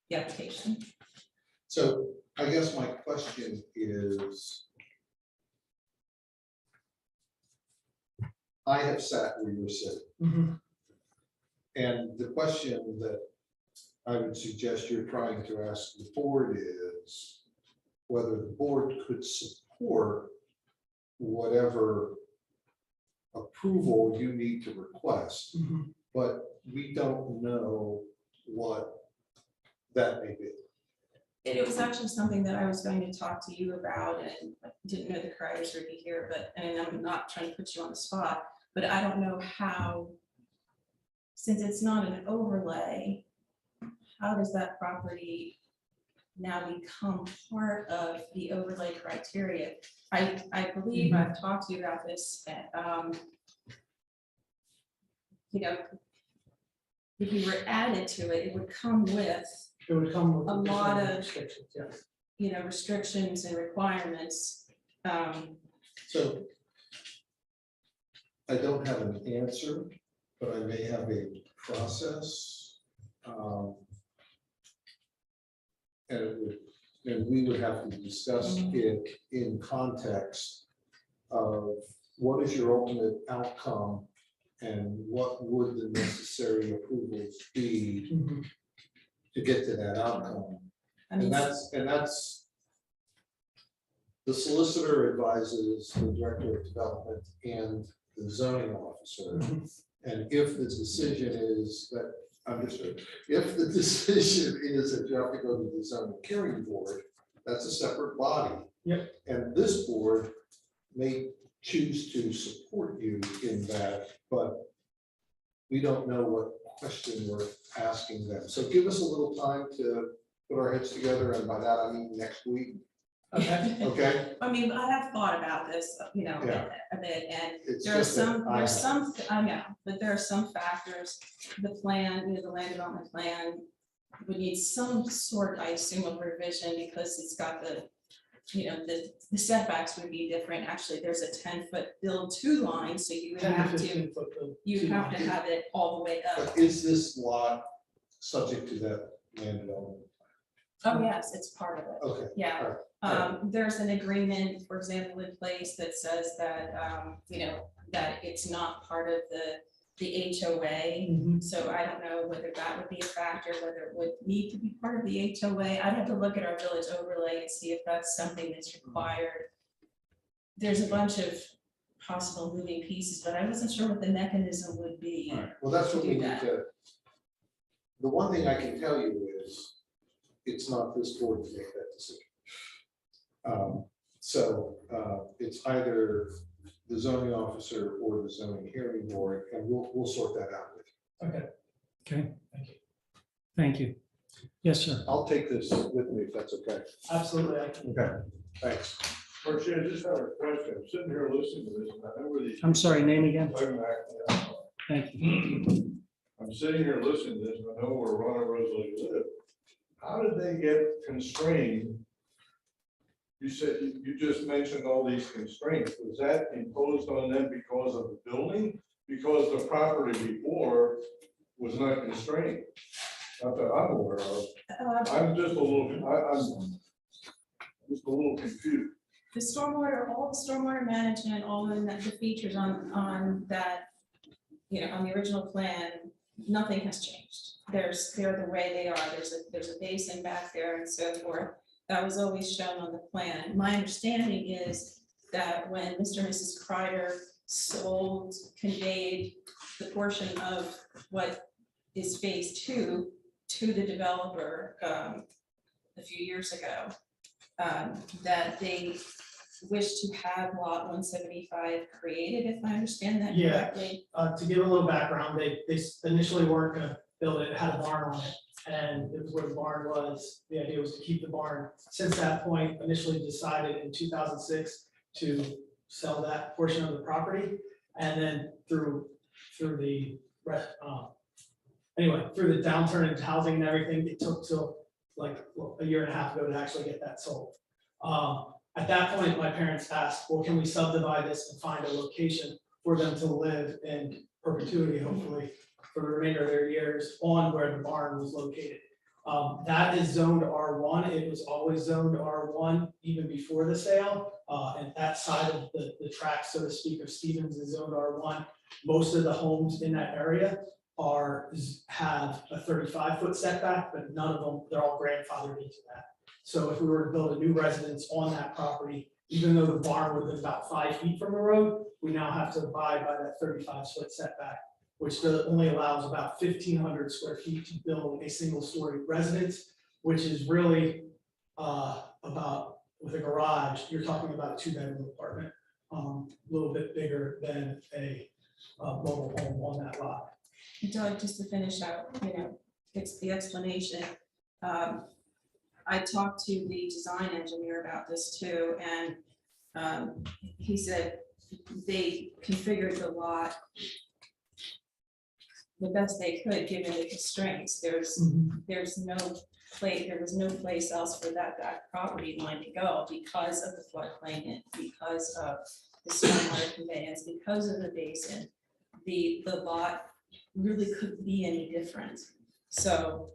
the application. So I guess my question is, I have sat where you're sitting. And the question that I would suggest you're trying to ask the board is whether the board could support whatever approval you need to request, but we don't know what that may be. It was actually something that I was going to talk to you about, and I didn't know the Kreiders would be here, and I'm not trying to put you on the spot, but I don't know how, since it's not an overlay, how does that property now become part of the overlay criteria? I believe I've talked to you about this, if you were added to it, it would come with It would come with a lot of restrictions, yes. restrictions and requirements. So I don't have an answer, but I may have a process. And we would have to discuss it in context of what is your ultimate outcome and what would the necessary approvals be to get to that outcome. I mean, And that's the solicitor advises the director of development and the zoning officer. And if the decision is that, understood, if the decision is that you have to go to the zoning hearing board, that's a separate body. Yep. And this board may choose to support you in that, but we don't know what question we're asking them. So give us a little time to put our heads together, and by that I mean next week. Okay. Okay? I mean, I have thought about this, you know, Yeah. a bit, and It's there are just that some, I there's have- some, I know, but there are some factors. The plan, you know, the land development plan would need some sort, I assume, of revision because it's got the, you know, the setbacks would be different. Actually, there's a 10-foot build to line, so you would 10 to have to, 15 foot build you to have to line. have it all the way up. But is this lot subject to that land development? Oh, yes, it's part of it. Okay. Yeah. all right. There's an agreement, for example, in place that says that, you know, that it's not part of the HOA. So I don't know whether that would be a factor, whether it would need to be part of the HOA. I'd have to look at our village overlay and see if that's something that's required. There's a bunch of possible moving pieces, but I wasn't sure what the mechanism would be. All right. Well, that's what to we do need that. to. The one thing I can tell you is, it's not this board to make that decision. It's either the zoning officer or the zoning hearing board, and we'll sort that out with you. Okay. Okay, Thank you. thank you. Yes, sir. I'll take this with me if that's okay. Absolutely. I can. Okay, thanks. Archie, I just have a question. I'm sitting here listening to this, and I know where these. I'm sorry, name again? I'm back. Thank you. I'm sitting here listening to this, and I know where Ron and Rosalie live. How did they get constrained? You said, you just mentioned all these constraints. Was that imposed on them because of the building? Because the property before was not constrained? Not that I'm aware of. I'm just a little, I'm just a little confused. The stormwater, all the stormwater management, all the features on that, you know, on the original plan, nothing has changed. They're the way they are. There's a basin back there and so forth. That was always shown on the plan. My understanding is that when Mr. and Mrs. Kreider conveyed the portion of what is phase 2 to the developer a few years ago, that they wish to have lot 175 created, if I understand that Yeah. correctly. To give a little background, they initially weren't gonna build it, it had a barn on it. And it was where the barn was, the idea was to keep the barn. Since that point, initially decided in 2006 to sell that portion of the property. And then through the downturn in housing and everything, it took till like a year and a half ago to actually get that sold. At that point, my parents asked, well, can we subdivide this and find a location for them to live in perpetuity, hopefully, for the remainder of their years on where the barn was located. That is zoned R1. It was always zoned R1 even before the sale. And that side of the track, so to speak, of Stevens is zoned R1. Most of the homes in that area have a 35-foot setback, but none of them, they're all grandfathered into that. So if we were to build a new residence on that property, even though the barn would have been about 5 feet from the road, we now have to abide by that 35-foot setback, which only allows about 1,500 square feet to build a single-story residence, which is really about, with a garage, you're talking about a 2-bedroom apartment, a little bit bigger than a mobile home on that lot. Doug, just to finish out, you know, it's the explanation. I talked to the design engineer about this too, and he said they configured the lot the best they could, given the constraints. There was no place else for that property line to go because of the floodplain, and because of the stormwater conveyance, because of the basin. The lot really couldn't be any different. So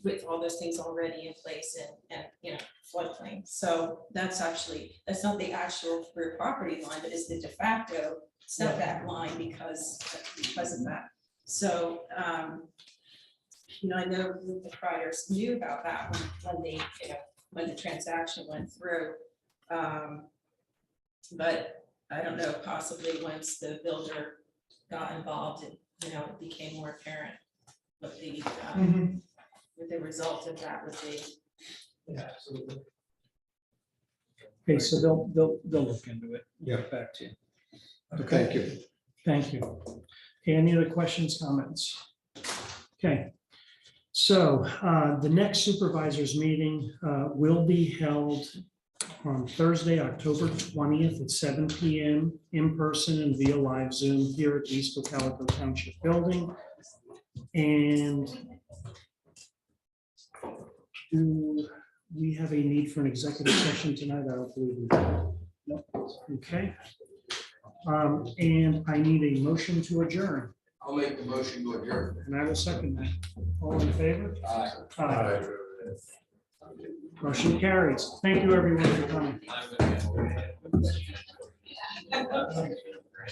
with all those things already in place and, you know, floodplain. So that's not the actual rear property line, but is the de facto setback line because of that. So, you know, I know the Criers knew about that when the transaction went through. But I don't know, possibly once the builder got involved, you know, it became more apparent what the result of that would be. Yeah, absolutely. Okay, so they'll look into it. Yeah. Get back to you. Thank you. Thank you. Okay, any other questions, comments? Okay. So the next supervisors meeting will be held on Thursday, October 20th at 7 p.m. in person and via live Zoom here at the East Cocalico Township Building. And do we have a need for an executive session tonight? I don't believe we do. No. Okay. And I need a motion to adjourn, I'll make the motion to adjourn. and I will second that. All in favor? Aye. Aye. Motion carries. Thank you, everyone, for coming. I'm gonna-